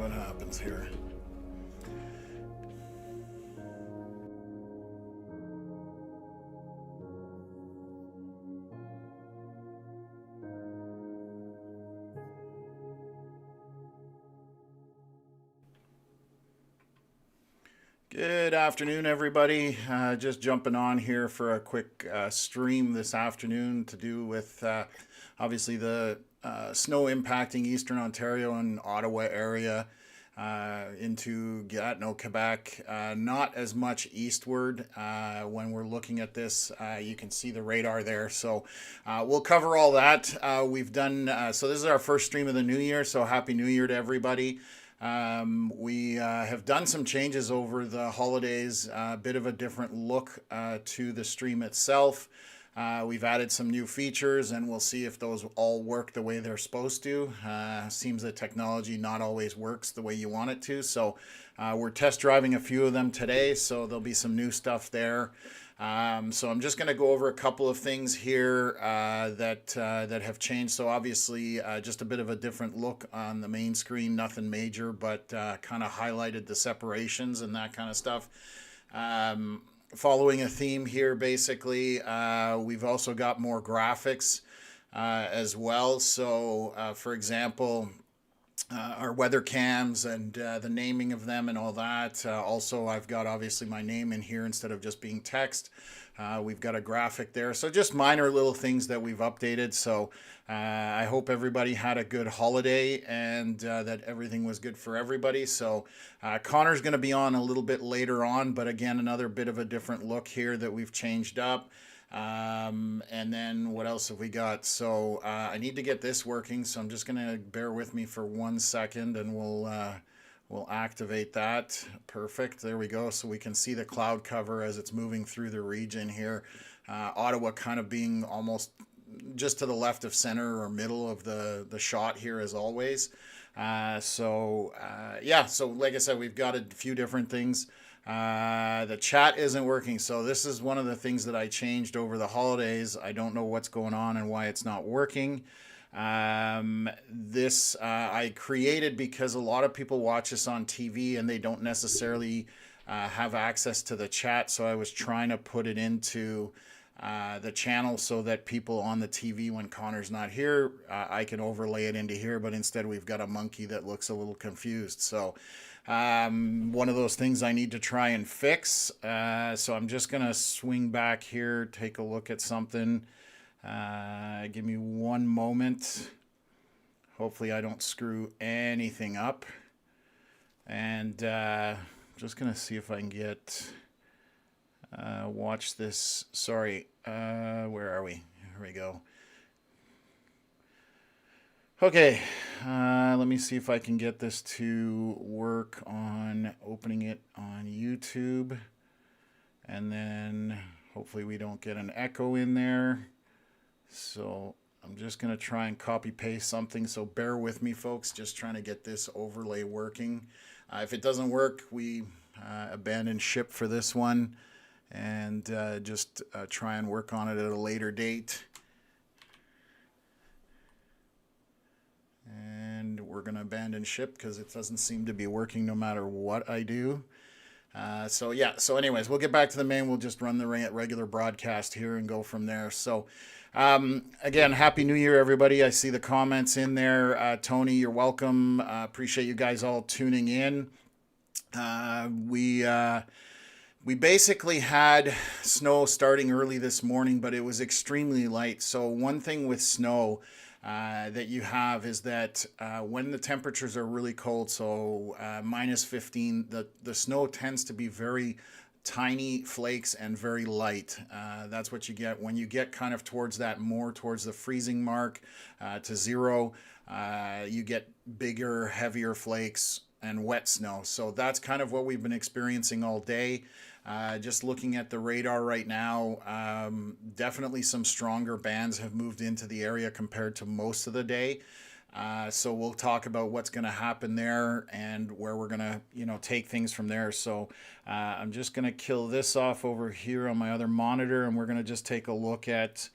what happens here. Good afternoon, everybody. Just jumping on here for a quick stream this afternoon to do with obviously the snow impacting Eastern Ontario and Ottawa area into Gatineau, Quebec. Not as much eastward. When we're looking at this, you can see the radar there. So we'll cover all that. We've done, so this is our first stream of the new year. So Happy New Year to everybody. We have done some changes over the holidays, a bit of a different look to the stream itself. We've added some new features and we'll see if those all work the way they're supposed to. Seems that technology not always works the way you want it to. So we're test driving a few of them today, so there'll be some new stuff there. So I'm just going to go over a couple of things here that have changed. So obviously just a bit of a different look on the main screen, nothing major, but kind of highlighted the separations and that kind of stuff. Following a theme here, basically, we've also got more graphics as well. So for example, our weather cams and the naming of them and all that. Also, I've got obviously my name in here instead of just being text. We've got a graphic there. So just minor little things that we've updated. So I hope everybody had a good holiday and that everything was good for everybody. So Connor's going to be on a little bit later on, but again, another bit of a different look here that we've changed up. And then what else have we got? So I need to get this working, so I'm just gonna bear with me for 1 second and we'll activate that. Perfect, there we go. So we can see the cloud cover as it's moving through the region here. Ottawa kind of being almost just to the left of center or middle of the shot here as always. Yeah, so like I said, we've got a few different things. The chat isn't working, so this is one of the things that I changed over the holidays. I don't know what's going on and why it's not working. This I created because a lot of people watch us on TV and they don't necessarily have access to the chat, so I was trying to put it into the channel so that people on the TV, when Connor's not here, I can overlay it into here, but instead we've got a monkey that looks a little confused. So one of those things I need to try and fix. So I'm just gonna swing back here, take a look at something. Give me 1 moment. Hopefully I don't screw anything up. And just gonna see if I can get watch this. Sorry, where are we? Here we go. Okay, let me see if I can get this to work on opening it on YouTube. And then hopefully we don't get an echo in there. So I'm just going to try and copy paste something. So bear with me, folks, just trying to get this overlay working. If it doesn't work, we abandon ship for this one and just try and work on it at a later date. And we're going to abandon ship because it doesn't seem to be working no matter what I do. So anyways, we'll get back to the main. We'll just run the regular broadcast here and go from there. So again, Happy New Year, everybody. I see the comments in there. Tony, you're welcome. Appreciate you guys all tuning in. We basically had snow starting early this morning, but it was extremely light. So one thing with snow that you have is that when the temperatures are really cold, so minus 15, the snow tends to be very tiny flakes and very light. That's what you get when you get kind of towards that, more towards the freezing mark to zero. You get bigger, heavier flakes and wet snow. So that's kind of what we've been experiencing all day. Just looking at the radar right now, definitely some stronger bands have moved into the area compared to most of the day. So we'll talk about what's going to happen there and where we're going to, take things from there. So I'm just going to kill this off over here on my other monitor, and we're going to just take a look at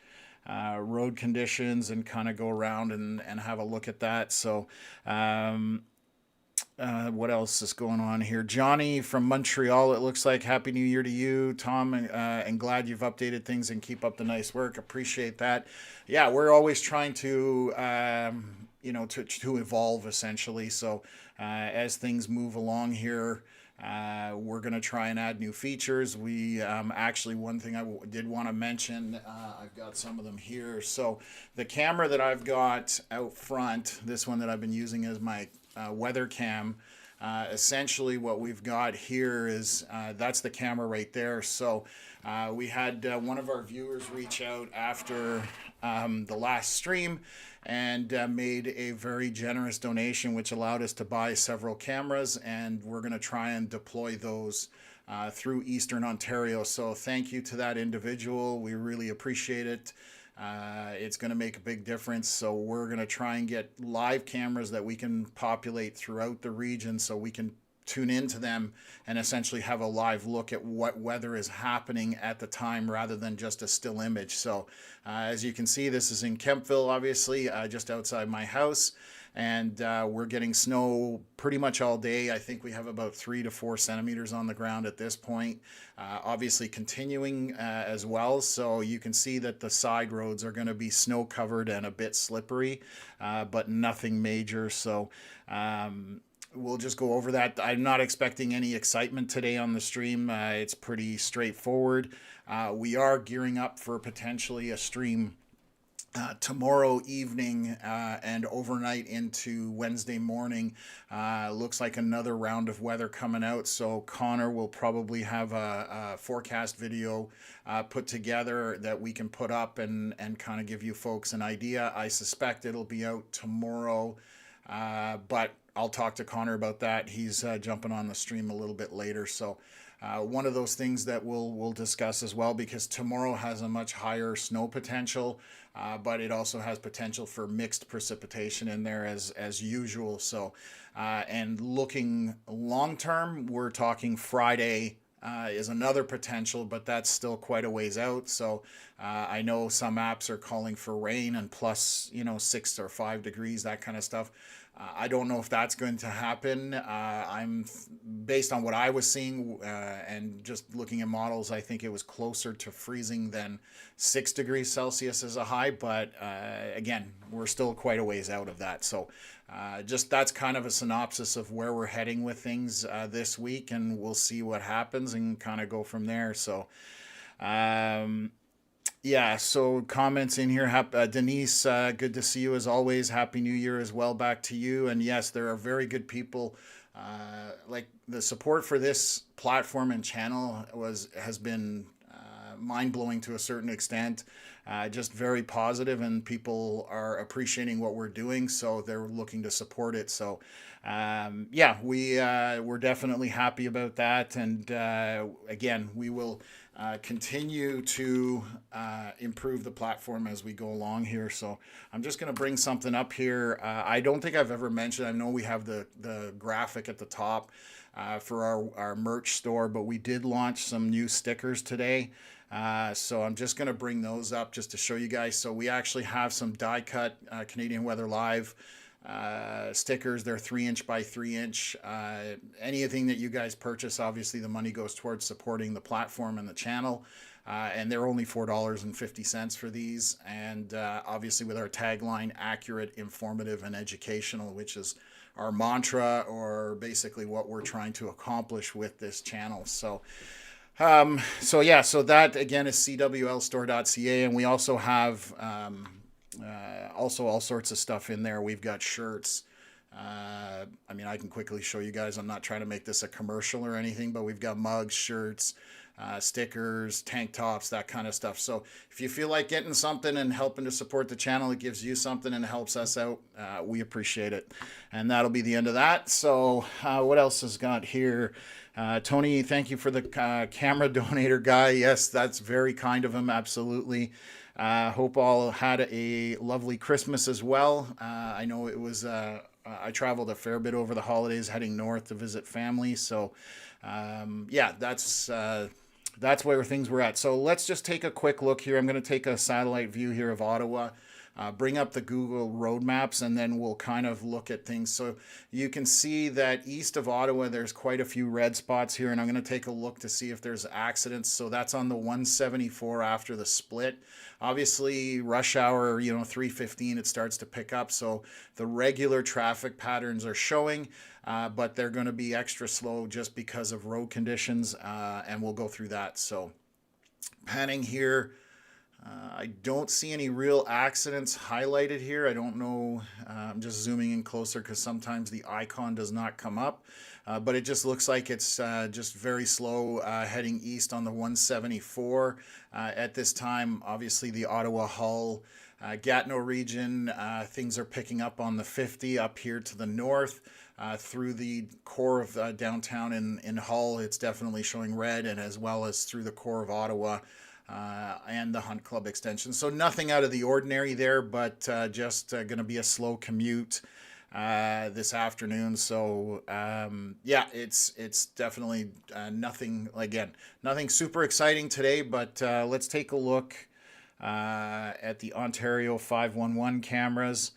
road conditions and kind of go around and have a look at that. So What else is going on here? Johnny from Montreal, it looks like. Happy New Year to you, Tom, and glad you've updated things and keep up the nice work. Appreciate that. Yeah, we're always trying to, to evolve essentially. So as things move along here, we're going to try and add new features. We actually, one thing did want to mention, I've got some of them here. So the camera that I've got out front, this one that I've been using as my weather cam, essentially what we've got here is that's the camera right there. So we had one of our viewers reach out after the last stream and made a very generous donation, which allowed us to buy several cameras, and we're going to try and deploy those through Eastern Ontario. So thank you to that individual. We really appreciate it. It's going to make a big difference. So we're going to try and get live cameras that we can populate throughout the region so we can tune into them and essentially have a live look at what weather is happening at the time rather than just a still image. So as you can see, this is in Kempville, obviously, just outside my house. And we're getting snow pretty much all day. I think we have about 3 to 4 centimeters on the ground at this point, obviously continuing as well. So you can see that the side roads are going to be snow covered and a bit slippery, but nothing major. So we'll just go over that. I'm not expecting any excitement today on the stream. It's pretty straightforward. We are gearing up for potentially a stream tomorrow evening and overnight into Wednesday morning. Looks like another round of weather coming out. So Connor will probably have a forecast video put together that we can put up and kind of give you folks an idea. I suspect it'll be out tomorrow, but I'll talk to Connor about that. He's jumping on the stream a little bit later. So one of those things that we'll discuss as well, because tomorrow has a much higher snow potential, but it also has potential for mixed precipitation in there as usual. So and looking long term, we're talking Friday is another potential, but that's still quite a ways out. So I know some apps are calling for rain and plus 6 or 5 degrees, that kind of stuff. I don't know if that's going to happen. I'm based on what I was seeing and just looking at models, I think it was closer to freezing than 6 degrees Celsius as a high. But again, we're still quite a ways out of that. So just that's kind of a synopsis of where we're heading with things this week, and we'll see what happens and kind of go from there. So yeah, so comments in here. Denise, good to see you as always. Happy New Year as well back to you. And yes, there are very good people. Like the support for this platform and channel has been mind-blowing to a certain extent. Just very positive, and people are appreciating what we're doing, so they're looking to support it. So yeah, we're definitely happy about that. And again, we will continue to improve the platform as we go along here. So I'm just going to bring something up here. I don't think I've ever mentioned, I know we have the graphic at the top for our merch store, but we did launch some new stickers today. So I'm just going to bring those up just to show you guys. So we actually have some die cut Canadian Weather Live stickers. They're 3-inch by 3-inch. Anything that you guys purchase, obviously the money goes towards supporting the platform and the channel. And they're only $4.50 for these. And obviously with our tagline, accurate, informative, and educational, which is our mantra, or basically what we're trying to accomplish with this channel. So yeah, so that again is cwlstore.ca, and we also have also all sorts of stuff in there. We've got shirts. I mean, I can quickly show you guys. I'm not trying to make this a commercial or anything, but we've got mugs, shirts, stickers, tank tops, that kind of stuff. So if you feel like getting something and helping to support the channel, it gives you something and helps us out. We appreciate it. And that'll be the end of that. So what else has got here? Tony, thank you for the camera donator guy. Yes, that's very kind of him. Absolutely. Hope all had a lovely Christmas as well. I know it was, I traveled a fair bit over the holidays heading north to visit family. So yeah, that's where things were at. So let's just take a quick look here. I'm going to take a satellite view here of Ottawa. bring up the Google road maps, and then we'll kind of look at things. So you can see that east of Ottawa, there's quite a few red spots here, and I'm going to take a look to see if there's accidents. So that's on the 174 after the split. Obviously, rush hour, 3:15, it starts to pick up. So the regular traffic patterns are showing, but they're going to be extra slow just because of road conditions, and we'll go through that. So panning here. I don't see any real accidents highlighted here. I don't know. I'm just zooming in closer because sometimes the icon does not come up. But it just looks like it's just very slow heading east on the 174 at this time. Obviously, the Ottawa Hull, Gatineau region, things are picking up on the 50 up here to the north. Through the core of downtown in Hull, it's definitely showing red, and as well as through the core of Ottawa. And the Hunt Club extension. So nothing out of the ordinary there, but just going to be a slow commute this afternoon. So yeah, it's definitely nothing super exciting today, but let's take a look at the Ontario 511 cameras.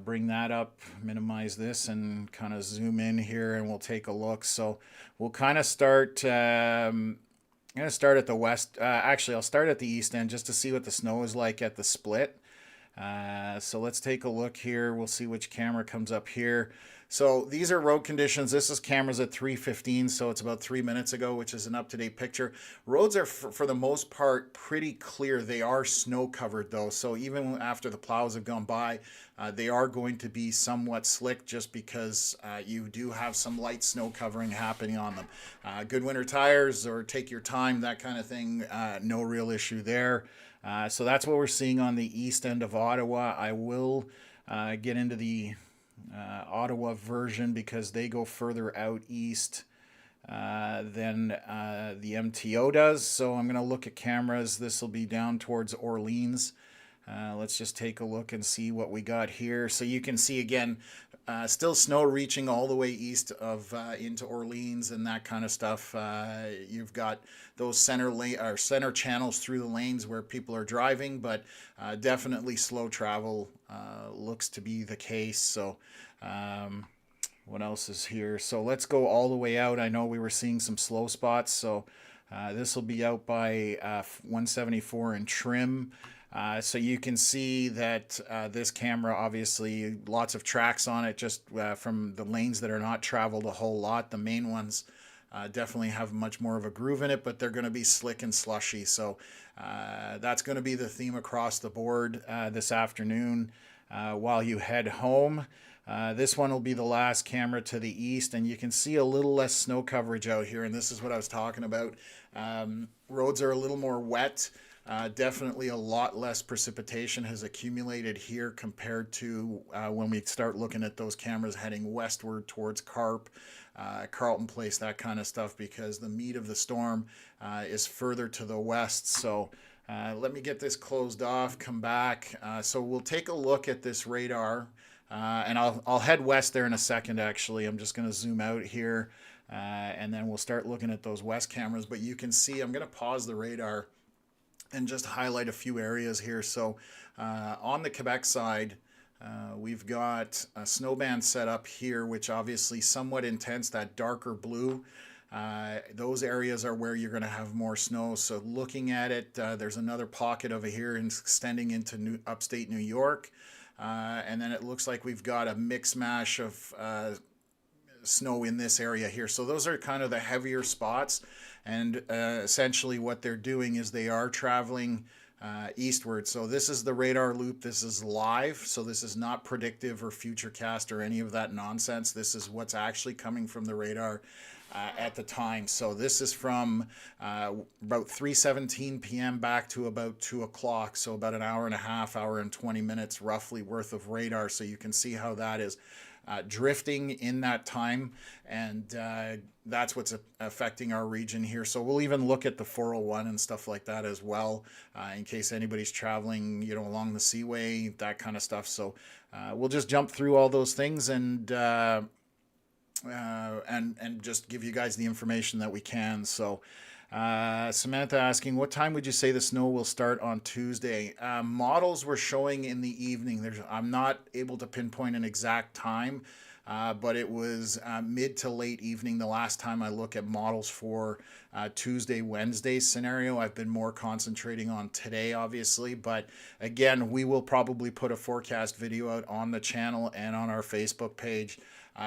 Bring that up, minimize this, and kind of zoom in here, and we'll take a look. So we'll kind of start... I'm going to start at the west. Actually, I'll start at the east end just to see what the snow is like at the split. So let's take a look here. We'll see which camera comes up here. So these are road conditions. This is cameras at 3:15, so it's about 3 minutes ago, which is an up-to-date picture. Roads are, for the most part, pretty clear. They are snow-covered, though, so even after the plows have gone by, they are going to be somewhat slick just because you do have some light snow covering happening on them. Good winter tires, or take your time, that kind of thing, no real issue there. So that's what we're seeing on the east end of Ottawa. I will get into the Ottawa version because they go further out east than the MTO does. So I'm going to look at cameras. This will be down towards Orleans. Let's just take a look and see what we got here. So you can see again, still snow reaching all the way east of into Orleans and that kind of stuff. You've got those center channels through the lanes where people are driving, but definitely slow travel looks to be the case. So what else is here? So let's go all the way out. I know we were seeing some slow spots, so this will be out by 174 in Trim. So you can see that this camera, obviously lots of tracks on it, just from the lanes that are not traveled a whole lot. The main ones definitely have much more of a groove in it, but they're going to be slick and slushy. So that's going to be the theme across the board this afternoon while you head home. This one will be the last camera to the east, and you can see a little less snow coverage out here, and this is what I was talking about. Roads are a little more wet. Definitely a lot less precipitation has accumulated here compared to when we start looking at those cameras heading westward towards Carp, Carleton Place, that kind of stuff, because the meat of the storm is further to the west. So let me get this closed off, come back. So we'll take a look at this radar, and I'll head west there in a second, actually. I'm just going to zoom out here, and then we'll start looking at those west cameras. But you can see, I'm going to pause the radar and just highlight a few areas here. So on the Quebec side, we've got a snowband set up here, which obviously somewhat intense, that darker blue. Those areas are where you're going to have more snow. So looking at it, there's another pocket over here extending into upstate New York. And then it looks like we've got a mix mash of snow in this area here. So those are kind of the heavier spots. And essentially what they're doing is they are traveling eastward. So this is the radar loop. This is live. So this is not predictive or futurecast or any of that nonsense. This is what's actually coming from the radar at the time. So this is from about 3:17 p.m. back to about 2 o'clock. So about an hour and a half, hour and 20 minutes roughly worth of radar. So you can see how that is drifting in that time, and that's what's affecting our region here. So we'll even look at the 401 and stuff like that as well, in case anybody's traveling, along the Seaway, that kind of stuff. So we'll just jump through all those things and just give you guys the information that we can. So Samantha asking, what time would you say the snow will start on Tuesday? Models were showing in the evening. I'm not able to pinpoint an exact time, but it was mid to late evening the last time I look at models for Tuesday, Wednesday scenario. I've been more concentrating on today, obviously, but again, we will probably put a forecast video out on the channel and on our Facebook page.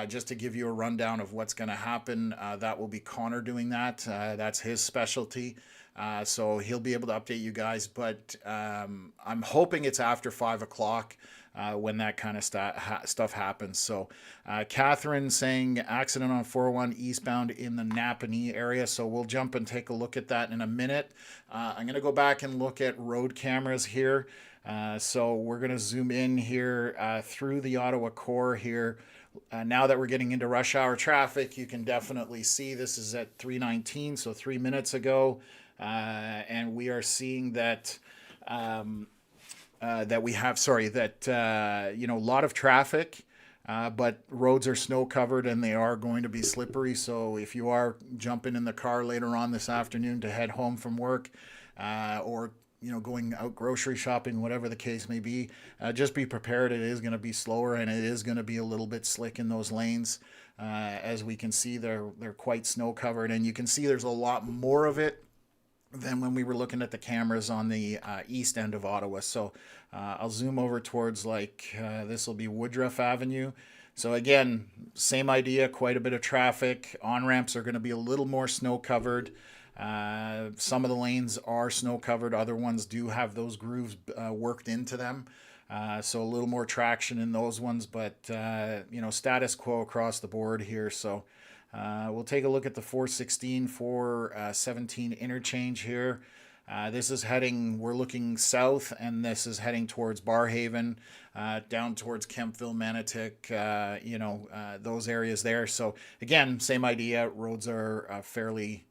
Just to give you a rundown of what's going to happen. That will be Connor doing that. That's his specialty. So he'll be able to update you guys. But I'm hoping it's after 5 o'clock when that kind of stuff happens. So Catherine saying accident on 401 eastbound in the Napanee area. So we'll jump and take a look at that in a minute. I'm going to go back and look at road cameras here. So we're going to zoom in here through the Ottawa core here. Now that we're getting into rush hour traffic, you can definitely see this is at 3:19, so 3 minutes ago, and we are seeing that we have a lot of traffic, but roads are snow covered and they are going to be slippery. So if you are jumping in the car later on this afternoon to head home from work, or going out grocery shopping, whatever the case may be, just be prepared. It is going to be slower and it is going to be a little bit slick in those lanes. As we can see, they're quite snow covered, and you can see there's a lot more of it than when we were looking at the cameras on the east end of Ottawa. So I'll zoom over towards this will be Woodruff Avenue. So again, same idea, quite a bit of traffic. On-ramps are going to be a little more snow covered. Some of the lanes are snow covered. Other ones do have those grooves worked into them. So a little more traction in those ones, but status quo across the board here. So we'll take a look at the 416, 417 interchange here. This is we're looking south, and this is heading towards Barhaven, down towards Kempville, Manotick, those areas there. So again, same idea. Roads are fairly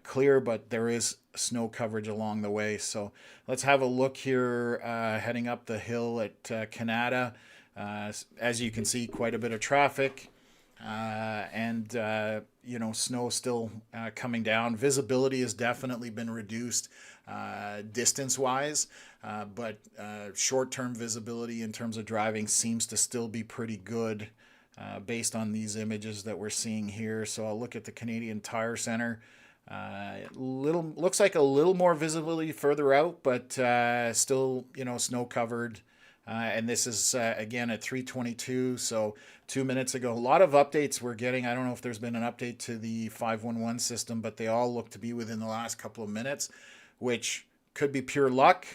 clear, but there is snow coverage along the way. So let's have a look here, heading up the hill at Canada. As you can see, quite a bit of traffic, and snow still coming down. Visibility has definitely been reduced distance wise, but short-term visibility in terms of driving seems to still be pretty good based on these images that we're seeing here. So I'll look at the Canadian Tire Center. Looks like a little more visibility further out, but still, snow covered. And this is again at 3:22, so 2 minutes ago. A lot of updates we're getting. I don't know if there's been an update to the 511 system, but they all look to be within the last couple of minutes, which could be pure luck,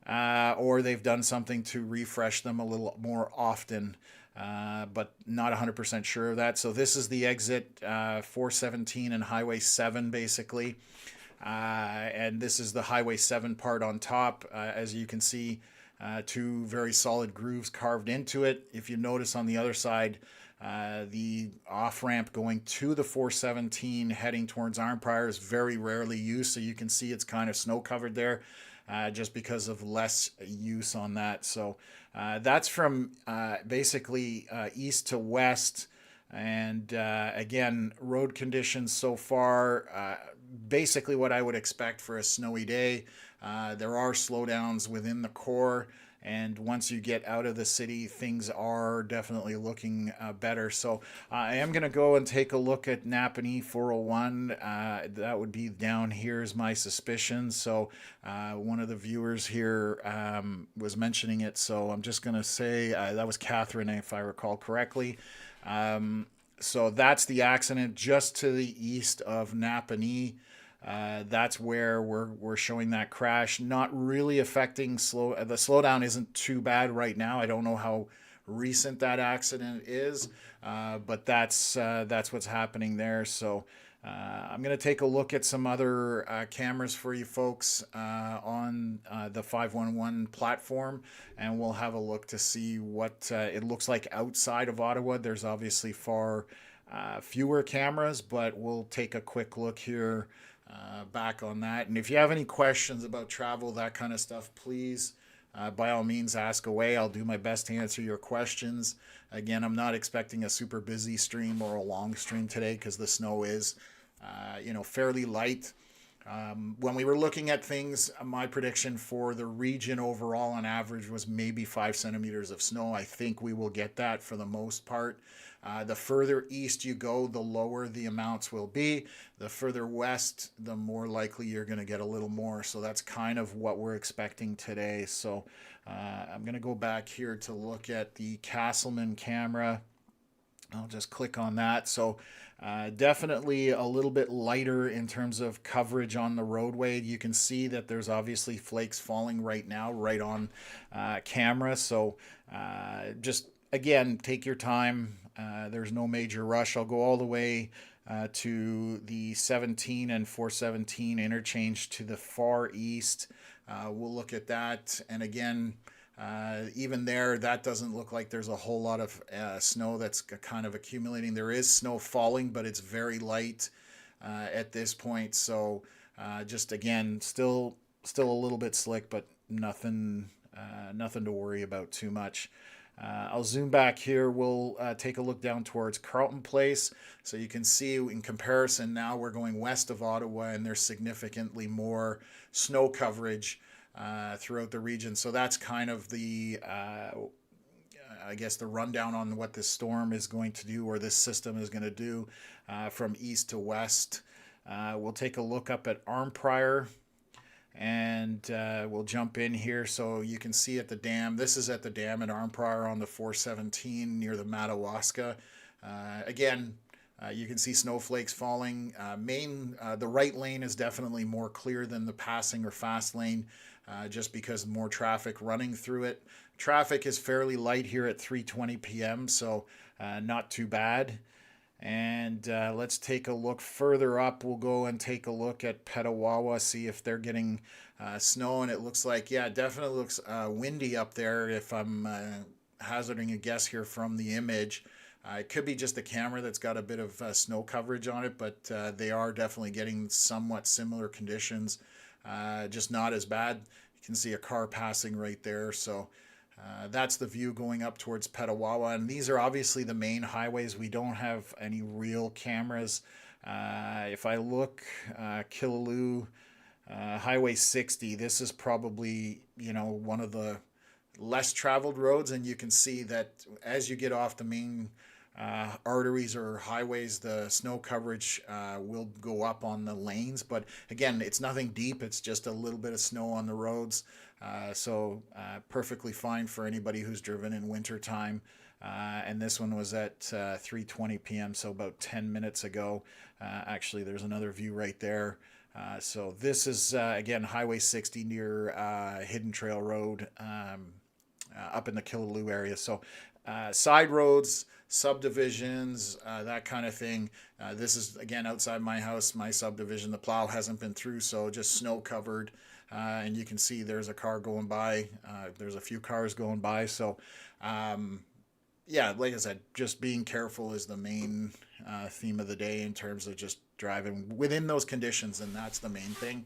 or they've done something to refresh them a little more often. But not 100% sure of that. So this is the exit 417 and Highway 7 basically. And this is the Highway 7 part on top. As you can see, two very solid grooves carved into it. If you notice on the other side, the off-ramp going to the 417 heading towards Arnprior is very rarely used. So you can see it's kind of snow covered there. Just because of less use on that. So that's from basically east to west. And again, road conditions so far, basically what I would expect for a snowy day. There are slowdowns within the core. And once you get out of the city, things are definitely looking better. So I am going to go and take a look at Napanee 401. That would be down here is my suspicion. So one of the viewers here was mentioning it. So I'm just going to say that was Catherine, if I recall correctly. So that's the accident just to the east of Napanee. That's where we're showing that crash. Not really affecting the slowdown isn't too bad right now. I don't know how recent that accident is, but that's what's happening there. So I'm going to take a look at some other cameras for you folks on the 511 platform, and we'll have a look to see what it looks like outside of Ottawa. There's obviously far fewer cameras, but we'll take a quick look here back on that. And if you have any questions about travel, that kind of stuff, please by all means ask away. I'll do my best to answer your questions. Again, I'm not expecting a super busy stream or a long stream today because the snow is fairly light. When we were looking at things, my prediction for the region overall on average was maybe 5 centimeters of snow. I think we will get that for the most part. The further east you go, the lower the amounts will be. The further west, the more likely you're going to get a little more. So that's kind of what we're expecting today. So I'm going to go back here to look at the Castleman camera. I'll just click on that. So definitely a little bit lighter in terms of coverage on the roadway. You can see that there's obviously flakes falling right now, right on camera. So just again, take your time. There's no major rush. I'll go all the way to the 17 and 417 interchange to the far east. We'll look at that. And again, even there, that doesn't look like there's a whole lot of snow that's kind of accumulating. There is snow falling, but it's very light at this point. So just again, still a little bit slick, but nothing to worry about too much. I'll zoom back here. We'll take a look down towards Carleton Place. So you can see in comparison now we're going west of Ottawa and there's significantly more snow coverage throughout the region. So that's kind of the, I guess, the rundown on what this storm is going to do or this system is going to do from east to west. We'll take a look up at Arnprior. And we'll jump in here so you can see at the dam. This is at the dam at Arnprior on the 417 near the Madawaska. Again, you can see snowflakes falling. The right lane is definitely more clear than the passing or fast lane just because more traffic running through it. Traffic is fairly light here at 3:20 p.m., so not too bad. And let's take a look further up. We'll go and take a look at Petawawa, see if they're getting snow. And it looks like, yeah, it definitely looks windy up there if I'm hazarding a guess here from the image. It could be just the camera that's got a bit of snow coverage on it, but they are definitely getting somewhat similar conditions, just not as bad. You can see a car passing right there. So that's the view going up towards Petawawa. And these are obviously the main highways. We don't have any real cameras. If I look, Killaloe, Highway 60, this is probably, one of the less traveled roads. And you can see that as you get off the main arteries or highways, the snow coverage will go up on the lanes. But again, it's nothing deep. It's just a little bit of snow on the roads. So perfectly fine for anybody who's driven in wintertime. And this one was at 3:20 p.m., so about 10 minutes ago. Actually, there's another view right there. So this is, again, Highway 60 near Hidden Trail Road up in the Killaloe area. So side roads, subdivisions, that kind of thing. This is, again, outside my house, my subdivision. The plow hasn't been through, so just snow covered. And you can see there's a car going by. There's a few cars going by. So, yeah, like I said, just being careful is the main theme of the day in terms of just driving within those conditions. And that's the main thing.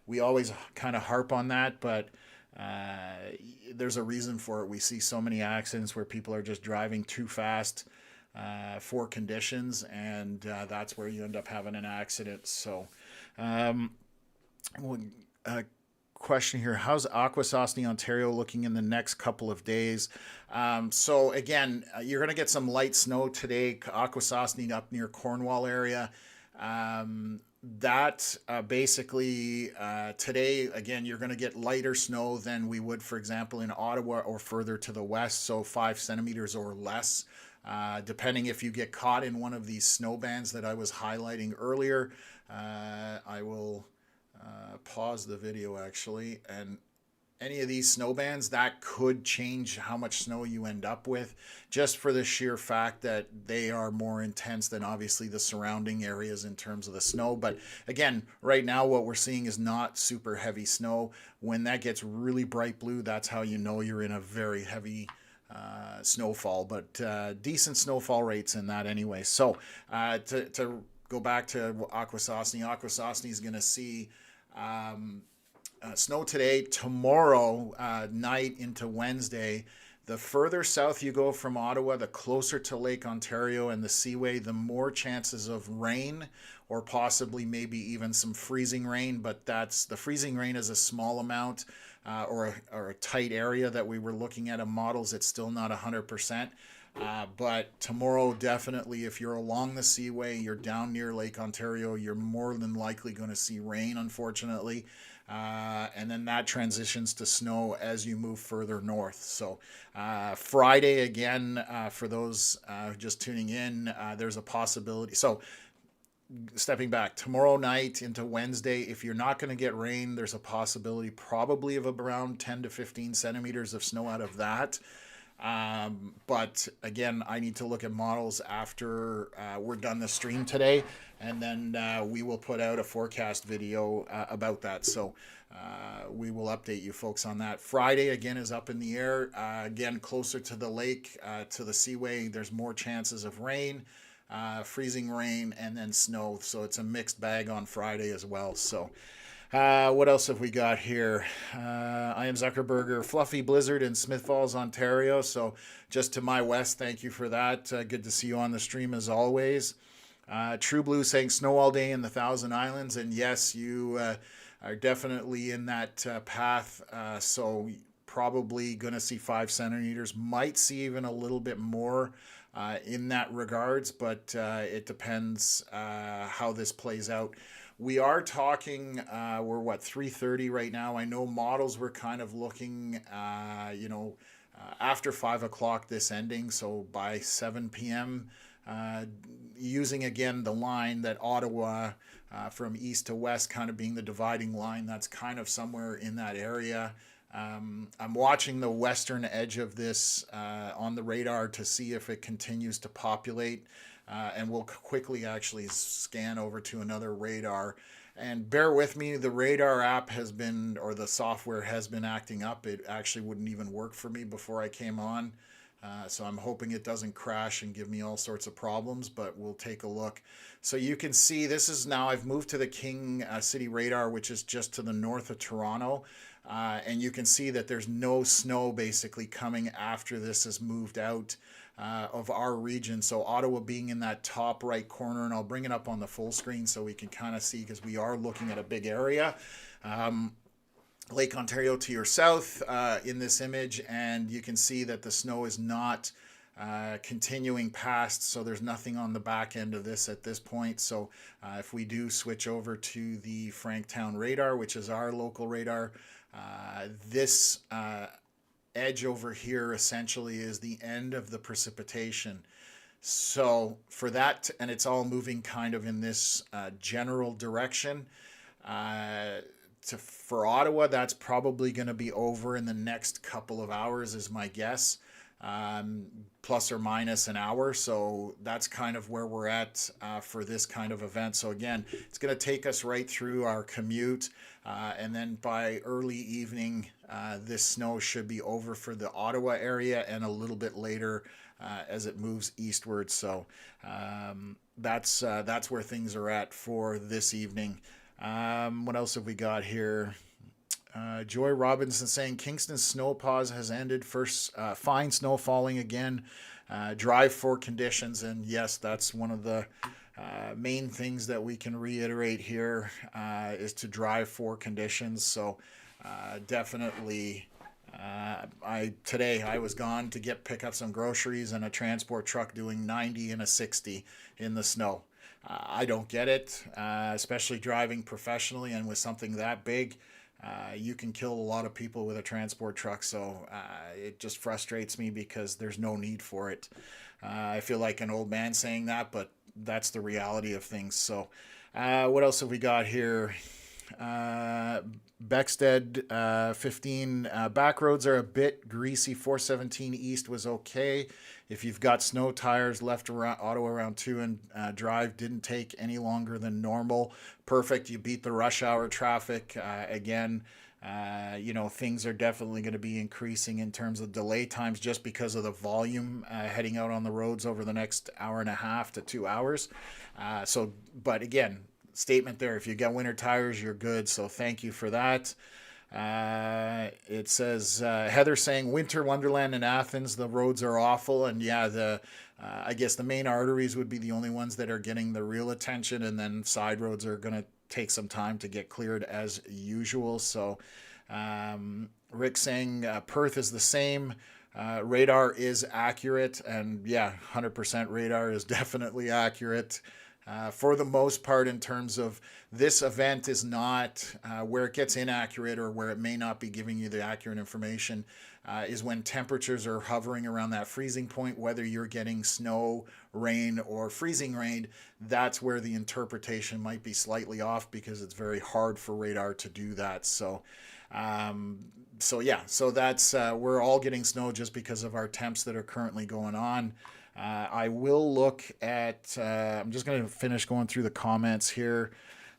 We always kind of harp on that, but there's a reason for it. We see so many accidents where people are just driving too fast for conditions, and that's where you end up having an accident. So, question here: how's Akwesasne, Ontario looking in the next couple of days? So again, you're going to get some light snow today. Akwesasne up near Cornwall area. That basically today, again, you're going to get lighter snow than we would, for example, in Ottawa or further to the west, so 5 centimeters or less, depending if you get caught in one of these snow bands that I was highlighting earlier. I will pause the video actually, and any of these snow bands, that could change how much snow you end up with, just for the sheer fact that they are more intense than obviously the surrounding areas in terms of the snow. But again, right now what we're seeing is not super heavy snow. When that gets really bright blue, that's how you know you're in a very heavy snowfall, but decent snowfall rates in that anyway. So to go back to Akwesasne is going to see snow today, tomorrow night into Wednesday. The further south you go from Ottawa, the closer to Lake Ontario and the Seaway, the more chances of rain, or possibly maybe even some freezing rain. But that's the freezing rain is a small amount, or a tight area that we were looking at in models. It's still not 100%. But tomorrow, definitely, if you're along the Seaway, you're down near Lake Ontario, you're more than likely going to see rain, unfortunately. And then that transitions to snow as you move further north. So Friday, again, for those just tuning in, there's a possibility. So stepping back, tomorrow night into Wednesday, if you're not going to get rain, there's a possibility probably of around 10 to 15 centimeters of snow out of that. But again, I need to look at models after we're done the stream today, and then we will put out a forecast video about that. So we will update you folks on that. Friday, again, is up in the air. Again, closer to the lake, to the Seaway, there's more chances of rain. Freezing rain, and then snow. So it's a mixed bag on Friday as well. So what else have we got here? I am Zuckerberger, fluffy blizzard in Smith Falls, Ontario. So just to my west, thank you for that. Good to see you on the stream as always. True Blue saying snow all day in the Thousand Islands. And yes, you are definitely in that path. So probably going to see 5 centimeters, might see even a little bit more in that regards, but it depends how this plays out. We are talking, we're what, 3:30 right now. I know models were kind of looking, after 5 o'clock this ending, so by 7 p.m., using again the line that Ottawa from east to west kind of being the dividing line, that's kind of somewhere in that area. I'm watching the western edge of this on the radar to see if it continues to populate, and we'll quickly actually scan over to another radar. And bear with me, the radar app has been, or the software has been acting up. It actually wouldn't even work for me before I came on. So I'm hoping it doesn't crash and give me all sorts of problems, but we'll take a look. So you can see this is now, I've moved to the King City radar, which is just to the north of Toronto. And you can see that there's no snow basically coming after this has moved out of our region. So Ottawa being in that top right corner, and I'll bring it up on the full screen so we can kind of see, because we are looking at a big area. Lake Ontario to your south in this image, and you can see that the snow is not continuing past, so there's nothing on the back end of this at this point. So if we do switch over to the Franktown radar, which is our local radar, this edge over here essentially is the end of the precipitation. So for that, and it's all moving kind of in this general direction. For Ottawa, that's probably going to be over in the next couple of hours is my guess, plus or minus an hour. So that's kind of where we're at for this kind of event. So again, it's going to take us right through our commute, and then by early evening, this snow should be over for the Ottawa area, and a little bit later as it moves eastward. So that's where things are at for this evening. What else have we got here? Joy Robinson saying Kingston's snow pause has ended. First, fine snow falling again. Drive for conditions, and yes, that's one of the main things that we can reiterate here is to drive for conditions. So definitely, today I was gone to pick up some groceries, and a transport truck doing 90 and a 60 in the snow. I don't get it, especially driving professionally and with something that big. You can kill a lot of people with a transport truck, so it just frustrates me because there's no need for it. I feel like an old man saying that, but that's the reality of things. So what else have we got here? Beckstead 15, back roads are a bit greasy. 417 east was okay. If you've got snow tires, left around Ottawa around 2 and drive didn't take any longer than normal. Perfect. You beat the rush hour traffic. Again, things are definitely going to be increasing in terms of delay times just because of the volume heading out on the roads over the next hour and a half to 2 hours. But again, statement there, if you got winter tires, you're good. So thank you for that. It says Heather saying Winter Wonderland in Athens, the roads are awful, and yeah, the I guess the main arteries would be the only ones that are getting the real attention, and then side roads are going to take some time to get cleared as usual. So, Rick saying Perth is the same. Radar is accurate, and yeah, 100% radar is definitely accurate. For the most part, in terms of this event is not where it gets inaccurate or where it may not be giving you the accurate information, is when temperatures are hovering around that freezing point, whether you're getting snow, rain, or freezing rain. That's where the interpretation might be slightly off, because it's very hard for radar to do that. So that's we're all getting snow just because of our temps that are currently going on. I will look at, I'm just going to finish going through the comments here.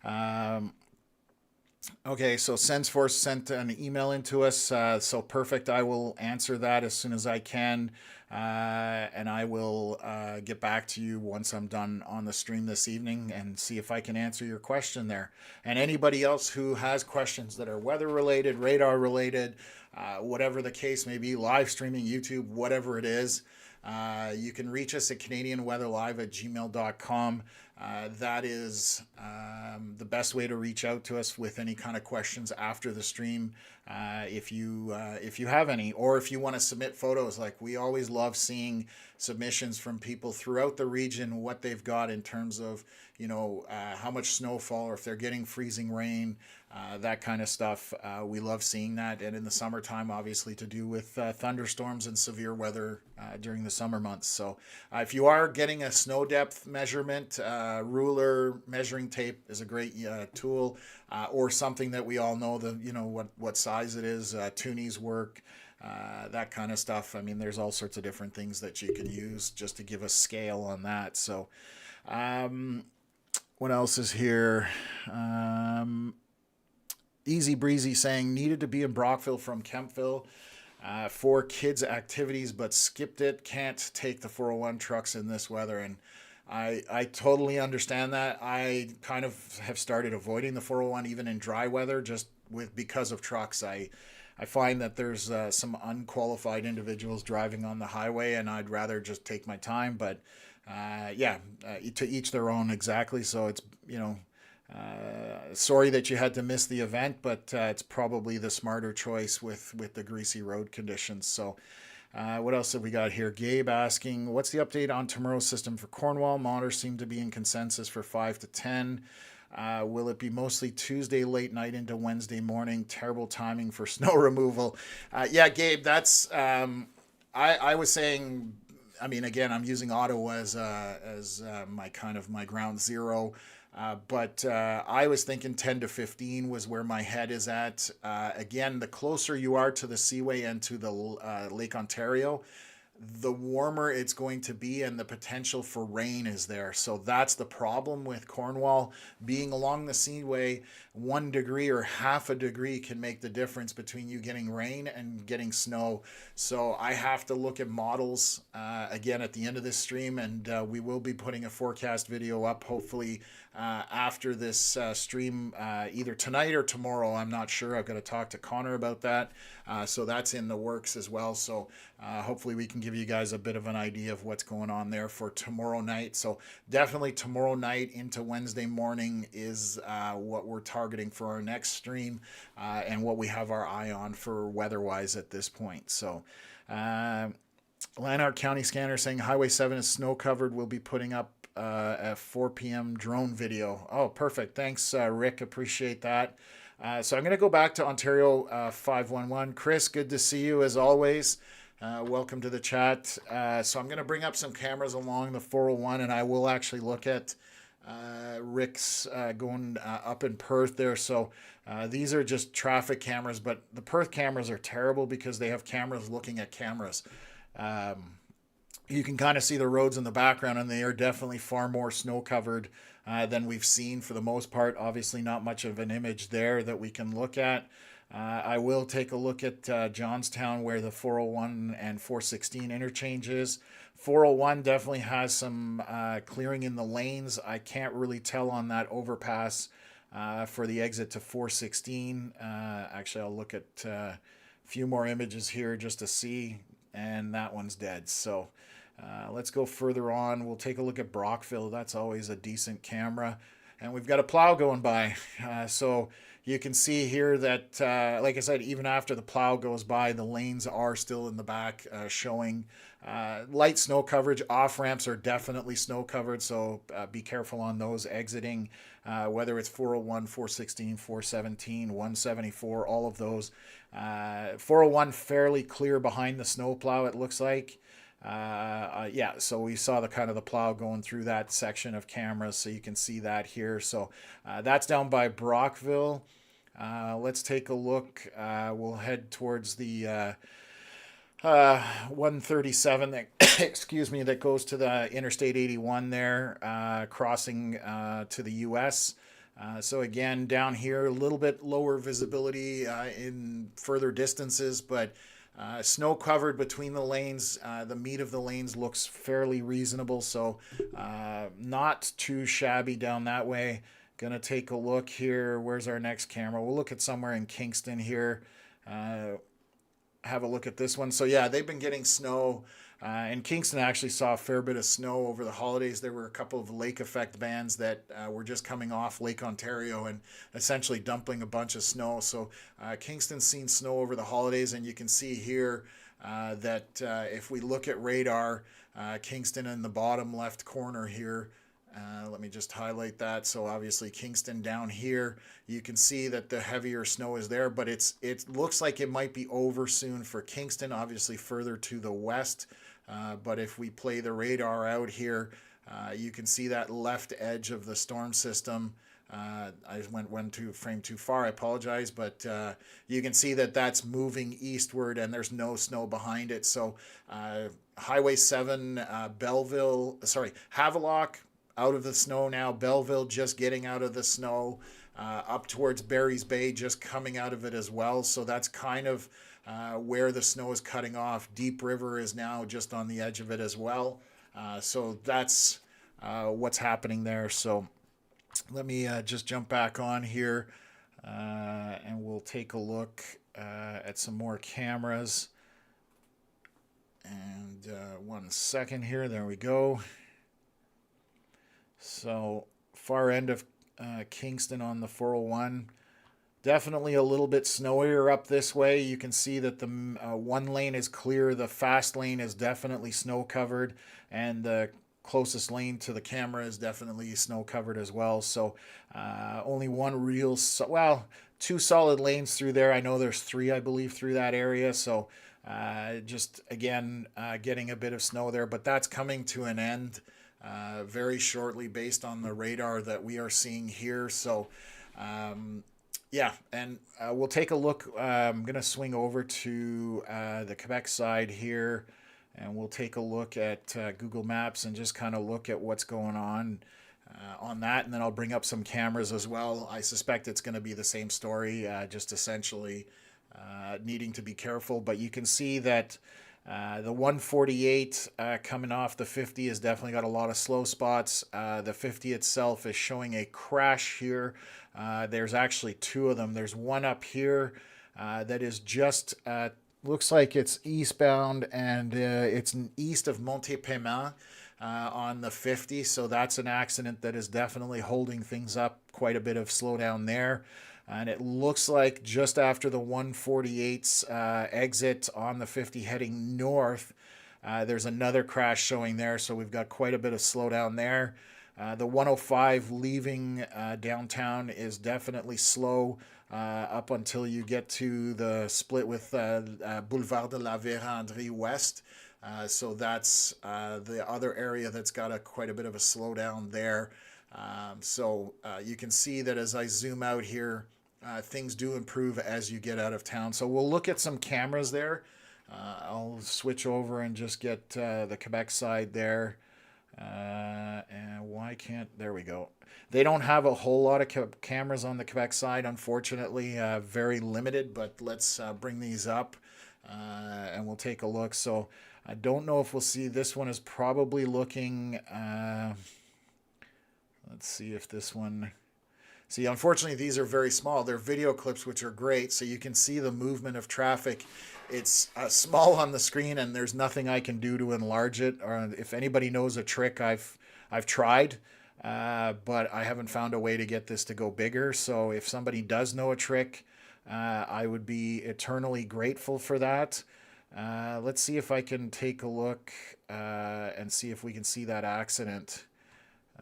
Um, okay, so SenseForce sent an email into us. So perfect. I will answer that as soon as I can. And I will get back to you once I'm done on the stream this evening and see if I can answer your question there. And anybody else who has questions that are weather related, radar related, whatever the case may be, live streaming, YouTube, whatever it is, you can reach us at CanadianWeatherLive@gmail.com. That is the best way to reach out to us with any kind of questions after the stream, if you have any, or if you want to submit photos. Like, we always love seeing submissions from people throughout the region, what they've got in terms of how much snowfall, or if they're getting freezing rain, that kind of stuff. We love seeing that, and in the summertime, obviously, to do with thunderstorms and severe weather during the summer months. So if you are getting a snow depth measurement, ruler, measuring tape is a great tool, or something that we all know what size it is. Toonies work. That kind of stuff. I mean, there's all sorts of different things that you can use just to give a scale on that. So what else is here? Easy Breezy saying needed to be in Brockville from Kempville for kids activities, but skipped it. Can't take the 401 trucks in this weather. And I totally understand that. I kind of have started avoiding the 401 even in dry weather, just because of trucks. I find that there's some unqualified individuals driving on the highway, and I'd rather just take my time. But to each their own, exactly. So it's sorry that you had to miss the event, but it's probably the smarter choice with the greasy road conditions. So what else have we got here? Gabe asking, what's the update on tomorrow's system for Cornwall? Monitors seem to be in consensus for 5 to 10. Will it be mostly Tuesday late night into Wednesday morning? Terrible timing for snow removal. Gabe, that's I was saying. I mean, again, I'm using Ottawa as my ground zero. But I was thinking 10 to 15 was where my head is at. Again, the closer you are to the Seaway and to the Lake Ontario, the warmer it's going to be, and the potential for rain is there. So that's the problem with Cornwall. Being along the Seaway, 1 degree or half a degree can make the difference between you getting rain and getting snow. So I have to look at models again at the end of this stream, and we will be putting a forecast video up hopefully after this stream, either tonight or tomorrow. I'm not sure. I've got to talk to Connor about that. So that's in the works as well. So hopefully we can give you guys a bit of an idea of what's going on there for tomorrow night. So definitely tomorrow night into Wednesday morning is what we're targeting for our next stream, and what we have our eye on for weather-wise at this point. So Lanark County Scanner saying Highway 7 is snow covered. We'll be putting up at 4 p.m. drone video. Oh, perfect. Thanks, Rick. Appreciate that. So I'm going to go back to Ontario 511. Chris, good to see you as always. Welcome to the chat. So I'm going to bring up some cameras along the 401, and I will actually look at Rick's going up in Perth there. So these are just traffic cameras, but the Perth cameras are terrible because they have cameras looking at cameras. You can kind of see the roads in the background, and they are definitely far more snow covered than we've seen for the most part. Obviously not much of an image there that we can look at. I will take a look at Johnstown, where the 401 and 416 interchange is. 401 definitely has some clearing in the lanes. I can't really tell on that overpass for the exit to 416. Actually, I'll look at a few more images here just to see, and that one's dead. So let's go further on. We'll take a look at Brockville. That's always a decent camera. And we've got a plow going by. So you can see here that, like I said, even after the plow goes by, the lanes are still in the back showing light snow coverage. Off ramps are definitely snow covered, so be careful on those exiting, whether it's 401, 416, 417, 174, all of those. 401 fairly clear behind the snow plow, it looks like. Yeah, so we saw the kind of the plow going through that section of cameras, so you can see that here. So that's down by Brockville. Let's take a look. We'll head towards the 137 that excuse me, that goes to the Interstate 81 there, crossing to the US. So again, down here, a little bit lower visibility in further distances, but snow covered between the lanes. The meat of the lanes looks fairly reasonable, so not too shabby down that way. Gonna take a look here. Where's our next camera? We'll look at somewhere in Kingston here. Have a look at this one. So yeah, they've been getting snow. And Kingston actually saw a fair bit of snow over the holidays. There were a couple of lake effect bands that were just coming off Lake Ontario and essentially dumping a bunch of snow. So Kingston's seen snow over the holidays, and you can see here that if we look at radar, Kingston in the bottom left corner here, let me just highlight that. So obviously Kingston down here, you can see that the heavier snow is there, but it looks like it might be over soon for Kingston, obviously further to the west. But if we play the radar out here, you can see that left edge of the storm system. I went to frame too far, I apologize, but you can see that that's moving eastward and there's no snow behind it. So Highway 7, Havelock, out of the snow now. Belleville just getting out of the snow. Up towards Barry's Bay just coming out of it as well. So that's kind of where the snow is cutting off. Deep River is now just on the edge of it as well. So that's what's happening there. So let me just jump back on here and we'll take a look at some more cameras. And 1 second here. There we go. So far end of Kingston on the 401. Definitely a little bit snowier up this way. You can see that the one lane is clear. The fast lane is definitely snow covered, and the closest lane to the camera is definitely snow covered as well. So only one real, two solid lanes through there. I know there's 3, I believe, through that area. So just again, getting a bit of snow there, but that's coming to an end very shortly based on the radar that we are seeing here. So yeah, and we'll take a look. I'm going to swing over to the Quebec side here, and we'll take a look at Google Maps and just kind of look at what's going on that, and then I'll bring up some cameras as well. I suspect it's going to be the same story, just essentially needing to be careful, but you can see that the 148 coming off the 50 has definitely got a lot of slow spots. The 50 itself is showing a crash here. There's actually 2 of them. There's one up here that is just, looks like it's eastbound, and it's east of Montépaiement on the 50. So that's an accident that is definitely holding things up, quite a bit of slowdown there. And it looks like just after the 148's exit on the 50 heading north, there's another crash showing there. So we've got quite a bit of slowdown there. The 105 leaving downtown is definitely slow up until you get to the split with Boulevard de la Vérendrye West. So that's the other area that's got quite a bit of a slowdown there. So you can see that as I zoom out here, things do improve as you get out of town. So we'll look at some cameras there. I'll switch over and just get the Quebec side there. And why can't, there we go. They don't have a whole lot of cameras on the Quebec side, unfortunately, very limited, but let's bring these up and we'll take a look. So I don't know if we'll see, this one is probably looking, let's see if this one, See, unfortunately, these are very small. They're video clips, which are great, so you can see the movement of traffic. It's small on the screen, and there's nothing I can do to enlarge it. Or if anybody knows a trick, I've tried, but I haven't found a way to get this to go bigger. So if somebody does know a trick, I would be eternally grateful for that. Let's see if I can take a look and see if we can see that accident.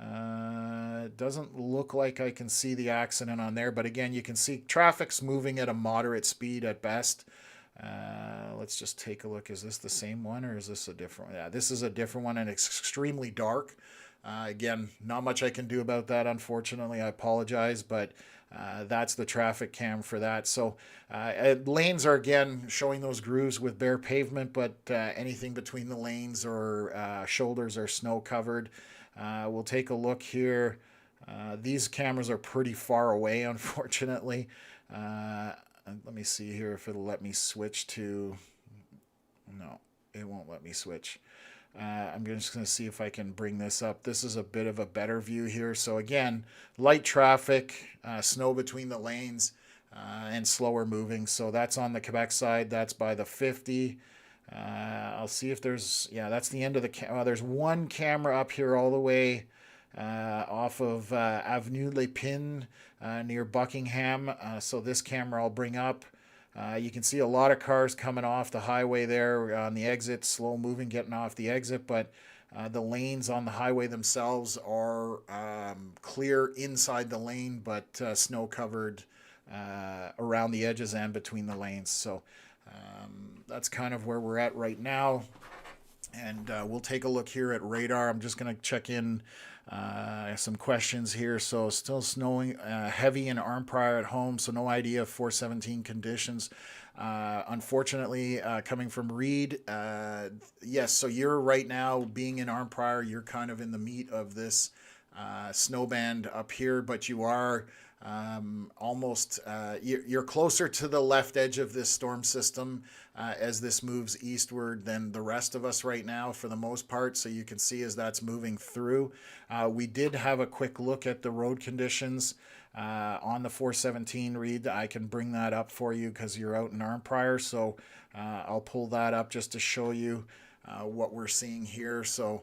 It doesn't look like I can see the accident on there, but again, you can see traffic's moving at a moderate speed at best. Let's just take a look. Is this the same one or is this a different one? Yeah, this is a different one and it's extremely dark. Again, not much I can do about that, unfortunately. I apologize, but that's the traffic cam for that. So lanes are, again, showing those grooves with bare pavement, but anything between the lanes or shoulders are snow covered. We'll take a look here. These cameras are pretty far away, unfortunately. Let me see here if it'll let me switch to... No, it won't let me switch. I'm just going to see if I can bring this up. This is a bit of a better view here. So again, light traffic, snow between the lanes, and slower moving. So that's on the Quebec side. That's by the 50. I'll see if there's... Yeah, that's the end of the... there's one camera up here all the way off of Avenue Les Pins near Buckingham. So this camera I'll bring up. You can see a lot of cars coming off the highway there on the exit, slow moving, getting off the exit, but the lanes on the highway themselves are clear inside the lane, but snow covered around the edges and between the lanes. So that's kind of where we're at right now. And we'll take a look here at radar. I'm just going to check in some questions here. So still snowing heavy in Arnprior at home, so no idea of 417 conditions. Unfortunately, coming from Reed, yes, so you're right now being in Arnprior, you're kind of in the meat of this snow band up here, but you are almost you're closer to the left edge of this storm system as this moves eastward than the rest of us right now for the most part. So you can see as that's moving through. We did have a quick look at the road conditions on the 417 Reed. I can bring that up for you because you're out in Arnprior. So I'll pull that up just to show you what we're seeing here. So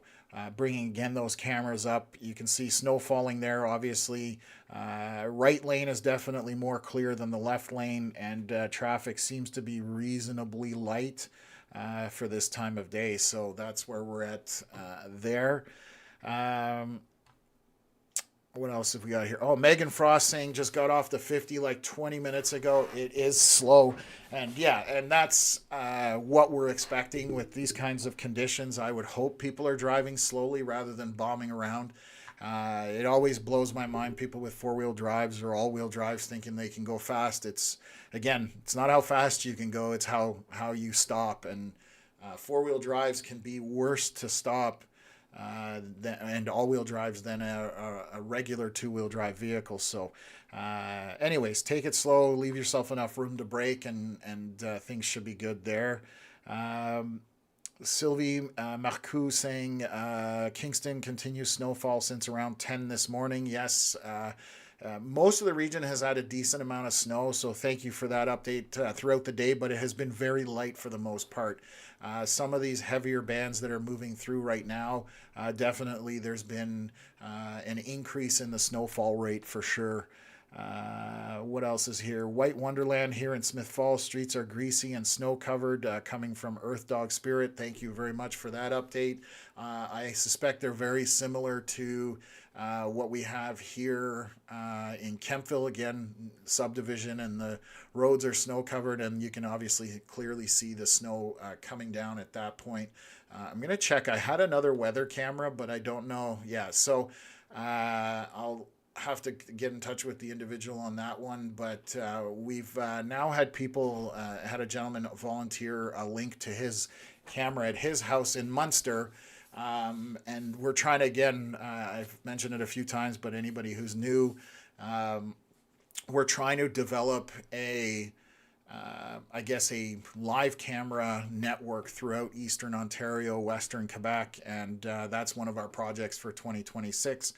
bringing again those cameras up, you can see snow falling there. Obviously, right lane is definitely more clear than the left lane, and traffic seems to be reasonably light for this time of day. So that's where we're at there. What else have we got here? Oh, Megan Frost saying just got off the 50 like 20 minutes ago. It is slow. And yeah, and that's what we're expecting with these kinds of conditions. I would hope people are driving slowly rather than bombing around. It always blows my mind, people with four-wheel drives or all-wheel drives thinking they can go fast. It's not how fast you can go, it's how you stop. And four-wheel drives can be worse to stop and all-wheel drives than a regular two-wheel drive vehicle. So anyways, take it slow, leave yourself enough room to brake, and things should be good there. Sylvie Marcoux saying Kingston continues snowfall since around 10 this morning. Yes, most of the region has had a decent amount of snow, so thank you for that update throughout the day, but it has been very light for the most part. Some of these heavier bands that are moving through right now, definitely there's been an increase in the snowfall rate for sure. What else is here? White Wonderland here in Smith Falls. Streets are greasy and snow covered coming from Earth Dog Spirit. Thank you very much for that update. I suspect they're very similar to what we have here in Kempville. Again, subdivision, and the roads are snow covered, and you can obviously clearly see the snow coming down at that point. I'm going to check. I had another weather camera, but I don't know. Yeah, so I'll have to get in touch with the individual on that one, but we've now had people, had a gentleman volunteer a link to his camera at his house in Munster, and we're trying to, again, I've mentioned it a few times, but anybody who's new, we're trying to develop a I guess, a live camera network throughout Eastern Ontario, Western Quebec, and that's one of our projects for 2026.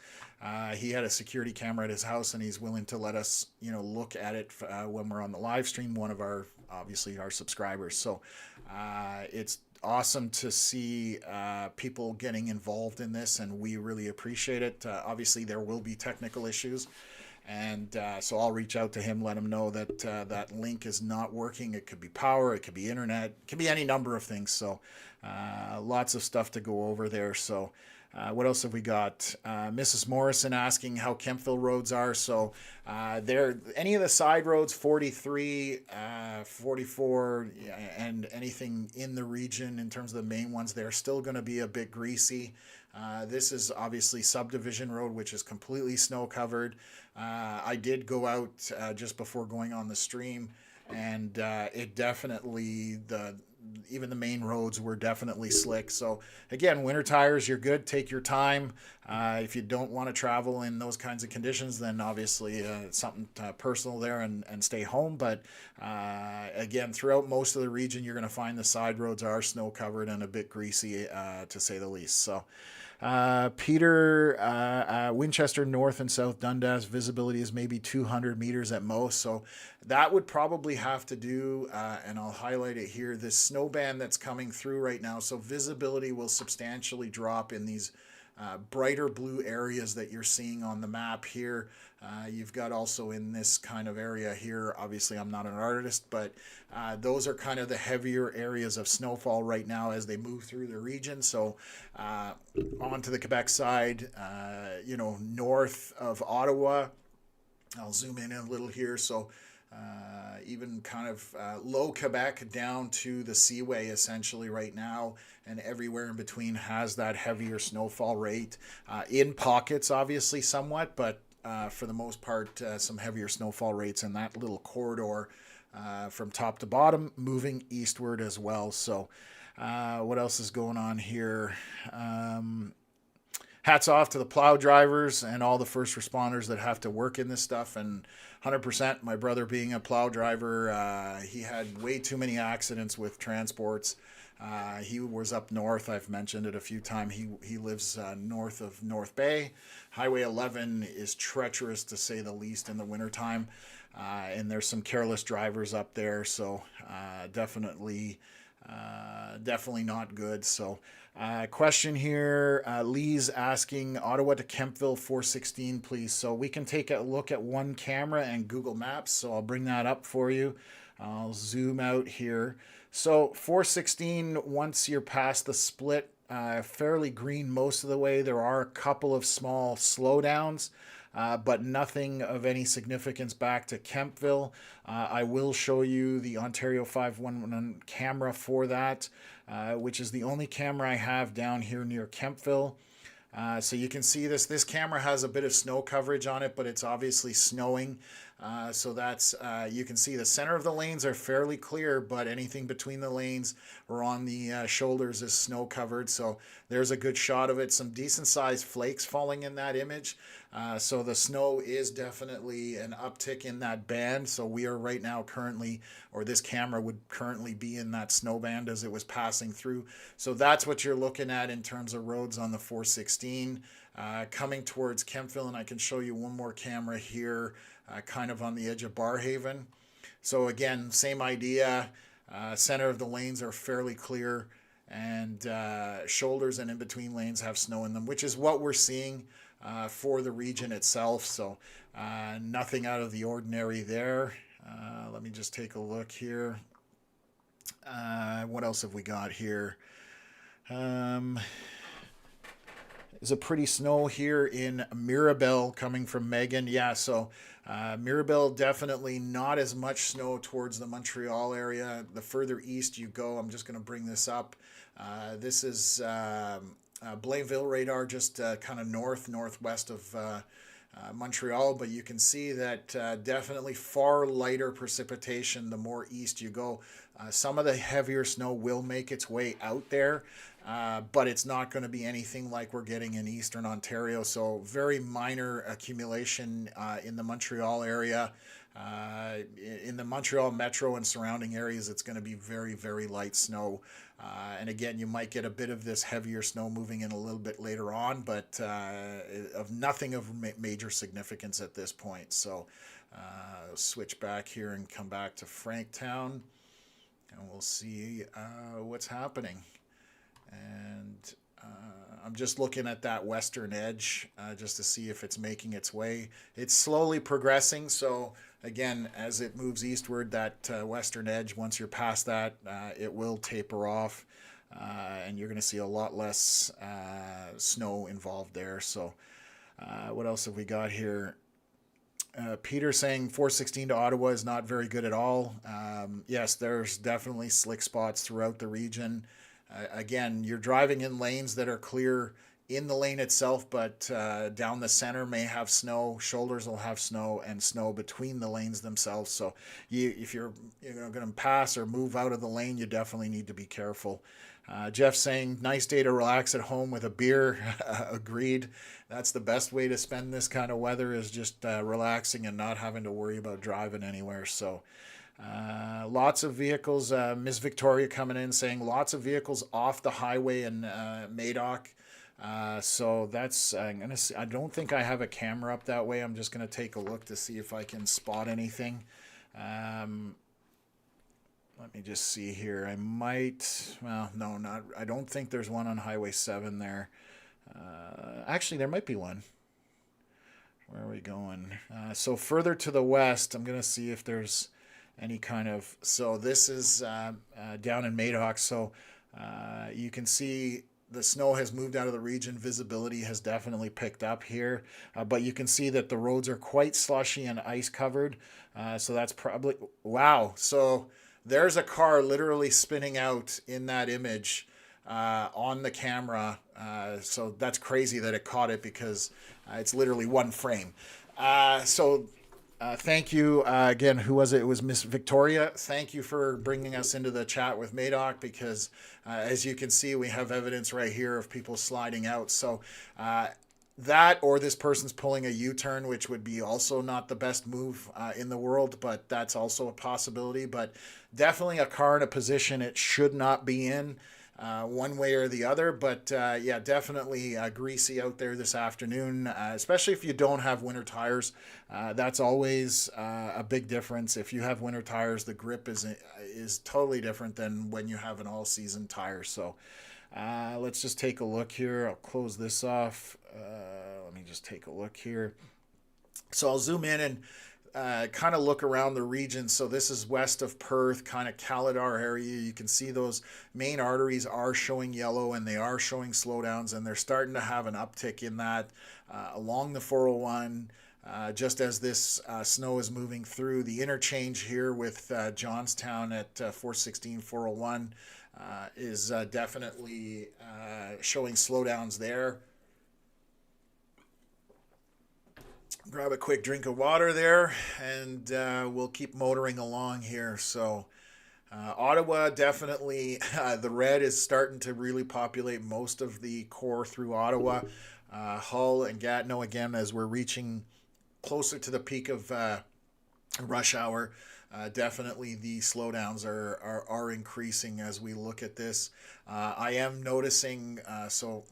He had a security camera at his house, and he's willing to let us, look at it when we're on the live stream. One of our, obviously, our subscribers. So it's awesome to see people getting involved in this, and we really appreciate it. Obviously, there will be technical issues. And so I'll reach out to him, let him know that that link is not working. It could be power, it could be internet, it could be any number of things. So lots of stuff to go over there. So what else have we got? Mrs. Morrison asking how Kemptville roads are. So there, any of the side roads, 43, 44, and anything in the region in terms of the main ones, they're still going to be a bit greasy. This is obviously Subdivision Road, which is completely snow covered. I did go out just before going on the stream, and it definitely, even the main roads were definitely slick. So again, winter tires, you're good. Take your time. If you don't want to travel in those kinds of conditions, then obviously it's something personal there, and stay home. But again, throughout most of the region, you're going to find the side roads are snow covered and a bit greasy, to say the least. So Peter, Winchester North and South Dundas, visibility is maybe 200 meters at most. So that would probably have to do, and I'll highlight it here, this snow band that's coming through right now. So visibility will substantially drop in these brighter blue areas that you're seeing on the map here. You've got also in this kind of area here, obviously I'm not an artist, but those are kind of the heavier areas of snowfall right now as they move through the region. So onto the Quebec side, north of Ottawa, I'll zoom in a little here. So even kind of low Quebec down to the Seaway essentially right now, and everywhere in between has that heavier snowfall rate. In pockets, obviously, somewhat, but for the most part, some heavier snowfall rates in that little corridor from top to bottom, moving eastward as well. So what else is going on here? Hats off to the plow drivers and all the first responders that have to work in this stuff. And 100%, my brother being a plow driver, he had way too many accidents with transports. He was up north. I've mentioned it a few times. He lives north of North Bay. Highway 11 is treacherous, to say the least, in the wintertime. And there's some careless drivers up there. So definitely not good. So question here, Lee's asking Ottawa to Kemptville 416, please. So we can take a look at one camera and Google Maps. So I'll bring that up for you. I'll zoom out here. So 416, once you're past the split, fairly green most of the way. There are a couple of small slowdowns, but nothing of any significance back to Kemptville. I will show you the Ontario 511 camera for that, which is the only camera I have down here near Kemptville. So you can see this camera has a bit of snow coverage on it, but it's obviously snowing. So that's, you can see the center of the lanes are fairly clear, but anything between the lanes or on the shoulders is snow covered. So there's a good shot of it. Some decent sized flakes falling in that image. So the snow is definitely an uptick in that band. So we are right now currently, or this camera would currently be in that snow band as it was passing through. So that's what you're looking at in terms of roads on the 416 coming towards Kemptville. And I can show you one more camera here, kind of on the edge of Barhaven. So again, same idea. Center of the lanes are fairly clear, and shoulders and in between lanes have snow in them, which is what we're seeing for the region itself. So nothing out of the ordinary there. Let me just take a look here. What else have we got here? There's a pretty snow here in Mirabel coming from Megan. Yeah, so Mirabel, definitely not as much snow towards the Montreal area. The further east you go, I'm just going to bring this up. This is Blainville radar, just kind of northwest of Montreal, but you can see that definitely far lighter precipitation the more east you go. Some of the heavier snow will make its way out there, but it's not going to be anything like we're getting in Eastern Ontario. So very minor accumulation in the Montreal area. In the Montreal metro and surrounding areas, it's going to be very, very light snow. And again, you might get a bit of this heavier snow moving in a little bit later on, but of nothing of major significance at this point. So switch back here and come back to Franktown, and we'll see what's happening. And I'm just looking at that western edge just to see if it's making its way. It's slowly progressing, so again, as it moves eastward, that western edge, once you're past that, it will taper off, and you're going to see a lot less snow involved there. So what else have we got here? Peter saying 416 to Ottawa is not very good at all. Yes, there's definitely slick spots throughout the region. Again, you're driving in lanes that are clear in the lane itself, but down the center may have snow, shoulders will have snow, and snow between the lanes themselves. So if you're going to pass or move out of the lane, you definitely need to be careful. Jeff saying, nice day to relax at home with a beer. Agreed. That's the best way to spend this kind of weather, is just relaxing and not having to worry about driving anywhere. So lots of vehicles. Miss Victoria coming in saying lots of vehicles off the highway in Madoc. So that's, I'm gonna see, I don't think I have a camera up that way. I'm just gonna take a look to see if I can spot anything. Let me just see here. I might, well, no, not, I don't think there's one on Highway 7 there. Actually, there might be one. Where are we going? So further to the west, I'm gonna see if there's any kind of, so this is down in Madoc. So you can see the snow has moved out of the region. Visibility has definitely picked up here, but you can see that the roads are quite slushy and ice covered. So that's probably, wow. So there's a car literally spinning out in that image on the camera. So that's crazy that it caught it, because it's literally one frame. Thank you again. Who was it? It was Miss Victoria. Thank you for bringing us into the chat with Madoc, because as you can see, we have evidence right here of people sliding out. So that, or this person's pulling a U-turn, which would be also not the best move in the world, but that's also a possibility. But definitely a car in a position it should not be in, one way or the other. But yeah, definitely greasy out there this afternoon, especially if you don't have winter tires. That's always a big difference. If you have winter tires, the grip is totally different than when you have an all-season tire. So let's just take a look here. I'll close this off. Let me just take a look here. So I'll zoom in and kind of look around the region. So this is west of Perth, kind of Caladar area. You can see those main arteries are showing yellow, and they are showing slowdowns, and they're starting to have an uptick in that along the 401. Just as this snow is moving through the interchange here with Johnstown at 416, 401 is definitely showing slowdowns there. Grab a quick drink of water there, and we'll keep motoring along here. So Ottawa, definitely the red is starting to really populate most of the core through Ottawa. Hull and Gatineau, again, as we're reaching closer to the peak of rush hour, definitely the slowdowns are increasing as we look at this. I am noticing, so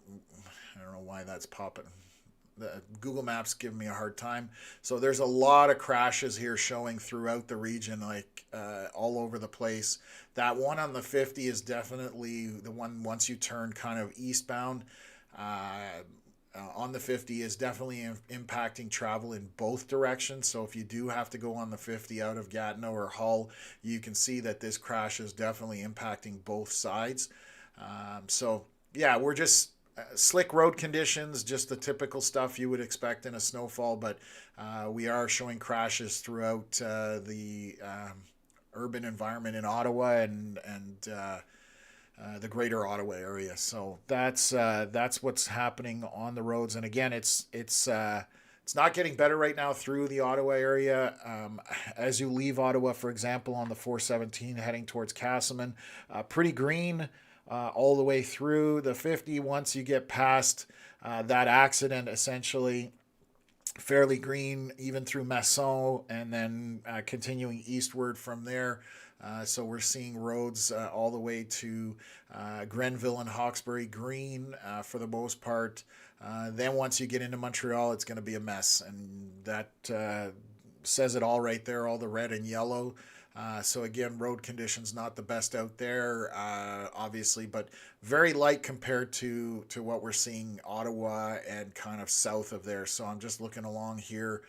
I don't know why that's popping. The Google Maps give me a hard time. So there's a lot of crashes here showing throughout the region, like all over the place. That one on the 50 is definitely the one once you turn kind of eastbound. On the 50 is definitely impacting travel in both directions. So if you do have to go on the 50 out of Gatineau or Hull, you can see that this crash is definitely impacting both sides. So yeah, we're just slick road conditions, just the typical stuff you would expect in a snowfall, but we are showing crashes throughout the urban environment in Ottawa and the greater Ottawa area. So that's what's happening on the roads. And again, it's not getting better right now through the Ottawa area. As you leave Ottawa, for example, on the 417 heading towards Casselman, pretty green all the way through the 50. Once you get past that accident, essentially, fairly green even through Masson, and then continuing eastward from there. So we're seeing roads all the way to Grenville and Hawkesbury green for the most part. Then once you get into Montreal, it's going to be a mess, and that says it all right there, all the red and yellow. So again, road conditions not the best out there, obviously, but very light compared to what we're seeing Ottawa and kind of south of there. So I'm just looking along here,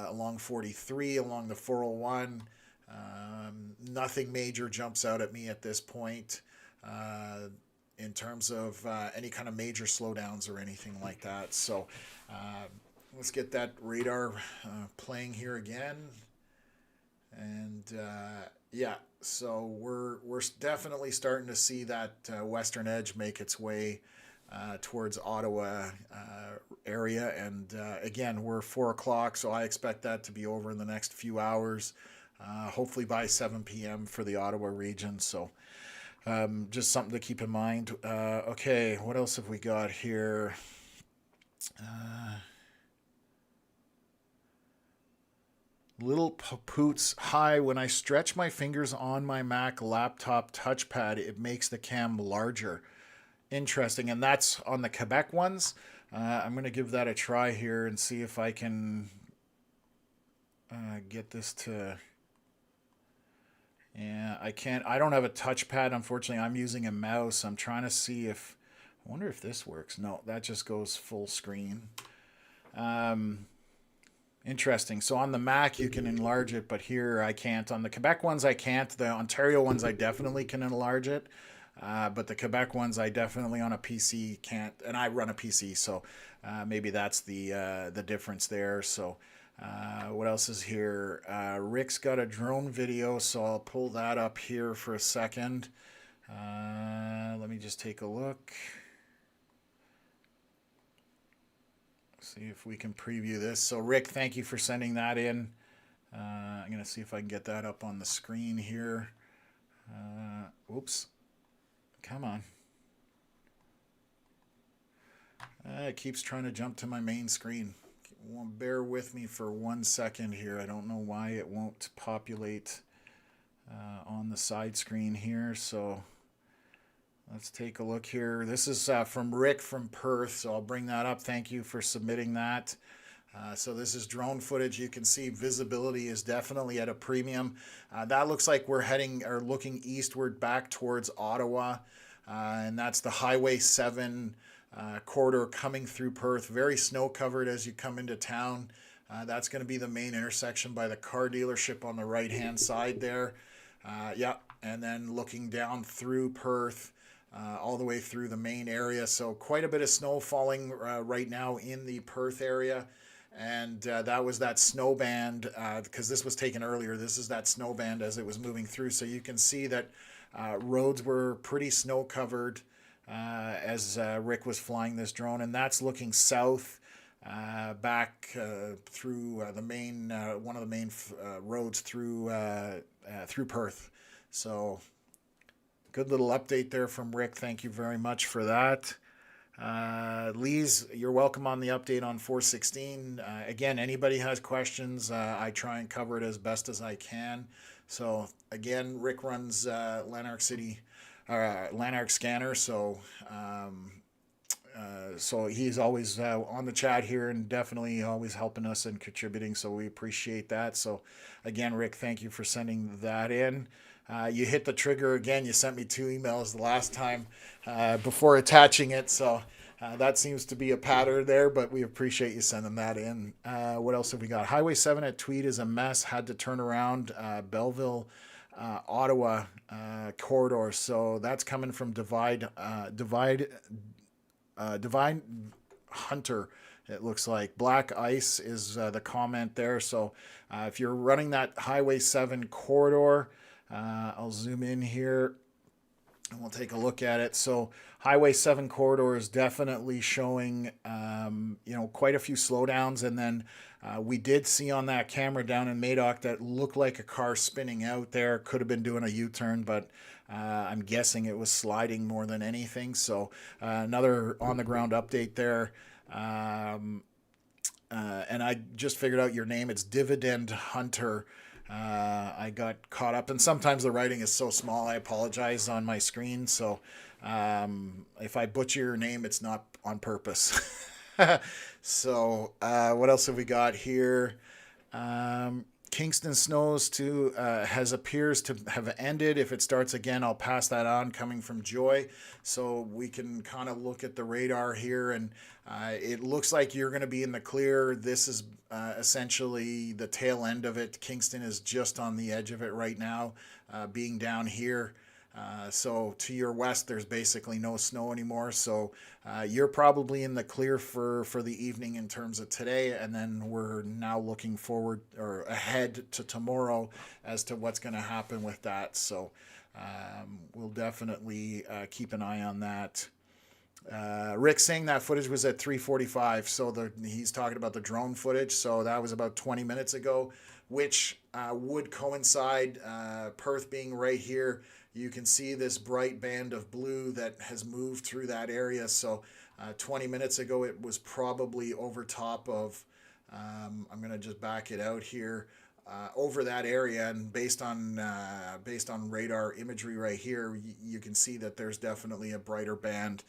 along 43, along the 401. Nothing major jumps out at me at this point in terms of any kind of major slowdowns or anything like that. So let's get that radar playing here again. And yeah, so we're definitely starting to see that western edge make its way towards Ottawa area. And again, we're 4 o'clock, so I expect that to be over in the next few hours. Hopefully by 7 p.m. for the Ottawa region. So just something to keep in mind. Okay, what else have we got here? Little Poots, hi. When I stretch my fingers on my Mac laptop touchpad, it makes the cam larger. Interesting. And that's on the Quebec ones. I'm going to give that a try here and see if I can get this to... Yeah, I can't. I don't have a touchpad, unfortunately. I'm using a mouse. I'm trying to see if... I wonder if this works. No, that just goes full screen. Interesting. So on the Mac, you can enlarge it, but here I can't. On the Quebec ones, I can't. The Ontario ones, I definitely can enlarge it. But the Quebec ones, I definitely on a PC can't. And I run a PC, so maybe that's the difference there. So what else is here? Rick's got a drone video, so I'll pull that up here for a second. Let me just take a look. See if we can preview this. So Rick, thank you for sending that in. I'm going to see if I can get that up on the screen here. Oops. Come on. It keeps trying to jump to my main screen. Bear with me for 1 second here. I don't know why it won't populate on the side screen here. So let's take a look here. This is from Rick from Perth, so I'll bring that up. Thank you for submitting that. So this is drone footage. You can see visibility is definitely at a premium. That looks like we're heading or looking eastward back towards Ottawa, and that's the Highway 7 corridor coming through Perth. Very snow covered as you come into town. That's going to be the main intersection by the car dealership on the right hand side there. Yeah, and then looking down through Perth. All the way through the main area. So quite a bit of snow falling right now in the Perth area. And that was that snow band, because this was taken earlier. This is that snow band as it was moving through. So you can see that roads were pretty snow covered as Rick was flying this drone. And that's looking south back through the main, one of the main roads through Perth. So good little update there from Rick. Thank you very much for that. Lee's, you're welcome on the update on 416. Again, anybody has questions, I try and cover it as best as I can. So again, Rick runs Lanark City, Lanark Scanner. So so he's always on the chat here and definitely always helping us and contributing. So we appreciate that. So again, Rick, thank you for sending that in. You hit the trigger again. You sent me 2 emails the last time before attaching it. So that seems to be a pattern there, but we appreciate you sending that in. What else have we got? Highway 7 at Tweed is a mess. Had to turn around Belleville, Ottawa corridor. So that's coming from Divide Hunter. It looks like Black Ice is the comment there. So if you're running that Highway 7 corridor, I'll zoom in here and we'll take a look at it. So Highway 7 corridor is definitely showing, quite a few slowdowns. And then we did see on that camera down in Madoc that looked like a car spinning out there. Could have been doing a U-turn, but I'm guessing it was sliding more than anything. So another on-the-ground update there. And and I just figured out your name. It's Dividend Hunter. I got caught up, and sometimes the writing is so small. I apologize on my screen. So if I butcher your name, it's not on purpose. So what else have we got here? Kingston snows to has appears to have ended. If it starts again, I'll pass that on. Coming from Joy, so we can kind of look at the radar here, and it looks like you're going to be in the clear. This is essentially the tail end of it. Kingston is just on the edge of it right now, being down here. So to your west, there's basically no snow anymore. So you're probably in the clear for the evening in terms of today. And then we're now looking forward or ahead to tomorrow as to what's going to happen with that. So we'll definitely keep an eye on that. Rick saying that footage was at 3:45, so he's talking about the drone footage. So that was about 20 minutes ago, which would coincide. Perth being right here, you can see this bright band of blue that has moved through that area. So 20 minutes ago, it was probably over top of. I'm going to just back it out here. Over that area, and based on radar imagery right here, you can see that there's definitely a brighter band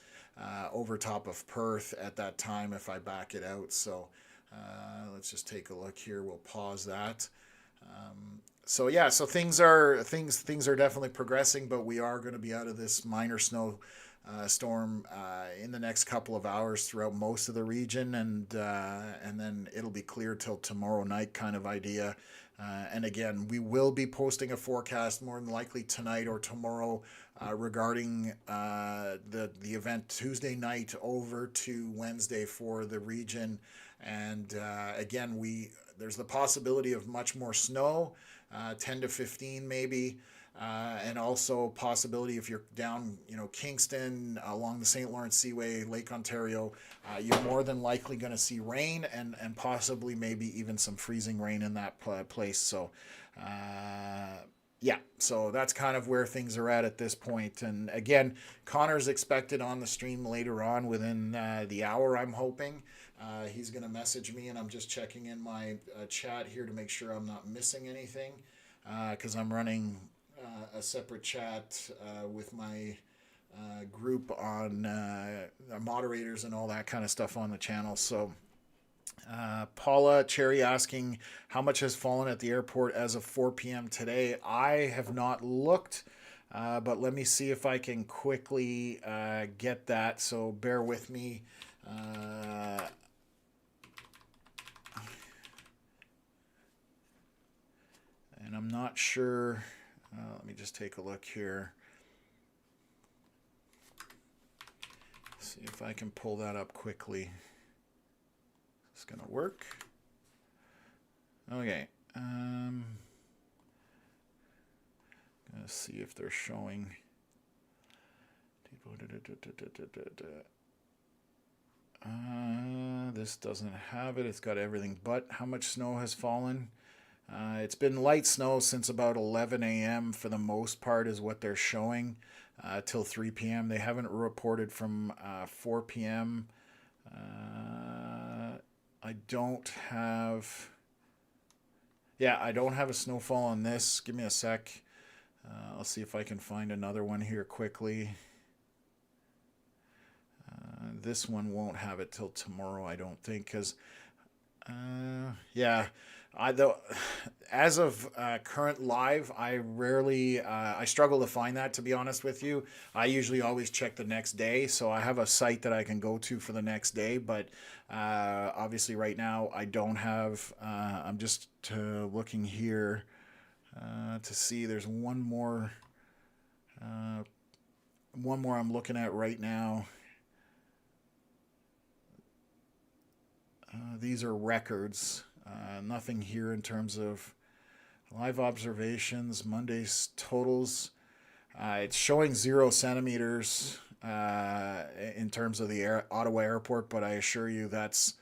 over top of Perth at that time if I back it out. So let's just take a look here. We'll pause that. So yeah, so things are definitely progressing, but we are going to be out of this minor snow storm in the next couple of hours throughout most of the region, and then it'll be clear till tomorrow night kind of idea. And again, we will be posting a forecast more than likely tonight or tomorrow regarding the event Tuesday night over to Wednesday for the region. And again, there's the possibility of much more snow, 10 to 15 maybe. And also possibility if you're down, Kingston along the St. Lawrence Seaway, Lake Ontario, you're more than likely going to see rain and possibly maybe even some freezing rain in that place. So, yeah, so that's kind of where things are at this point. And again, Connor's expected on the stream later on within the hour, I'm hoping. He's going to message me, and I'm just checking in my chat here to make sure I'm not missing anything because I'm running a separate chat with my group on moderators and all that kind of stuff on the channel. So Paula Cherry asking how much has fallen at the airport as of 4 p.m. today. I have not looked, but let me see if I can quickly get that. So bear with me. And I'm not sure. Let me just take a look here. See if I can pull that up quickly. It's going to work. Okay. Gonna see if they're showing. This doesn't have it. It's got everything but how much snow has fallen. It's been light snow since about 11 a.m. for the most part is what they're showing till 3 p.m. They haven't reported from 4 p.m. I don't have a snowfall on this. Give me a sec. I'll see if I can find another one here quickly. This one won't have it till tomorrow, I don't think, because as of current live, I rarely, I struggle to find that, to be honest with you. I usually always check the next day, so I have a site that I can go to for the next day, but obviously right now I don't have, I'm just looking here to see, there's one more I'm looking at right now. These are records. Nothing here in terms of live observations. Monday's totals. It's showing 0 centimeters in terms of the Ottawa airport, but I assure you that's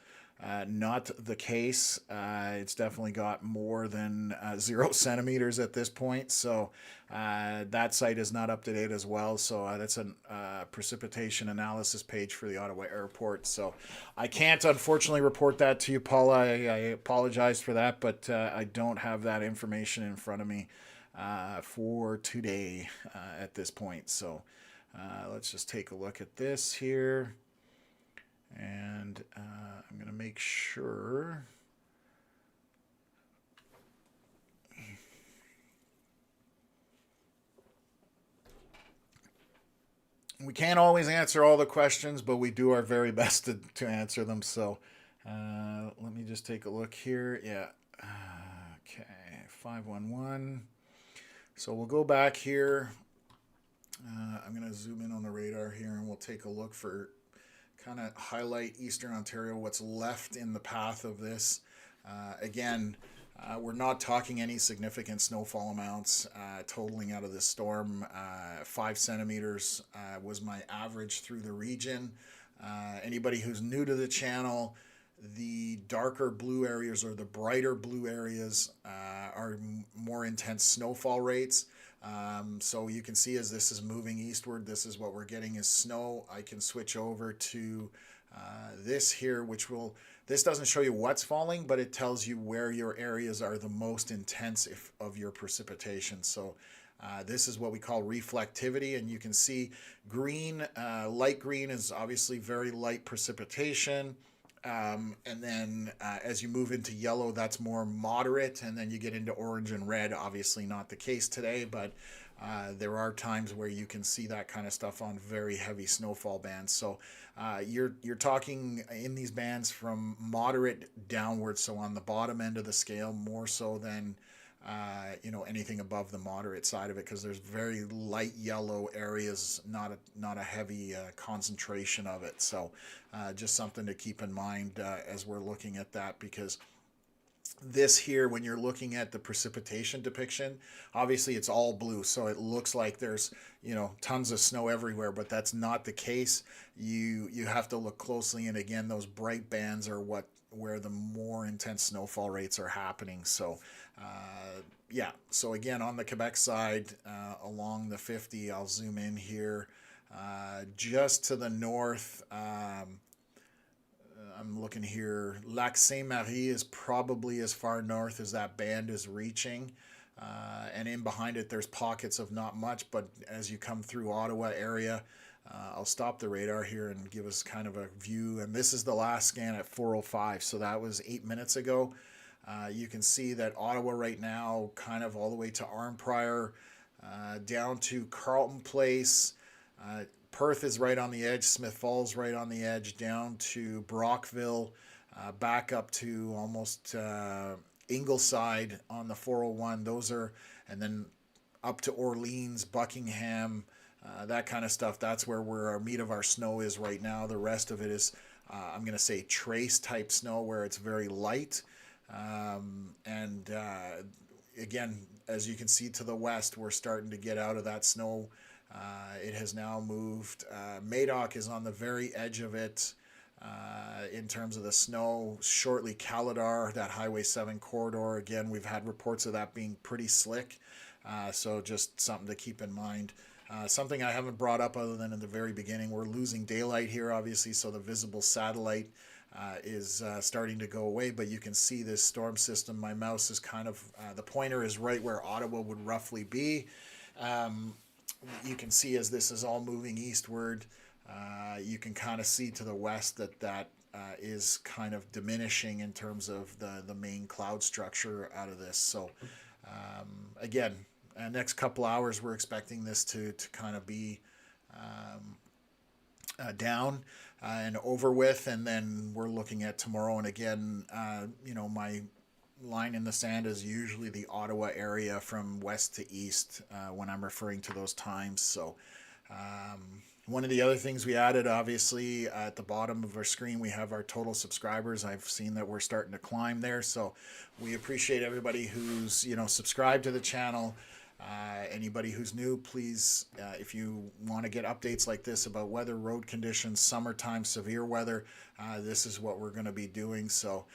Not the case. It's definitely got more than 0 centimeters at this point. So that site is not up to date as well. So that's a precipitation analysis page for the Ottawa Airport. So I can't unfortunately report that to you, Paula. I apologize for that, but I don't have that information in front of me for today at this point. So let's just take a look at this here. And I'm going to make sure. We can't always answer all the questions, but we do our very best to answer them. So let me just take a look here. Yeah. Okay. 511. So we'll go back here. I'm going to zoom in on the radar here and we'll take a look for kind of highlight Eastern Ontario, what's left in the path of this. Again, we're not talking any significant snowfall amounts totaling out of this storm. 5 centimeters was my average through the region. Anybody who's new to the channel, the darker blue areas or the brighter blue areas are more intense snowfall rates. So you can see as this is moving eastward, this is what we're getting is snow. I can switch over to this here, this doesn't show you what's falling, but it tells you where your areas are the most intense of your precipitation. So this is what we call reflectivity, and you can see green, light green is obviously very light precipitation. And then as you move into yellow, that's more moderate. And then you get into orange and red, obviously not the case today, but there are times where you can see that kind of stuff on very heavy snowfall bands. So you're talking in these bands from moderate downwards. So on the bottom end of the scale, more so than anything above the moderate side of it, because there's very light yellow areas, not a heavy concentration of it. So just something to keep in mind as we're looking at that, because this here, when you're looking at the precipitation depiction, obviously it's all blue, so it looks like there's tons of snow everywhere, but that's not the case. You have to look closely, and again, those bright bands are where the more intense snowfall rates are happening. So yeah, so again, on the Quebec side, along the 50, I'll zoom in here, just to the north. I'm looking here. Lac Saint-Marie is probably as far north as that band is reaching. And in behind it, there's pockets of not much, but as you come through Ottawa area, I'll stop the radar here and give us kind of a view. And this is the last scan at 4:05, so that was 8 minutes ago. You can see that Ottawa right now, kind of all the way to Arnprior, down to Carleton Place. Perth is right on the edge, Smith Falls right on the edge, down to Brockville, back up to almost Ingleside on the 401. And then up to Orleans, Buckingham, that kind of stuff. That's where our meat of our snow is right now. The rest of it is, I'm going to say, trace type snow, where it's very light. Again, as you can see to the west, we're starting to get out of that snow. It has now moved. Madoc is on the very edge of it in terms of the snow. Shortly, Caladar, that Highway 7 corridor, again, we've had reports of that being pretty slick. So just something to keep in mind. Something I haven't brought up other than in the very beginning, we're losing daylight here, obviously, so the visible satellite is starting to go away, but you can see this storm system. My mouse is kind of, the pointer is right where Ottawa would roughly be. You can see as this is all moving eastward, you can kind of see to the west that is kind of diminishing in terms of the main cloud structure out of this. So again, next couple hours we're expecting this to kind of be down and over with, and then we're looking at tomorrow. And again, my line in the sand is usually the Ottawa area from west to east when I'm referring to those times. So one of the other things we added, obviously, at the bottom of our screen, we have our total subscribers. I've seen that we're starting to climb there, so we appreciate everybody who's subscribed to the channel. Anybody who's new, please, if you want to get updates like this about weather, road conditions, summertime, severe weather, this is what we're going to be doing. So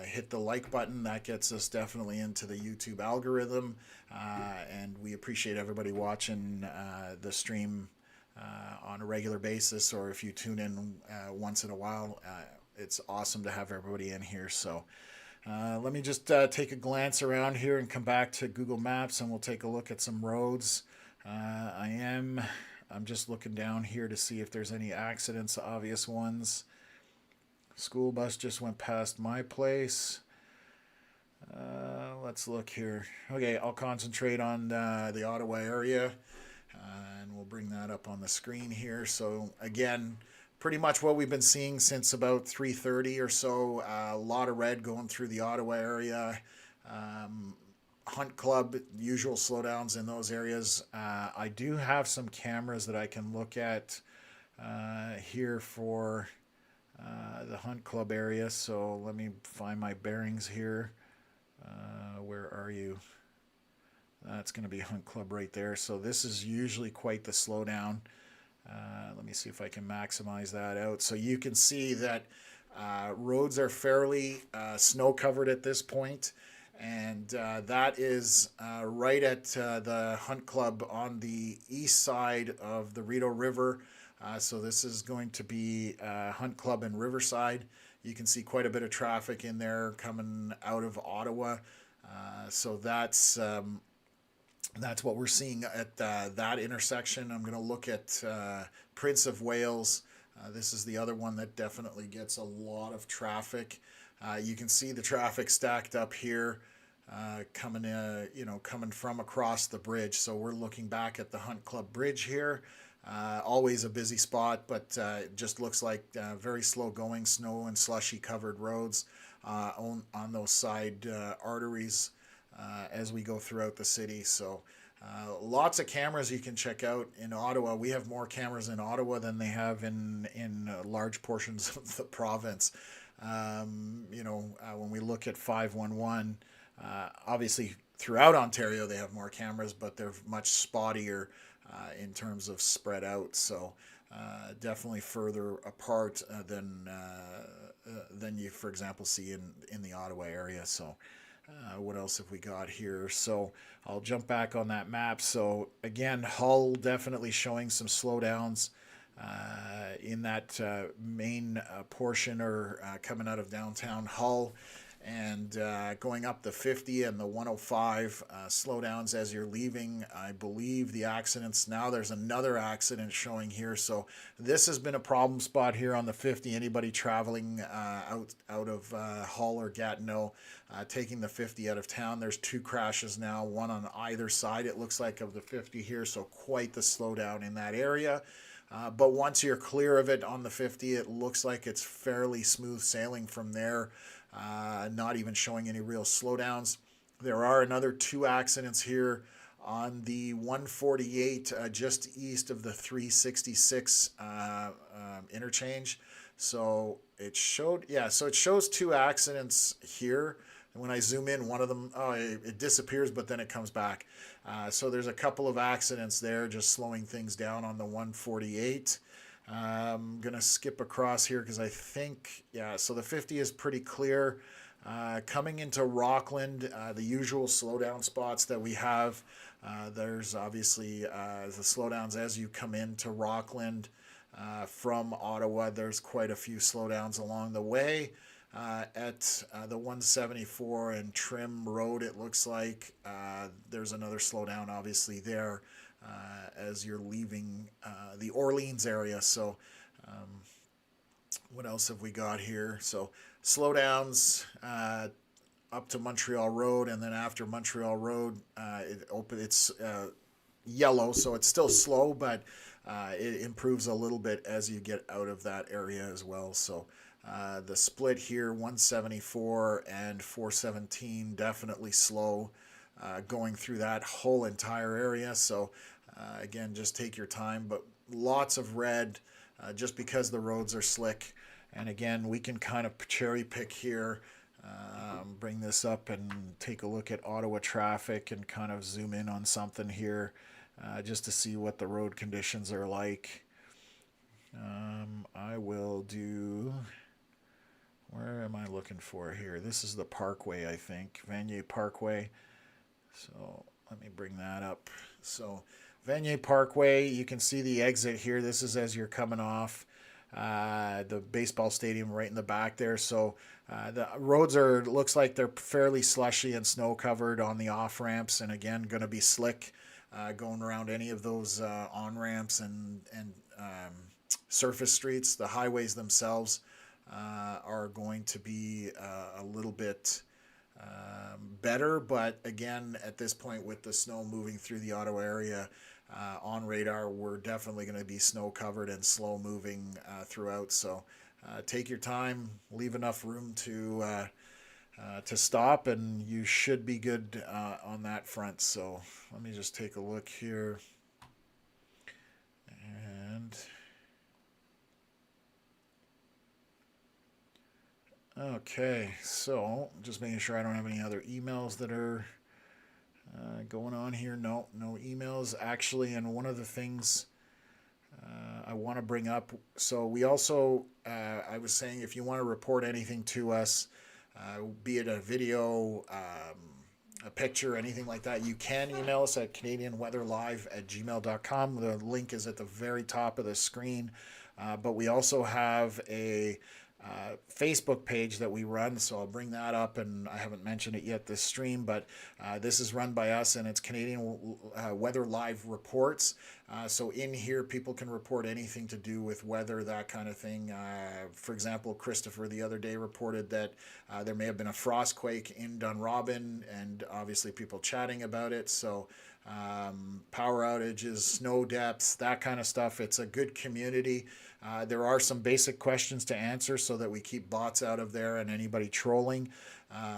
hit the like button. That gets us definitely into the YouTube algorithm. And we appreciate everybody watching the stream on a regular basis, or if you tune in once in a while. It's awesome to have everybody in here. So let me just take a glance around here and come back to Google Maps, and we'll take a look at some roads. I'm just looking down here to see if there's any accidents, obvious ones. School bus just went past my place. Let's look here. Okay, I'll concentrate on the Ottawa area, and we'll bring that up on the screen here. So again, pretty much what we've been seeing since about 3:30 or so. A lot of red going through the Ottawa area. Hunt Club, usual slowdowns in those areas. I do have some cameras that I can look at here for the Hunt Club area. So let me find my bearings here. Where are you? That's going to be Hunt Club right there. So this is usually quite the slowdown. Let me see if I can maximize that out. So you can see that roads are fairly snow covered at this point, and that is right at the Hunt Club on the east side of the Rideau River. So this is going to be Hunt Club in Riverside. You can see quite a bit of traffic in there coming out of Ottawa. So that's what we're seeing at that intersection. I'm going to look at Prince of Wales. This is the other one that definitely gets a lot of traffic. You can see the traffic stacked up here, coming from across the bridge. So we're looking back at the Hunt Club Bridge here. Always a busy spot, but it just looks like very slow going, snow and slushy covered roads on those side arteries as we go throughout the city. So lots of cameras you can check out in Ottawa. We have more cameras in Ottawa than they have in large portions of the province. When we look at 511, obviously throughout Ontario they have more cameras, but they're much spottier in terms of spread out. So definitely further apart than you, for example, see in the Ottawa area. So what else have we got here? So I'll jump back on that map. So again, Hull definitely showing some slowdowns in that main portion, or coming out of downtown Hull and going up the 50 and the 105 slowdowns as you're leaving. I believe the accidents, now there's another accident showing here. So this has been a problem spot here on the 50. Anybody traveling out of Hull or Gatineau, taking the 50 out of town, there's two crashes now, one on either side, it looks like, of the 50 here. So quite the slowdown in that area. But once you're clear of it on the 50, it looks like it's fairly smooth sailing from there. Not even showing any real slowdowns. There are another two accidents here on the 148 just east of the 366 interchange. So it shows two accidents here. And when I zoom in, one of them, it disappears, but then it comes back. So there's a couple of accidents there, just slowing things down on the 148. I'm going to skip across here because I think, so the 50 is pretty clear. Coming into Rockland, the usual slowdown spots that we have, there's obviously the slowdowns as you come into Rockland from Ottawa. There's quite a few slowdowns along the way. At the 174 and Trim Road, it looks like there's another slowdown obviously there as you're leaving the Orleans area. So what else have we got here? So slowdowns up to Montreal Road, and then after Montreal Road it's yellow, so it's still slow, but it improves a little bit as you get out of that area as well. So the split here, 174 and 417, definitely slow going through that whole entire area. So again, just take your time, but lots of red just because the roads are slick. And again, we can kind of cherry pick here bring this up and take a look at Ottawa traffic and kind of zoom in on something here just to see what the road conditions are like. I will do. Where am I looking for here? This is the Parkway, I think. Vanier Parkway. So let me bring that up. So Vanier Parkway, you can see the exit here. This is as you're coming off the baseball stadium right in the back there. So the roads looks like they're fairly slushy and snow covered on the off ramps, and again, going to be slick going around any of those on ramps and surface streets. The highways themselves are going to be a little bit better, but again, at this point, with the snow moving through the Ottawa area on radar, we're definitely going to be snow covered and slow moving throughout. So take your time, leave enough room to stop, and you should be good on that front. So let me just take a look here. And okay, so just making sure I don't have any other emails that are going on here. No emails actually. And one of the things I want to bring up, so we also, I was saying, if you want to report anything to us, be it a video, a picture, anything like that, you can email us at canadianweatherlive@gmail.com. The link is at the very top of the screen. But we also have a Facebook page that we run, so I'll bring that up, and I haven't mentioned it yet this stream, but this is run by us, and it's Canadian Weather Live Reports. So in here, people can report anything to do with weather, that kind of thing. For example, Christopher the other day reported that there may have been a frostquake in Dunrobin, and obviously people chatting about it. So power outages, snow depths, that kind of stuff. It's a good community. There are some basic questions to answer so that we keep bots out of there and anybody trolling.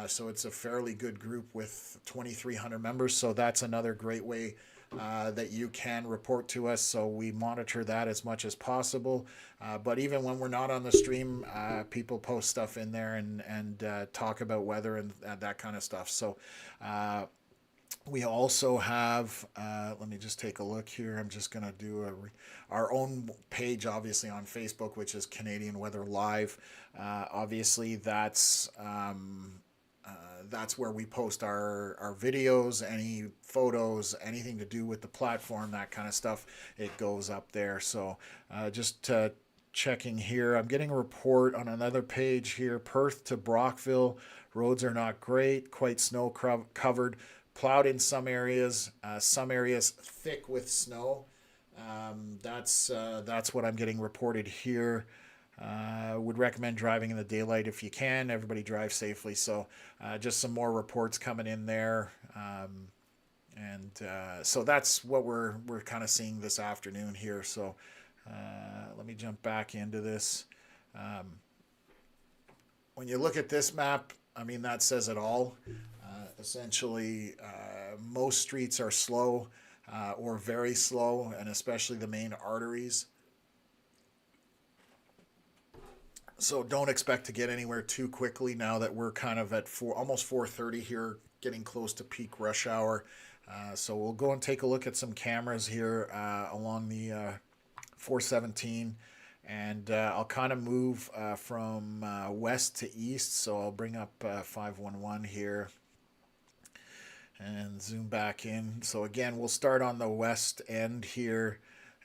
So it's a fairly good group with 2,300 members. So that's another great way that you can report to us. So we monitor that as much as possible. But even when we're not on the stream, people post stuff in there and talk about weather and that kind of stuff. So we also have, let me just take a look here. I'm just going to do our own page, obviously, on Facebook, which is Canadian Weather Live. Obviously, that's where we post our videos, any photos, anything to do with the platform, that kind of stuff. It goes up there. So just checking here. I'm getting a report on another page here. Perth to Brockville. Roads are not great, quite snow covered. Plowed in some areas thick with snow. That's what I'm getting reported here. Would recommend driving in the daylight if you can. Everybody drive safely. So just some more reports coming in there. So that's what we're kind of seeing this afternoon here. So let me jump back into this. When you look at this map, I mean, that says it all. Essentially, most streets are slow or very slow, and especially the main arteries. So don't expect to get anywhere too quickly now that we're kind of at almost 4:30 here, getting close to peak rush hour. So we'll go and take a look at some cameras here along the 417. And I'll kind of move from west to east. So I'll bring up 511 here and zoom back in. So again, we'll start on the west end here,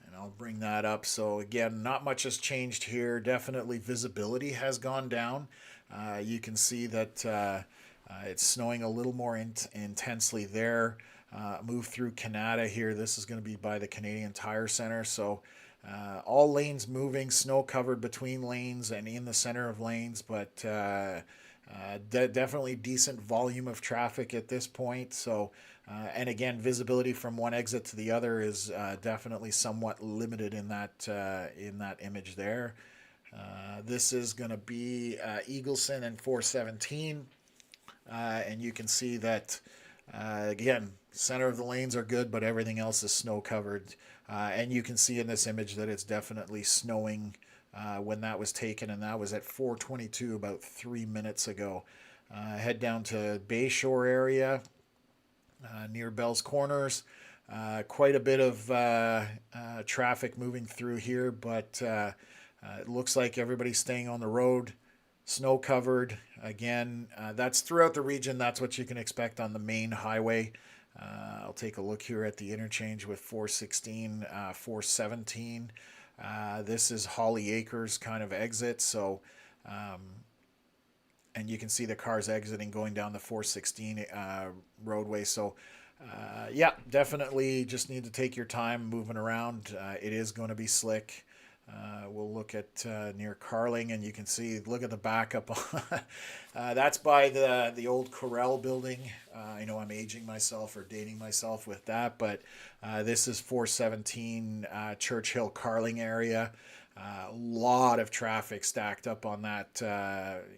and I'll bring that up. So again, not much has changed here. Definitely visibility has gone down. You can see that it's snowing a little more intensely there. Move through Canada here. This is going to be by the Canadian Tire Center. So all lanes moving, snow covered between lanes and in the center of lanes, but definitely decent volume of traffic at this point. So, and again, visibility from one exit to the other is definitely somewhat limited in that image there. This is going to be Eagleson and 417, and you can see that again, center of the lanes are good, but everything else is snow covered. And you can see in this image that it's definitely snowing when that was taken, and that was at 4:22, about 3 minutes ago. Head down to Bayshore area near Bell's Corners. Quite a bit of traffic moving through here, but it looks like everybody's staying on the road. Snow covered. Again, that's throughout the region. That's what you can expect on the main highway. I'll take a look here at the interchange with 416, 417. This is Holly Acres kind of exit. So, and you can see the cars exiting going down the 416 roadway. So, yeah, definitely just need to take your time moving around. It is going to be slick. We'll look at near Carling, and you can see, look at the backup. That's by the old Corel building. I know I'm aging myself or dating myself with that, but this is 417 Churchill Carling area. A lot of traffic stacked up on that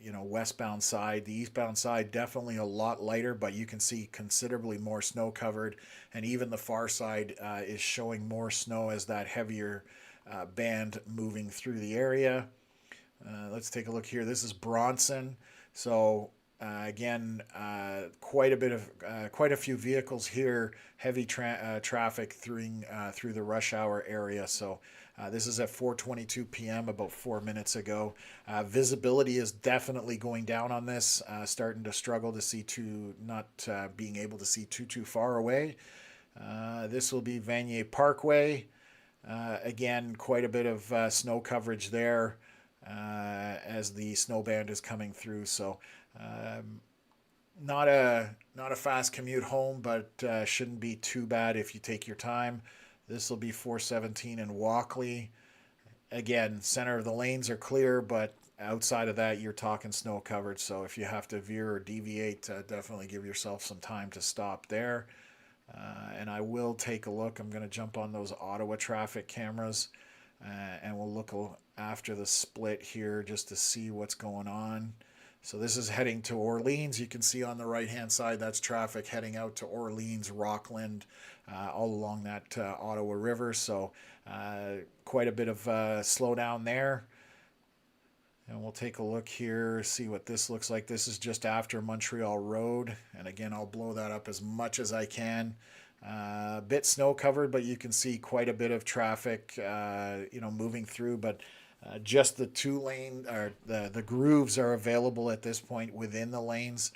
westbound side. The eastbound side definitely a lot lighter, but you can see considerably more snow covered, and even the far side is showing more snow as that heavier band moving through the area. Let's take a look here. This is Bronson. So again, quite a few vehicles here. Heavy traffic through the rush hour area. So this is at 4:22 p.m. about 4 minutes ago. Visibility is definitely going down on this. Starting to struggle to see not being able to see too far away. This will be Vanier Parkway. Again, quite a bit of snow coverage there as the snow band is coming through. So not a fast commute home, but shouldn't be too bad if you take your time. This will be 417 in Walkley. Again, center of the lanes are clear, but outside of that, you're talking snow coverage. So if you have to veer or deviate, definitely give yourself some time to stop there. And I will take a look. I'm going to jump on those Ottawa traffic cameras and we'll look after the split here just to see what's going on. So this is heading to Orleans. You can see on the right hand side that's traffic heading out to Orleans, Rockland, all along that Ottawa River. So quite a bit of slowdown there. And we'll take a look here, see what this looks like. This is just after Montreal Road. And again, I'll blow that up as much as I can. A bit snow covered, but you can see quite a bit of traffic, moving through. But just the two lane, or the grooves are available at this point within the lanes.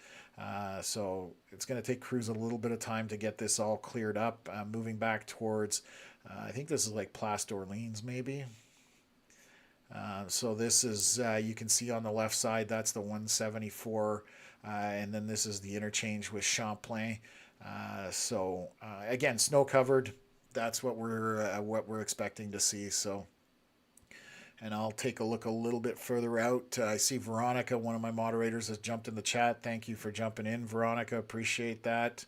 So it's going to take crews a little bit of time to get this all cleared up. Moving back towards, I think this is like Place d'Orleans maybe. So this is, you can see on the left side, that's the 174, and then this is the interchange with Champlain. Again, snow covered. That's what we're expecting to see. So, and I'll take a look a little bit further out. I see Veronica, one of my moderators, has jumped in the chat. Thank you for jumping in, Veronica. Appreciate that.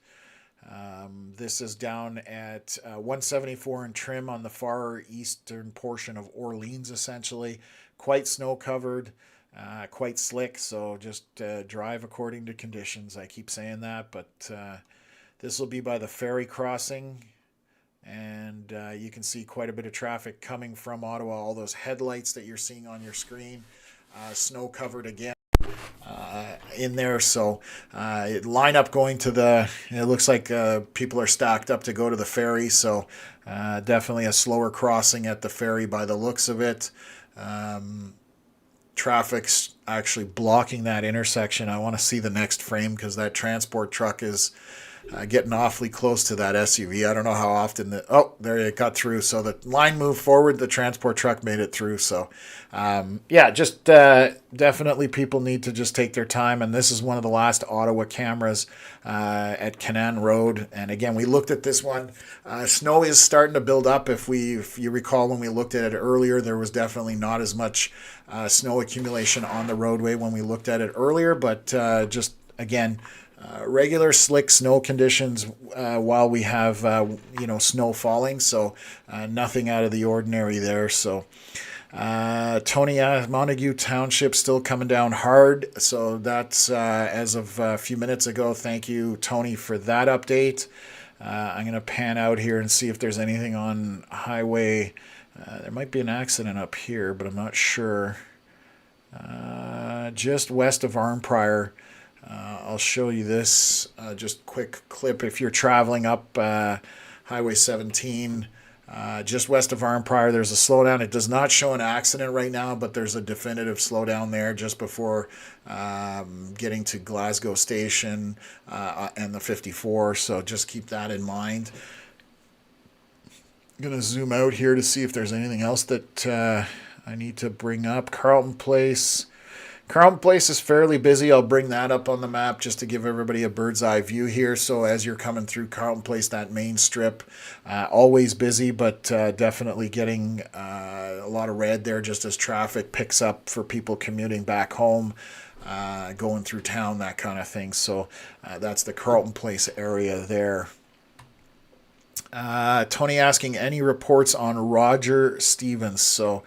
This is down at 174 in Trim on the far eastern portion of Orleans, essentially. Quite snow covered, quite slick, so just drive according to conditions. I keep saying that, but this will be by the ferry crossing, and you can see quite a bit of traffic coming from Ottawa. All those headlights that you're seeing on your screen, snow covered again. In there, so line up going to it looks like people are stacked up to go to the ferry, so definitely a slower crossing at the ferry by the looks of it. Traffic's actually blocking that intersection. I want to see the next frame because that transport truck is getting awfully close to that SUV. I don't know how often there it got through. So the line moved forward. The transport truck made it through. So, just definitely people need to just take their time. And this is one of the last Ottawa cameras at Canaan Road. And again, we looked at this one. Snow is starting to build up. If you recall when we looked at it earlier, there was definitely not as much snow accumulation on the roadway when we looked at it earlier. But just again, regular slick snow conditions while we have snow falling, so nothing out of the ordinary there. So Tony, Montague Township still coming down hard, so that's as of a few minutes ago. Thank you, Tony, for that update. I'm going to pan out here and see if there's anything on highway. There might be an accident up here, but I'm not sure. Just west of Arnprior. I'll show you this just quick clip. If you're traveling up Highway 17 just west of Arnprior, there's a slowdown. It does not show an accident right now, but there's a definitive slowdown there just before getting to Glasgow Station and the 54. So just keep that in mind. I'm going to zoom out here to see if there's anything else that I need to bring up. Carleton Place. Carleton Place is fairly busy. I'll bring that up on the map just to give everybody a bird's eye view here. So as you're coming through Carleton Place, that main strip, always busy, but definitely getting a lot of red there just as traffic picks up for people commuting back home, going through town, that kind of thing. So that's the Carleton Place area there. Tony asking any reports on Roger Stevens. So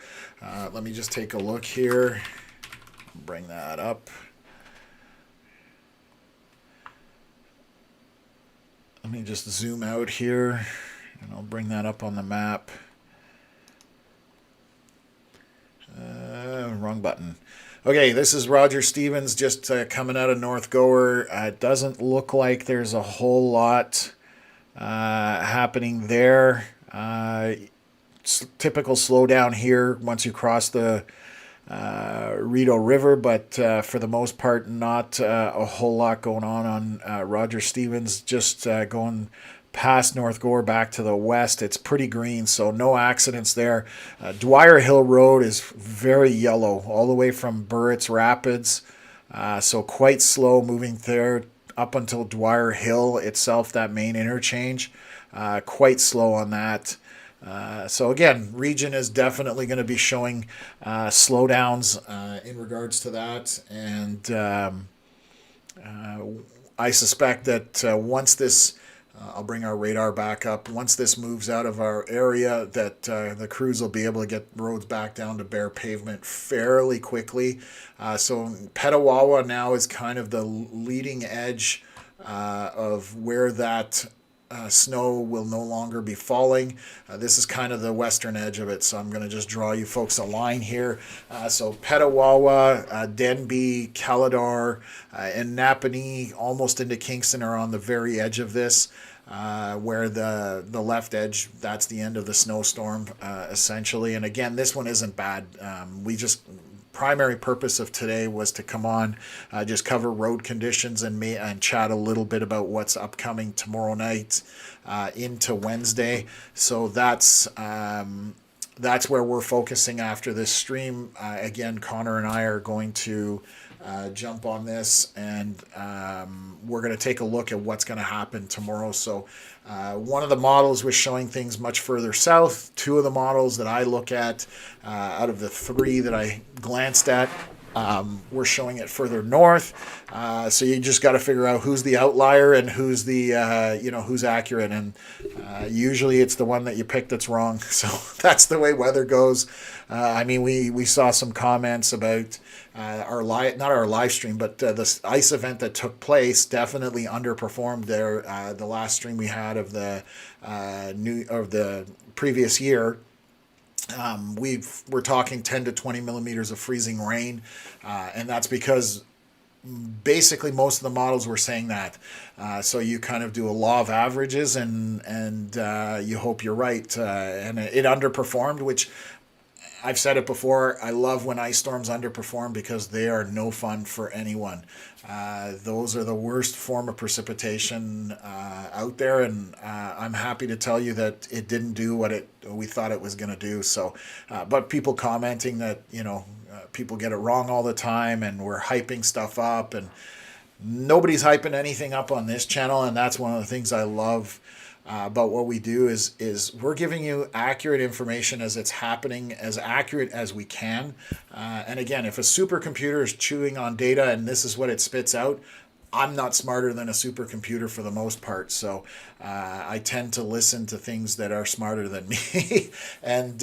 let me just take a look here. Bring that up. Let me just zoom out here and I'll bring that up on the map. Wrong button. Okay, this is Roger Stevens just coming out of North Gower. It doesn't look like there's a whole lot happening there. Typical slowdown here once you cross the Rideau River, but for the most part, not a whole lot going on Roger Stevens. Just going past North Gore back to the west, it's pretty green, so no accidents there. Dwyer Hill Road is very yellow all the way from Burritts Rapids, so quite slow moving there up until Dwyer Hill itself, that main interchange. Quite slow on that. So again, region is definitely going to be showing slowdowns in regards to that, and I suspect that once this, I'll bring our radar back up, once this moves out of our area, that the crews will be able to get roads back down to bare pavement fairly quickly. So Petawawa now is kind of the leading edge of where that snow will no longer be falling. This is kind of the western edge of it, so I'm going to just draw you folks a line here. So Petawawa, Denby, Caladar, and Napanee, almost into Kingston, are on the very edge of this, where the left edge, that's the end of the snowstorm, essentially. And again, this one isn't bad. Primary purpose of today was to come on, just cover road conditions and chat a little bit about what's upcoming tomorrow night into Wednesday. So that's where we're focusing after this stream. Again, Connor and I are going to jump on this, and we're going to take a look at what's going to happen tomorrow. So one of the models was showing things much further south. Two of the models that I look at, out of the three that I glanced at, we're showing it further north. So you just got to figure out who's the outlier and who's the who's accurate. And usually it's the one that you pick that's wrong. So that's the way weather goes. We saw some comments about not our live stream, but this ice event that took place definitely underperformed there. The last stream we had of the previous year. We're talking 10 to 20 millimeters of freezing rain, and that's because basically most of the models were saying that. So you kind of do a law of averages, and you hope you're right. And it underperformed, which I've said it before. I love when ice storms underperform because they are no fun for anyone. Those are the worst form of precipitation out there, and I'm happy to tell you that it didn't do what we thought it was going to do. So, but people commenting that people get it wrong all the time, and we're hyping stuff up, and nobody's hyping anything up on this channel, and that's one of the things I love. But what we do is we're giving you accurate information as it's happening, as accurate as we can. And again, if a supercomputer is chewing on data and this is what it spits out, I'm not smarter than a supercomputer for the most part. So I tend to listen to things that are smarter than me. And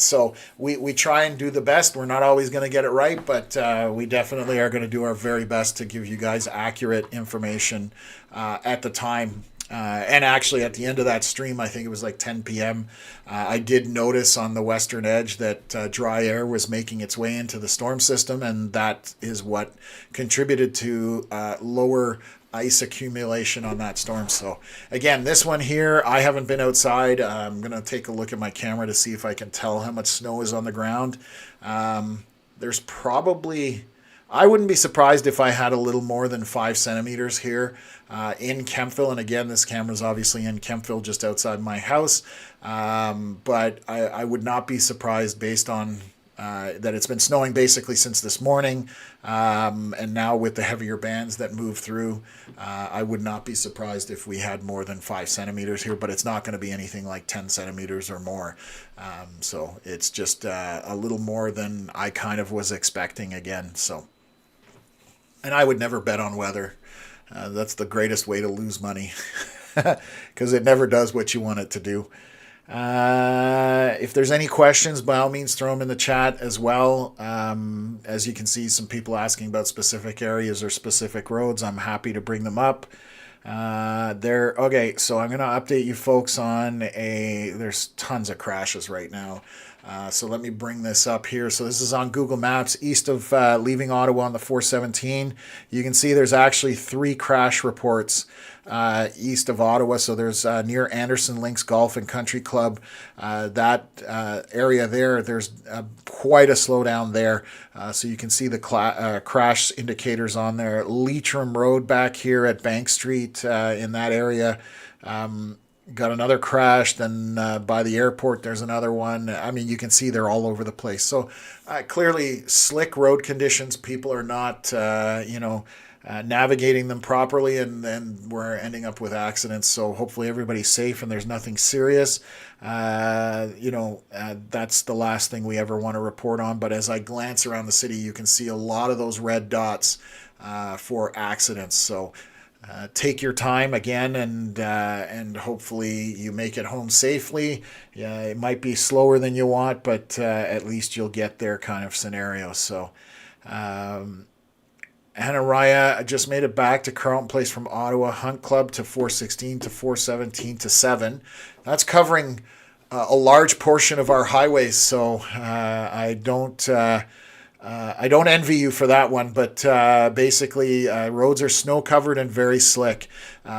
so we try and do the best. We're not always going to get it right, but we definitely are going to do our very best to give you guys accurate information at the time. And actually, at the end of that stream, I think it was like 10 p.m., I did notice on the western edge that dry air was making its way into the storm system, and that is what contributed to lower ice accumulation on that storm. So, again, this one here, I haven't been outside. I'm going to take a look at my camera to see if I can tell how much snow is on the ground. There's probably, I wouldn't be surprised if I had a little more than 5 centimeters here in Kempville. And again, this camera is obviously in Kempville, just outside my house. But I would not be surprised based on that it's been snowing basically since this morning. And now with the heavier bands that move through, I would not be surprised if we had more than 5 centimeters here, but it's not going to be anything like 10 centimeters or more. So it's just a little more than I kind of was expecting again. So, and I would never bet on weather. That's the greatest way to lose money because it never does what you want it to do. If there's any questions, by all means, throw them in the chat as well. As you can see, some people asking about specific areas or specific roads. I'm happy to bring them up. Okay, so I'm going to update you folks on there's tons of crashes right now. So let me bring this up here. So this is on Google Maps, east of leaving Ottawa on the 417. You can see there's actually 3 crash reports east of Ottawa. So there's near Anderson Links Golf and Country Club. That area there's quite a slowdown there. So you can see the crash indicators on there. Leitrim Road back here at Bank Street in that area. Got another crash. Then by the airport, there's another one. I mean, you can see they're all over the place. So clearly, slick road conditions. People are not, navigating them properly, and we're ending up with accidents. So hopefully everybody's safe and there's nothing serious. That's the last thing we ever want to report on. But as I glance around the city, you can see a lot of those red dots for accidents. So take your time again, and hopefully you make it home safely. Yeah, it might be slower than you want, but at least you'll get there, kind of scenario. So, Hanaraya just made it back to Carlton Place from Ottawa. Hunt Club to 416 to 417 to 7. That's covering a large portion of our highways. So I don't envy you for that one, but basically roads are snow covered and very slick.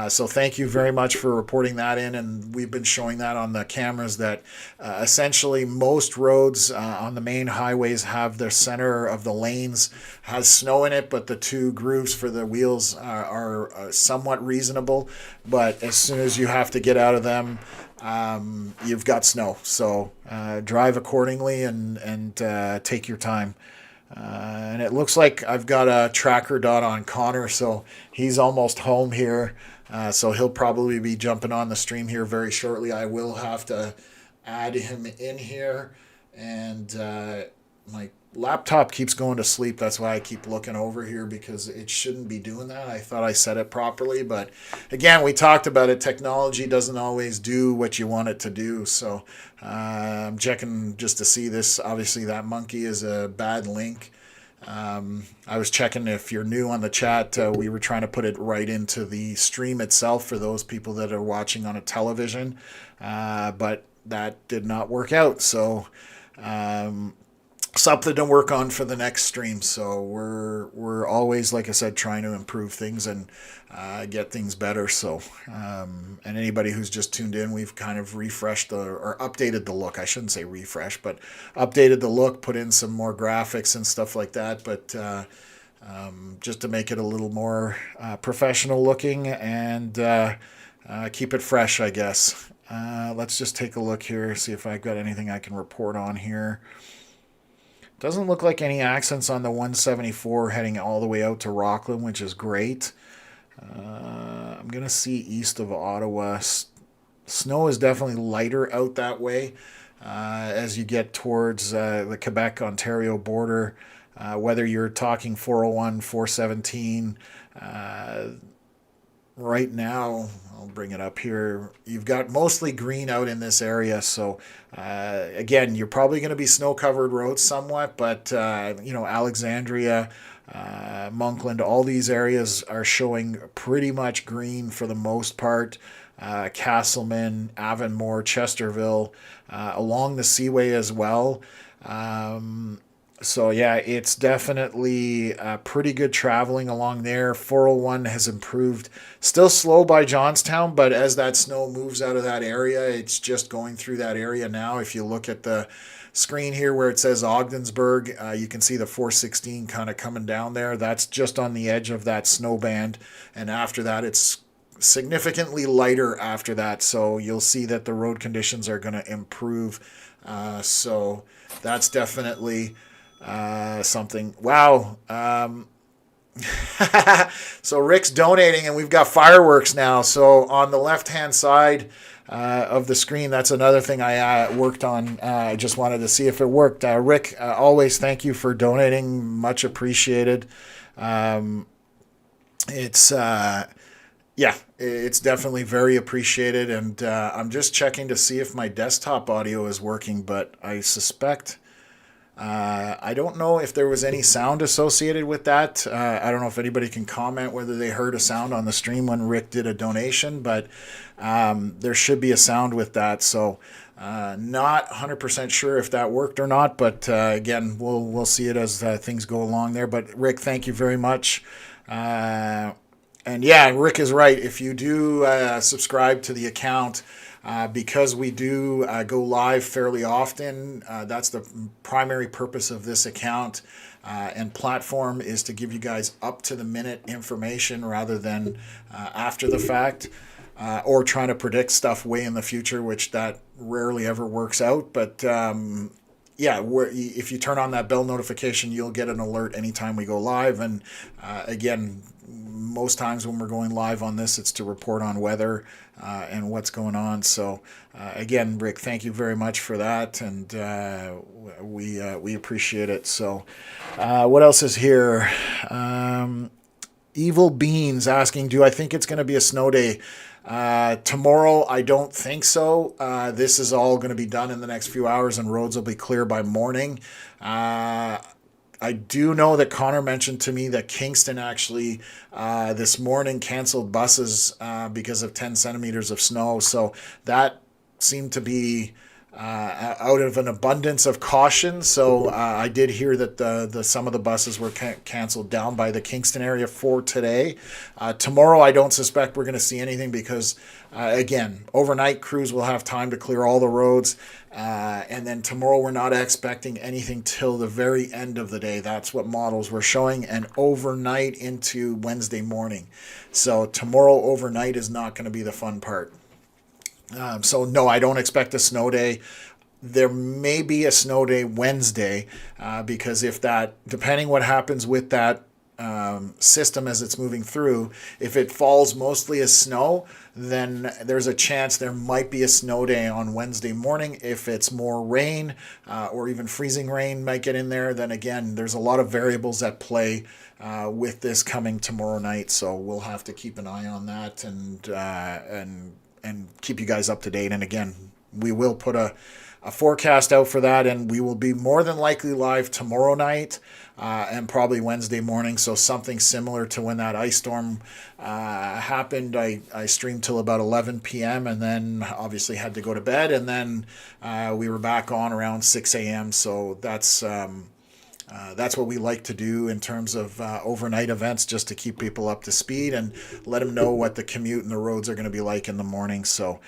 So thank you very much for reporting that in, and we've been showing that on the cameras that essentially most roads on the main highways have the center of the lanes has snow in it, but the 2 grooves for the wheels are somewhat reasonable. But as soon as you have to get out of them, you've got snow. So drive accordingly and take your time. And it looks like I've got a tracker dot on Connor, so he's almost home here. So he'll probably be jumping on the stream here very shortly. I will have to add him in here. And my laptop keeps going to sleep. That's why I keep looking over here, because it shouldn't be doing that. I thought I set it properly. But again, we talked about it. Technology doesn't always do what you want it to do. So I'm checking just to see this. Obviously, that monkey is a bad link. I was checking if you're new on the chat. We were trying to put it right into the stream itself for those people that are watching on a television. But that did not work out. So something to work on for the next stream. So we're always, like I said, trying to improve things and get things better. So and anybody who's just tuned in, we've kind of refreshed or updated the look. I shouldn't say refresh, but updated the look, put in some more graphics and stuff like that. But just to make it a little more professional looking and keep it fresh, I guess. Let's just take a look here, see if I've got anything I can report on here. Doesn't look like any accents on the 174 heading all the way out to Rockland, which is great. I'm going to see east of Ottawa. Snow is definitely lighter out that way as you get towards the Quebec-Ontario border. Whether you're talking 401, 417, right now, I'll bring it up here, you've got mostly green out in this area. So again, you're probably going to be snow-covered roads somewhat, but Alexandria, Monkland, all these areas are showing pretty much green for the most part. Castleman, Avonmore, Chesterville, along the Seaway as well. So yeah, it's definitely pretty good traveling along there. 401 has improved. Still slow by Johnstown, but as that snow moves out of that area, it's just going through that area now. If you look at the screen here where it says Ogdensburg, you can see the 416 kind of coming down there. That's just on the edge of that snow band. And after that, it's significantly lighter after that. So you'll see that the road conditions are going to improve. So that's definitely something. Wow. So Rick's donating and we've got fireworks now. So on the left-hand side of the screen, that's another thing I worked on. I just wanted to see if it worked. Rick, always thank you for donating. Much appreciated. It's definitely very appreciated. And I'm just checking to see if my desktop audio is working, but I suspect I don't know if there was any sound associated with that. I don't know if anybody can comment whether they heard a sound on the stream when Rick did a donation, but there should be a sound with that. So not 100% sure if that worked or not, but again, we'll see it as things go along there. But Rick, thank you very much. And yeah, Rick is right. If you do subscribe to the account, because we do go live fairly often, that's the primary purpose of this account and platform, is to give you guys up-to-the-minute information rather than after the fact, or trying to predict stuff way in the future, which that rarely ever works out. But yeah, if you turn on that bell notification, you'll get an alert anytime we go live. And again, most times when we're going live on this, it's to report on weather and what's going on. So again, Rick, thank you very much for that, and we appreciate it. So what else is here? Evil Beans asking, do I think it's going to be a snow day? Tomorrow, I don't think so. This is all going to be done in the next few hours, and roads will be clear by morning. I do know that Connor mentioned to me that Kingston actually this morning canceled buses because of 10 centimeters of snow. So that seemed to be out of an abundance of caution. So I did hear that the some of the buses were canceled down by the Kingston area for today. Tomorrow, I don't suspect we're going to see anything because, again, overnight crews will have time to clear all the roads. And then tomorrow, we're not expecting anything till the very end of the day. That's what models were showing, and overnight into Wednesday morning. So tomorrow overnight is not going to be the fun part. So no, I don't expect a snow day. There may be a snow day Wednesday because if that, depending what happens with that system as it's moving through, if it falls mostly as snow, then there's a chance there might be a snow day on Wednesday morning. If it's more rain or even freezing rain might get in there, then again, there's a lot of variables at play with this coming tomorrow night. So we'll have to keep an eye on that and keep you guys up to date. And again, we will put a forecast out for that, and we will be more than likely live tomorrow night and probably Wednesday morning. So something similar to when that ice storm happened. I streamed till about 11 p.m. and then obviously had to go to bed, and then we were back on around 6 a.m. So that's what we like to do in terms of overnight events, just to keep people up to speed and let them know what the commute and the roads are going to be like in the morning. So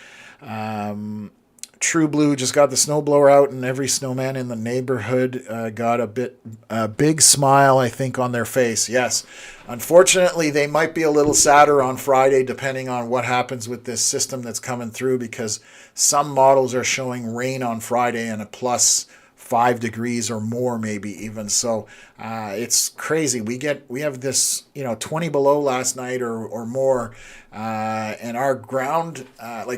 True Blue just got the snowblower out, and every snowman in the neighborhood got a big smile, I think, on their face. Yes. Unfortunately, they might be a little sadder on Friday, depending on what happens with this system that's coming through, because some models are showing rain on Friday and a plus 5 degrees or more, maybe even. So it's crazy. We have this 20 below last night or more, and our ground,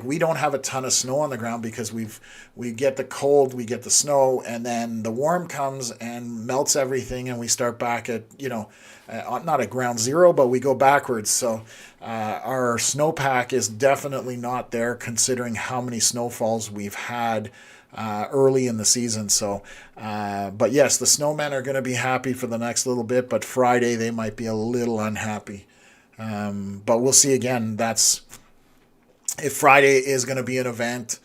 we don't have a ton of snow on the ground because we get the cold, we get the snow, and then the warm comes and melts everything, and we start back at not at ground zero, but we go backwards. So our snowpack is definitely not there, considering how many snowfalls we've had early in the season. So, but yes, the snowmen are going to be happy for the next little bit, but Friday they might be a little unhappy. But we'll see again. That's if Friday is going to be an event.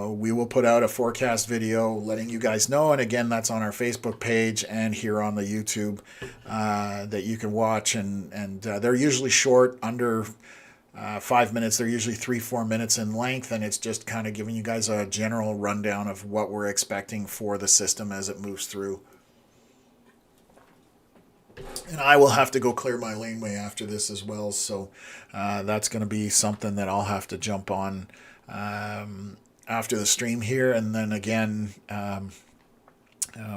We will put out a forecast video letting you guys know. And again, that's on our Facebook page and here on the YouTube that you can watch. And they're usually short, under 5 minutes. They're usually 3-4 minutes in length. And it's just kind of giving you guys a general rundown of what we're expecting for the system as it moves through. And I will have to go clear my laneway after this as well. So that's going to be something that I'll have to jump on after the stream here. And then again,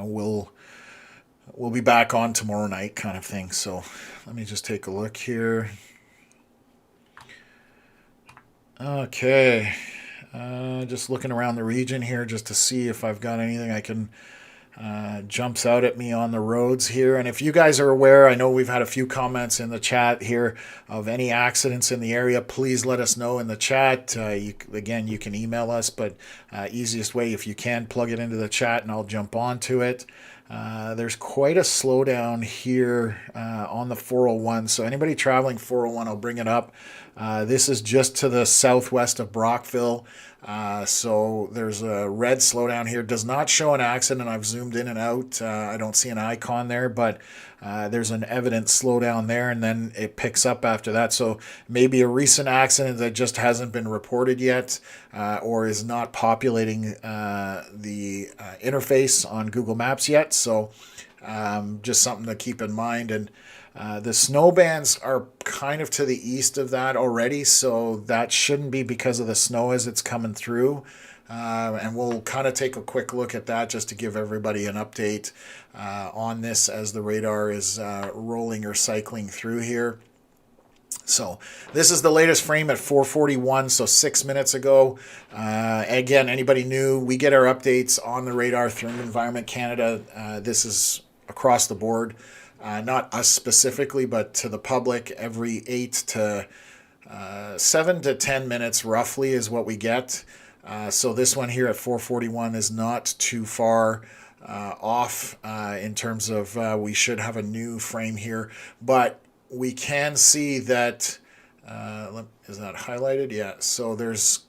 we'll be back on tomorrow night kind of thing. So let me just take a look here. Okay. Just looking around the region here just to see if I've got anything I can jumps out at me on the roads here. And if you guys are aware, I know we've had a few comments in the chat here of any accidents in the area, please let us know in the chat. Again, you can email us, but easiest way, if you can, plug it into the chat and I'll jump onto it. There's quite a slowdown here on the 401. So anybody traveling 401, I'll bring it up. This is just to the southwest of Brockville. So there's a red slowdown here. Does not show an accident. I've zoomed in and out. I don't see an icon there, but there's an evident slowdown there, and then it picks up after that. So maybe a recent accident that just hasn't been reported yet, or is not populating the interface on Google Maps yet. So just something to keep in mind. And the snow bands are kind of to the east of that already, so that shouldn't be because of the snow as it's coming through. And we'll kind of take a quick look at that just to give everybody an update on this as the radar is rolling or cycling through here. So this is the latest frame at 4:41, so 6 minutes ago. Again, anybody new, we get our updates on the radar through Environment Canada. This is across the board. Not us specifically, but to the public, every 7 to 10 minutes roughly is what we get. So this one here at 4:41 is not too far off in terms of we should have a new frame here. But we can see that, is that highlighted? Yeah, so there's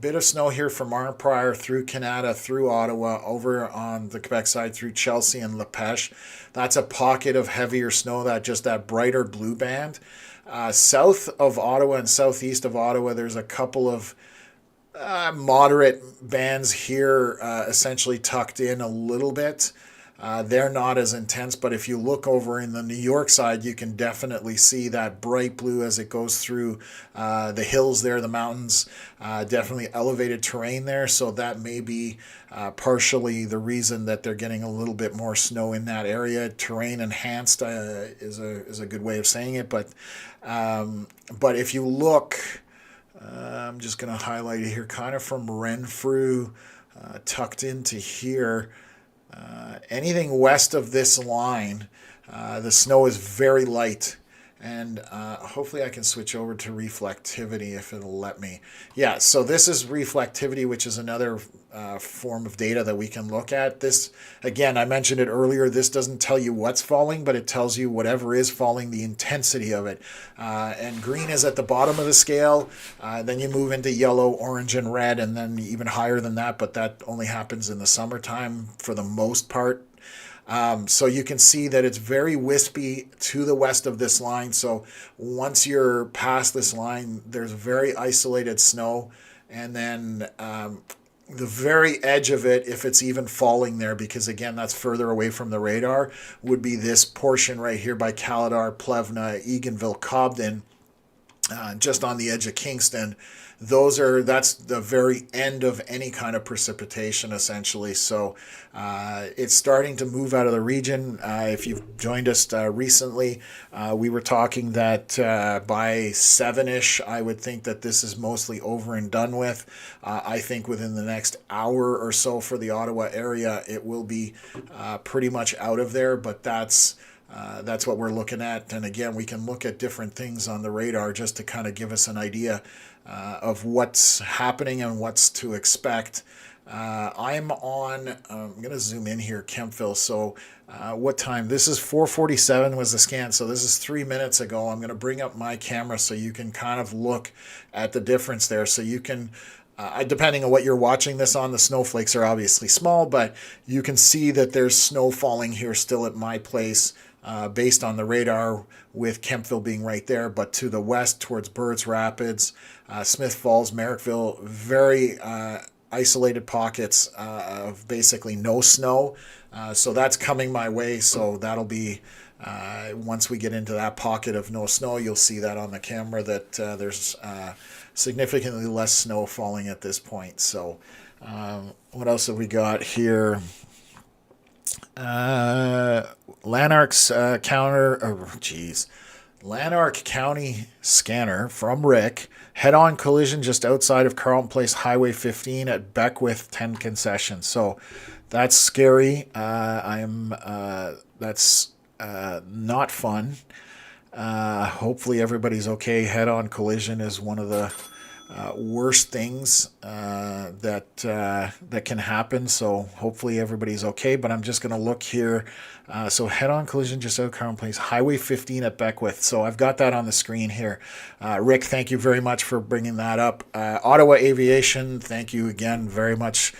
bit of snow here from Arnprior through Canada, through Ottawa, over on the Quebec side through Chelsea and Lepech. That's a pocket of heavier snow, that brighter blue band. South of Ottawa and southeast of Ottawa, there's a couple of moderate bands here, essentially tucked in a little bit. They're not as intense, but if you look over in the New York side, you can definitely see that bright blue as it goes through the hills there, the mountains, definitely elevated terrain there. So that may be partially the reason that they're getting a little bit more snow in that area. Terrain enhanced is a good way of saying it. But if you look, I'm just going to highlight it here, kind of from Renfrew tucked into here. Anything west of this line, the snow is very light. And hopefully I can switch over to reflectivity if it'll let me. Yeah, so this is reflectivity, which is another form of data that we can look at. This, again, I mentioned it earlier, this doesn't tell you what's falling, but it tells you whatever is falling, the intensity of it. And green is at the bottom of the scale. Then you move into yellow, orange, and red, and then even higher than that, but that only happens in the summertime for the most part. So you can see that it's very wispy to the west of this line. So once you're past this line, there's very isolated snow. And then the very edge of it, if it's even falling there, because again, that's further away from the radar, would be this portion right here by Caladar, Plevna, Eganville, Cobden, just on the edge of Kingston. That's the very end of any kind of precipitation, essentially. So it's starting to move out of the region. If you've joined us recently, we were talking that by 7-ish, I would think that this is mostly over and done with. I think within the next hour or so for the Ottawa area, it will be pretty much out of there, but that's what we're looking at. And again, we can look at different things on the radar just to kind of give us an idea of what's happening and what's to expect. I'm on. I'm gonna zoom in here, Kempville. So, what time? This is 4:47 was the scan. So this is 3 minutes ago. I'm gonna bring up my camera so you can kind of look at the difference there. So you can, depending on what you're watching this on, the snowflakes are obviously small, but you can see that there's snow falling here still at my place, based on the radar, with Kempville being right there. But to the west, towards Birds Rapids, Smith Falls, Merrickville, very isolated pockets of basically no snow. So that's coming my way. So that'll be, once we get into that pocket of no snow, you'll see that on the camera that there's significantly less snow falling at this point. So what else have we got here? Lanark's Lanark County scanner from Rick. Head-on collision just outside of Carlton Place, Highway 15 at Beckwith 10 concession. So that's scary. That's not fun. Hopefully everybody's okay. Head-on collision is one of the worst things that can happen. So hopefully everybody's okay. But I'm just going to look here. So head-on collision just out Carlton Place, Highway 15 at Beckwith. So I've got that on the screen here. Rick, thank you very much for bringing that up. Ottawa Aviation, thank you again very much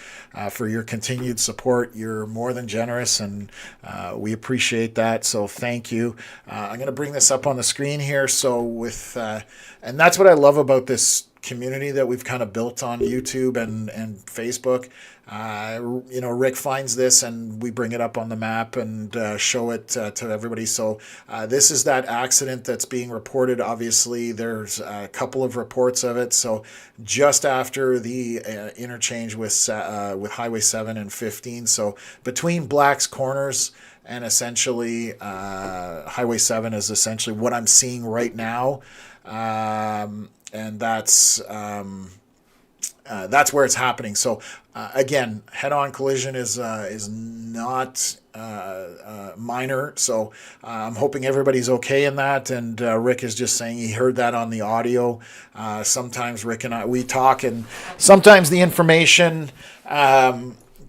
for your continued support. You're more than generous, and we appreciate that. So thank you. I'm going to bring this up on the screen here. So and that's what I love about this community that we've kind of built on YouTube and Facebook. Rick finds this and we bring it up on the map and show it to everybody. So this is that accident that's being reported. Obviously, there's a couple of reports of it. So just after the interchange with Highway 7 and 15. So between Black's Corners and essentially Highway 7 is essentially what I'm seeing right now. And that's where it's happening. So again, head-on collision is not minor. So I'm hoping everybody's okay in that. And Rick is just saying he heard that on the audio. Sometimes Rick and we talk, and sometimes the information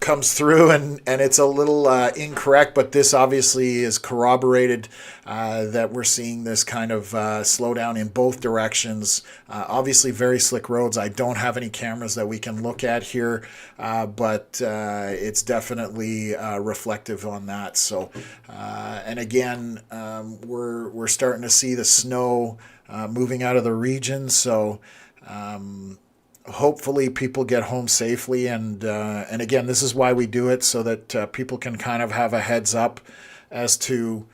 comes through and it's a little incorrect, but this obviously is corroborated that we're seeing this kind of slowdown in both directions. Obviously very slick roads. I don't have any cameras that we can look at here, but it's definitely reflective on that. So and again, we're starting to see the snow moving out of the region. So hopefully people get home safely, and again, this is why we do it, so that people can kind of have a heads up as to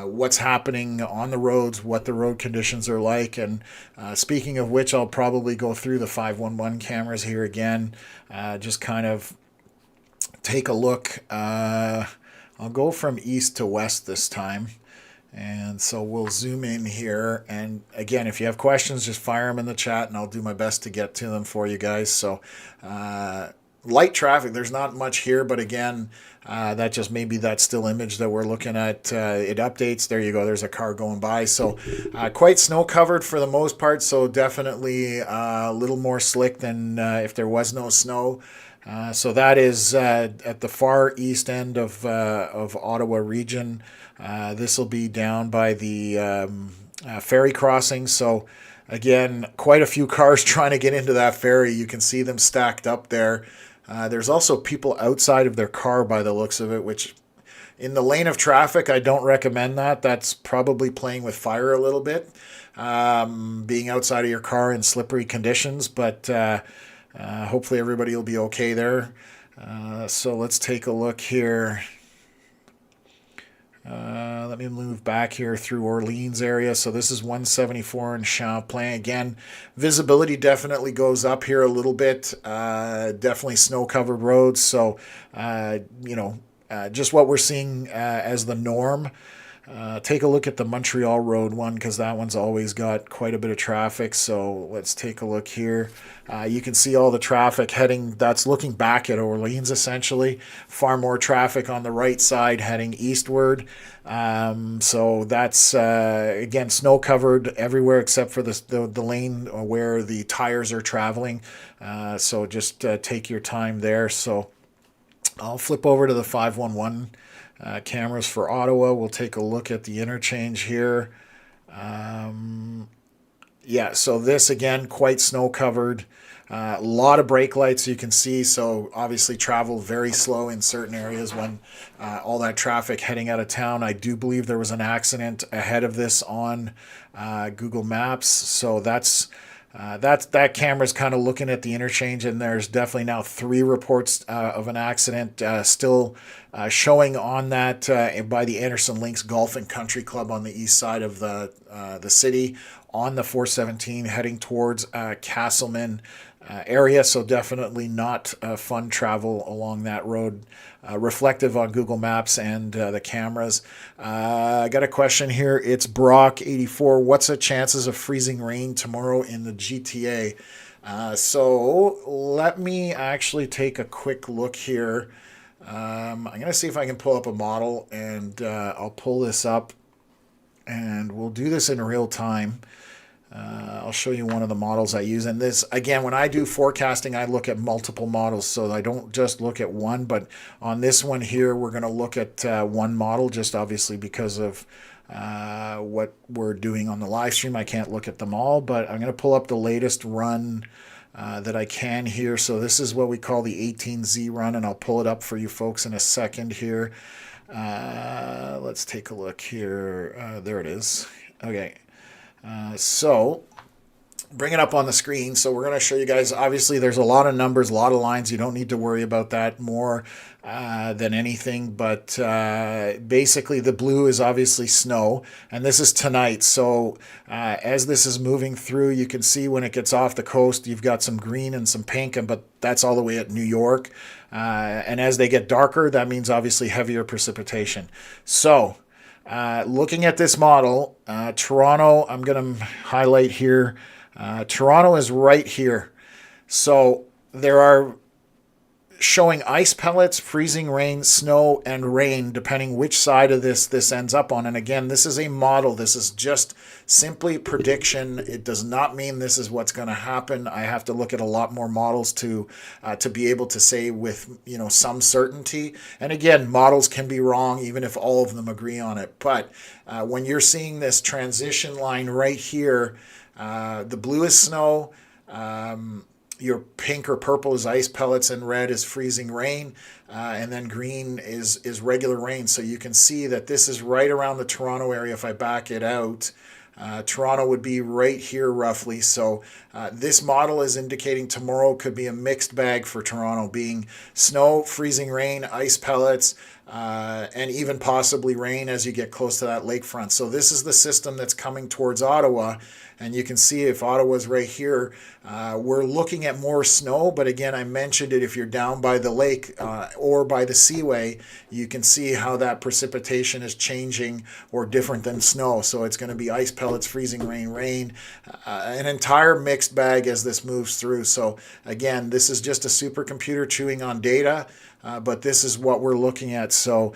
what's happening on the roads, what the road conditions are like. And speaking of which, I'll probably go through the 511 cameras here again, just kind of take a look. I'll go from east to west this time. And so we'll zoom in here. And again, if you have questions, just fire them in the chat and I'll do my best to get to them for you guys. So light traffic, there's not much here, but again, that just maybe that still image that we're looking at, it updates. There you go. There's a car going by. So quite snow covered for the most part. So definitely a little more slick than if there was no snow. So that is at the far east end of Ottawa region. This will be down by the ferry crossing. So again, quite a few cars trying to get into that ferry. You can see them stacked up there. There's also people outside of their car by the looks of it, which in the lane of traffic, I don't recommend that. That's probably playing with fire a little bit, being outside of your car in slippery conditions. But hopefully everybody will be okay there. So let's take a look here. Let me move back here through Orleans area. So this is 174 in Champlain. Again, visibility definitely goes up here a little bit. Definitely snow-covered roads. So, just what we're seeing as the norm. Take a look at the Montreal Road one because that one's always got quite a bit of traffic. So let's take a look here. You can see all the traffic heading, that's looking back at Orleans essentially. Far more traffic on the right side heading eastward. So that's, again, snow covered everywhere except for the lane where the tires are traveling. So just take your time there. So I'll flip over to the 511 cameras for Ottawa. We'll take a look at the interchange here. Yeah, so this again, quite snow covered. A lot of brake lights you can see, so obviously travel very slow in certain areas when all that traffic heading out of town. I do believe there was an accident ahead of this on Google Maps, so that camera's kind of looking at the interchange, and there's definitely now 3 reports of an accident still showing on that by the Anderson Links Golf and Country Club on the east side of the city on the 417 heading towards Castleman area. So definitely not fun travel along that road. Reflective on Google Maps and the cameras. I got a question here. It's Brock84. What's the chances of freezing rain tomorrow in the GTA? So let me actually take a quick look here. I'm going to see if I can pull up a model, and I'll pull this up, and we'll do this in real time. I'll show you one of the models I use. And this, again, when I do forecasting, I look at multiple models. So I don't just look at one, but on this one here, we're going to look at one model, just obviously because of what we're doing on the live stream. I can't look at them all, but I'm going to pull up the latest run that I can here. So this is what we call the 18Z run, and I'll pull it up for you folks in a second here. Let's take a look here. There it is. Okay. So bring it up on the screen. So we're going to show you guys, obviously there's a lot of numbers, a lot of lines. You don't need to worry about that more than anything. But basically the blue is obviously snow, and this is tonight. So as this is moving through, you can see when it gets off the coast, you've got some green and some pink, but that's all the way at New York. And as they get darker, that means obviously heavier precipitation. So looking at this model, Toronto, I'm going to highlight here. Toronto is right here. So there are showing ice pellets, freezing rain, snow, and rain, depending which side of this ends up on. And again, this is a model. This is just simply prediction. It does not mean this is what's going to happen. I have to look at a lot more models to be able to say with some certainty. And again, models can be wrong even if all of them agree on it. But when you're seeing this transition line right here, the blue is snow. Your pink or purple is ice pellets, and red is freezing rain, and then green is regular rain. So you can see that this is right around the Toronto area. If I back it out, Toronto would be right here roughly. So this model is indicating tomorrow could be a mixed bag for Toronto, being snow, freezing rain, ice pellets, and even possibly rain as you get close to that lakefront. So this is the system that's coming towards Ottawa. And you can see if Ottawa's right here, we're looking at more snow. But again, I mentioned it, if you're down by the lake or by the seaway, you can see how that precipitation is changing or different than snow. So it's going to be ice pellets, freezing rain, rain, an entire mixed bag as this moves through. So again, this is just a supercomputer chewing on data. But this is what we're looking at. So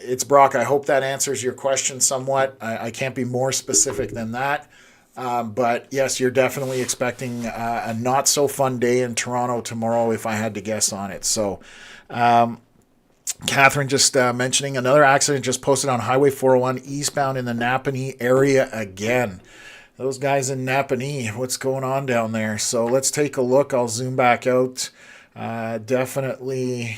it's Brock. I hope that answers your question somewhat. I can't be more specific than that. But yes, you're definitely expecting a not so fun day in Toronto tomorrow, if I had to guess on it. So Catherine just mentioning another accident just posted on Highway 401 eastbound in the Napanee area again. Those guys in Napanee, what's going on down there? So let's take a look. I'll zoom back out. Definitely.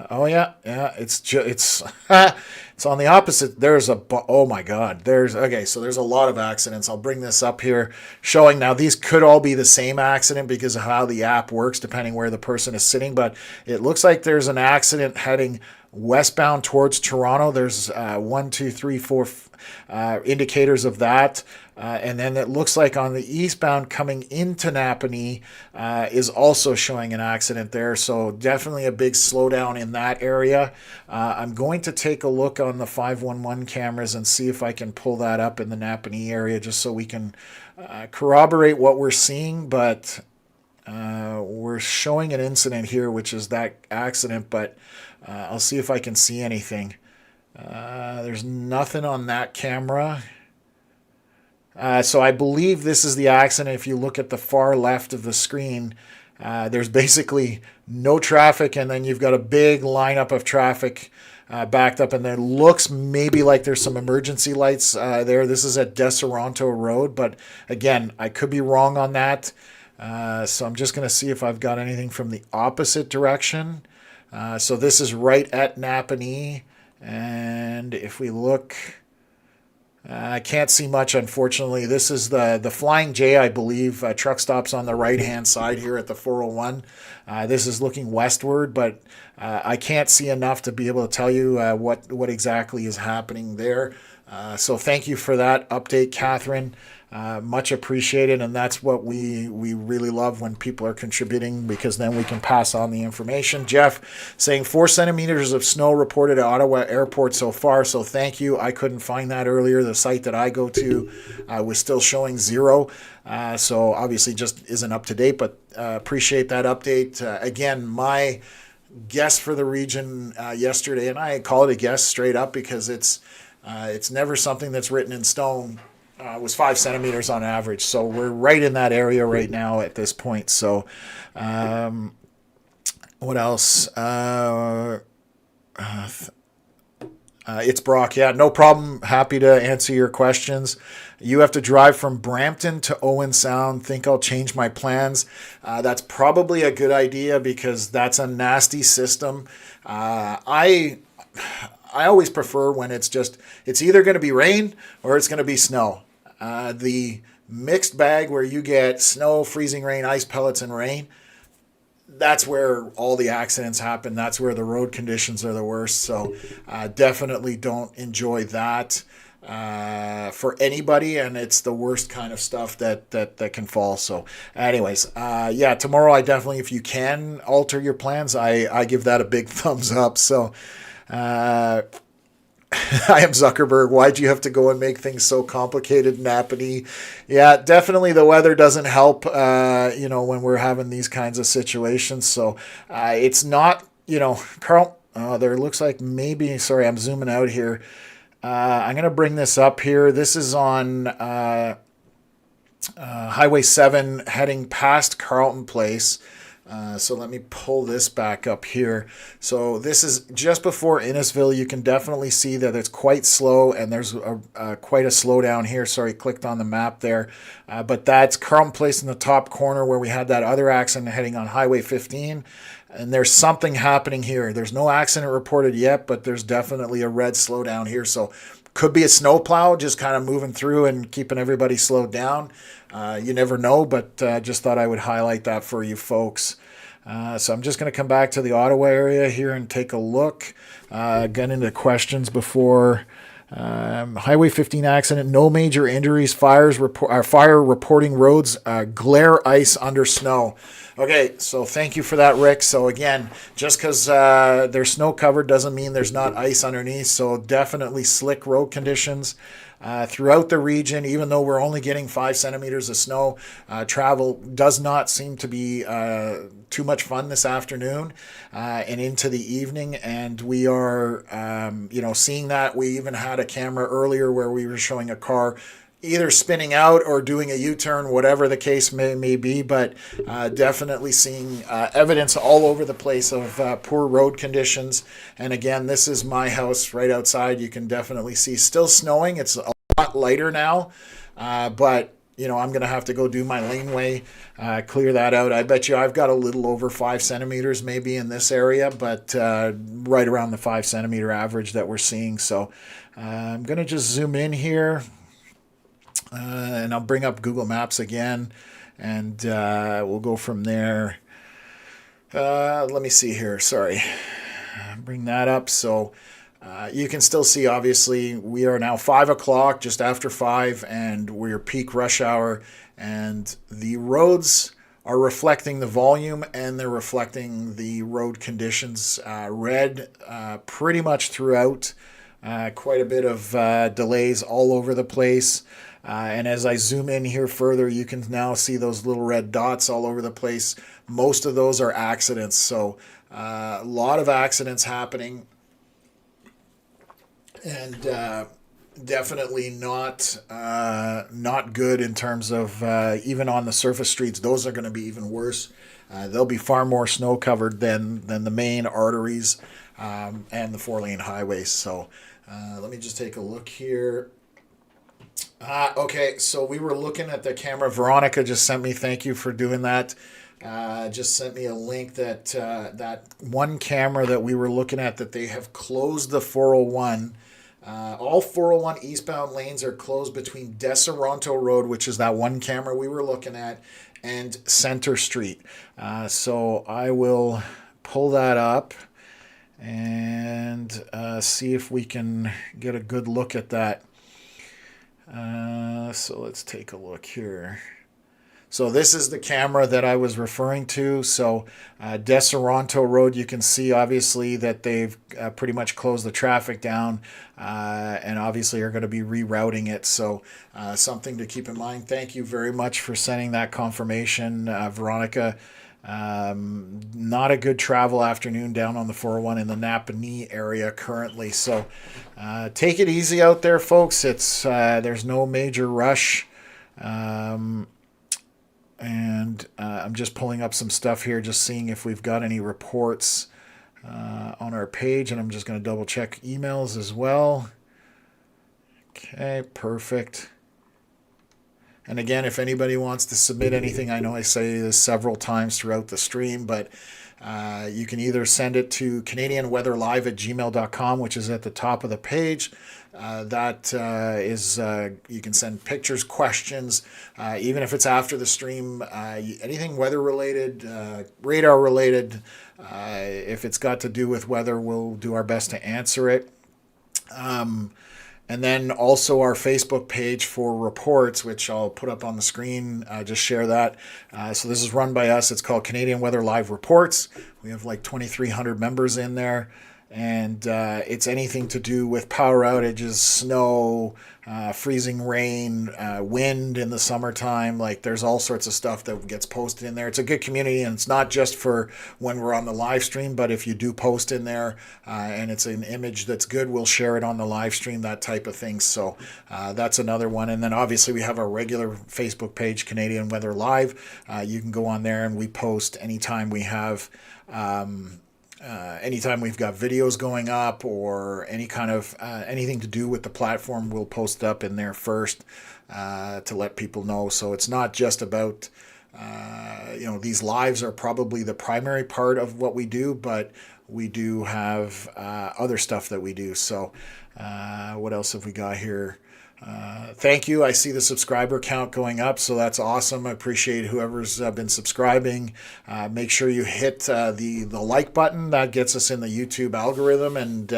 Oh yeah, it's it's on the opposite. Oh my God, so there's a lot of accidents. I'll bring this up here, showing now these could all be the same accident because of how the app works, depending where the person is sitting. But it looks like there's an accident heading westbound towards Toronto. There's 1, 2, 3, 4 indicators of that. And then it looks like on the eastbound coming into Napanee is also showing an accident there. So definitely a big slowdown in that area. I'm going to take a look on the 511 cameras and see if I can pull that up in the Napanee area just so we can corroborate what we're seeing. But we're showing an incident here, which is that accident, but I'll see if I can see anything. There's nothing on that camera. So I believe this is the accident. If you look at the far left of the screen, there's basically no traffic, and then you've got a big lineup of traffic backed up, and there looks maybe like there's some emergency lights there. This is at Deseronto Road, but again, I could be wrong on that. So I'm just going to see if I've got anything from the opposite direction. So this is right at Napanee, and if we look... I can't see much, unfortunately. This is the Flying J, I believe. Truck stops on the right-hand side here at the 401. This is looking westward, but I can't see enough to be able to tell you what exactly is happening there. So thank you for that update, Catherine. Much appreciated, and that's what we really love when people are contributing, because then we can pass on the information. Jeff saying 4 centimeters of snow reported at Ottawa Airport so far, so thank you. I couldn't find that earlier. The site that I go to was still showing 0, so obviously just isn't up to date, but appreciate that update. Again, my guess for the region yesterday, and I call it a guess straight up because it's never something that's written in stone, was 5 centimeters on average. So we're right in that area right now at this point. So what else? It's Brock. Yeah, no problem. Happy to answer your questions. You have to drive from Brampton to Owen Sound. Think I'll change my plans. That's probably a good idea because that's a nasty system. I always prefer when it's either going to be rain or it's going to be snow. The mixed bag where you get snow, freezing rain, ice pellets, and rain, that's where all the accidents happen. That's where the road conditions are the worst. So definitely don't enjoy that for anybody, and it's the worst kind of stuff that can fall. So anyways, yeah, tomorrow I definitely, if you can alter your plans, I give that a big thumbs up. So I am Zuckerberg. Why'd you have to go and make things so complicated, Napanee? Yeah, definitely the weather doesn't help, when we're having these kinds of situations. So it's not, Carl, there looks like maybe, sorry, I'm zooming out here. I'm going to bring this up here. This is on Highway 7 heading past Carleton Place. So let me pull this back up here. So this is just before Innisville. You can definitely see that it's quite slow, and there's quite a slowdown here. Sorry, clicked on the map there. But that's Carleton Place in the top corner where we had that other accident heading on Highway 15. And there's something happening here. There's no accident reported yet, but there's definitely a red slowdown here. So could be a snowplow just kind of moving through and keeping everybody slowed down. You never know, but just thought I would highlight that for you folks. So I'm just going to come back to the Ottawa area here and take a look. Get into questions before Highway 15 accident. No major injuries. Fire reporting roads. Glare ice under snow. Okay, so thank you for that, Rick. So again, just because they're snow covered doesn't mean there's not ice underneath. So definitely slick road conditions throughout the region. Even though we're only getting 5 centimeters of snow, travel does not seem to be too much fun this afternoon and into the evening. And we are, seeing that. We even had a camera earlier where we were showing a car either spinning out or doing a U-turn, whatever the case may be, but definitely seeing evidence all over the place of poor road conditions. And again, this is my house right outside. You can definitely see still snowing. It's a lot lighter now, but I'm going to have to go do my laneway, clear that out. I bet you I've got a little over 5 centimeters maybe in this area, but right around the 5 centimeter average that we're seeing. So I'm going to just zoom in here. And I'll bring up Google Maps again, and we'll go from there. Let me see here. Sorry. Bring that up. So You can still see, obviously, we are now 5 o'clock, just after 5, and we're peak rush hour. And the roads are reflecting the volume and they're reflecting the road conditions. Red pretty much throughout. Quite a bit of delays all over the place. And as I zoom in here further, you can now see those little red dots all over the place. Most of those are accidents. So a lot of accidents happening. And definitely not good in terms of even on the surface streets. Those are going to be even worse. They'll be far more snow covered than the main arteries and the 4-lane highways. So let me just take a look here. Okay, so we were looking at the camera. Veronica just sent me. Thank you for doing that. Just sent me a link that that one camera that we were looking at, that they have closed the 401. All 401 eastbound lanes are closed between Deseronto Road, which is that one camera we were looking at, and Center Street. So I will pull that up and see if we can get a good look at that. So let's take a look here. So this is the camera that I was referring to. So Deseronto Road, you can see obviously that they've pretty much closed the traffic down and obviously are going to be rerouting it. So something to keep in mind. Thank you very much for sending that confirmation, Veronica. Not a good travel afternoon down on the 401 in the Napanee area currently. So take it easy out there, folks. It's there's no major rush. And I'm just pulling up some stuff here, just seeing if we've got any reports on our page. And I'm just going to double check emails as well. Okay, perfect. And again, if anybody wants to submit anything, I know I say this several times throughout the stream, but you can either send it to CanadianWeatherLive@gmail.com, which is at the top of the page. You can send pictures, questions, even if it's after the stream, anything weather related, radar related. If it's got to do with weather, we'll do our best to answer it. And then also our Facebook page for reports, which I'll put up on the screen. Just share that. So this is run by us. It's called Canadian Weather Live Reports. We have like 2,300 members in there. And it's anything to do with power outages, snow, freezing rain, wind in the summertime. Like there's all sorts of stuff that gets posted in there. It's a good community, and it's not just for when we're on the live stream, but if you do post in there and it's an image that's good, we'll share it on the live stream, that type of thing. So that's another one. And then obviously we have our regular Facebook page, Canadian Weather Live. You can go on there and we post anytime we have anytime we've got videos going up or any kind of anything to do with the platform, we'll post up in there first to let people know. So it's not just about, these lives are probably the primary part of what we do, but we do have other stuff that we do. So what else have we got here? Thank you. I see the subscriber count going up, so that's awesome. I appreciate whoever's been subscribing. Make sure you hit the like button. That gets us in the YouTube algorithm, and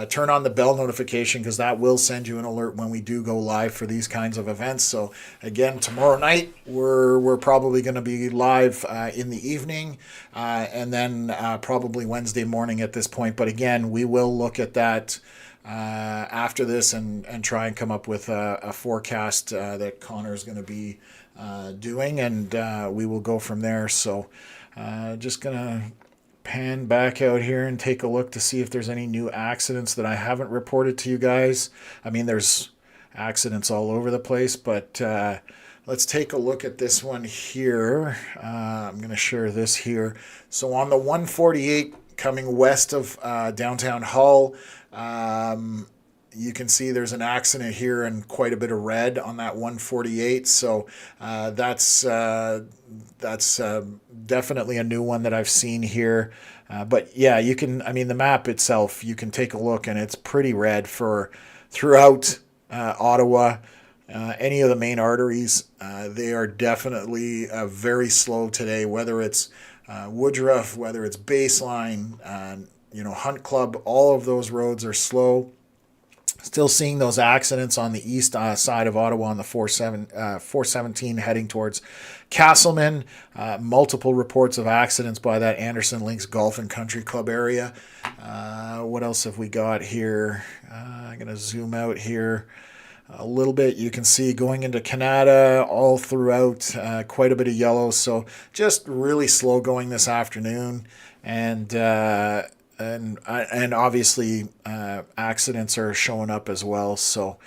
turn on the bell notification, because that will send you an alert when we do go live for these kinds of events. So again, tomorrow night we're probably going to be live in the evening, and then probably Wednesday morning at this point. But again, we will look at that after this and try and come up with a forecast that Connor's going to be doing, and we will go from there. So just going to pan back out here and take a look to see if there's any new accidents that I haven't reported to you guys. I mean, there's accidents all over the place, but let's take a look at this one here. I'm going to share this here. So on the 148 coming west of downtown Hull, you can see there's an accident here and quite a bit of red on that 148. So that's definitely a new one that I've seen here. But yeah, you can, I mean, the map itself, you can take a look and it's pretty red for throughout Ottawa. Any of the main arteries, they are definitely very slow today, whether it's Woodruff, whether it's Baseline, Hunt Club, all of those roads are slow. Still seeing those accidents on the east side of Ottawa on the 417 heading towards Castleman. Multiple reports of accidents by that Anderson Links Golf and Country Club area. What else have we got here? I'm going to zoom out here a little bit. You can see going into Canada all throughout, quite a bit of yellow. So just really slow going this afternoon. And obviously accidents are showing up as well. So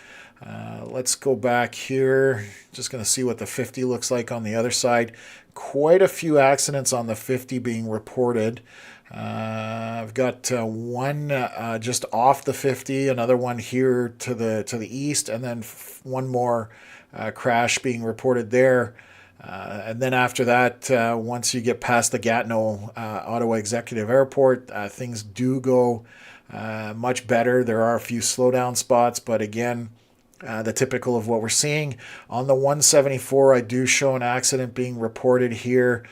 let's go back here. Just going to see what the 50 looks like on the other side. Quite a few accidents on the 50 being reported. I've got one just off the 50, another one here to the east, and then one more crash being reported there. And then after that, once you get past the Gatineau Ottawa Executive Airport, things do go much better. There are a few slowdown spots, but again, the typical of what we're seeing. On the 174, I do show an accident being reported here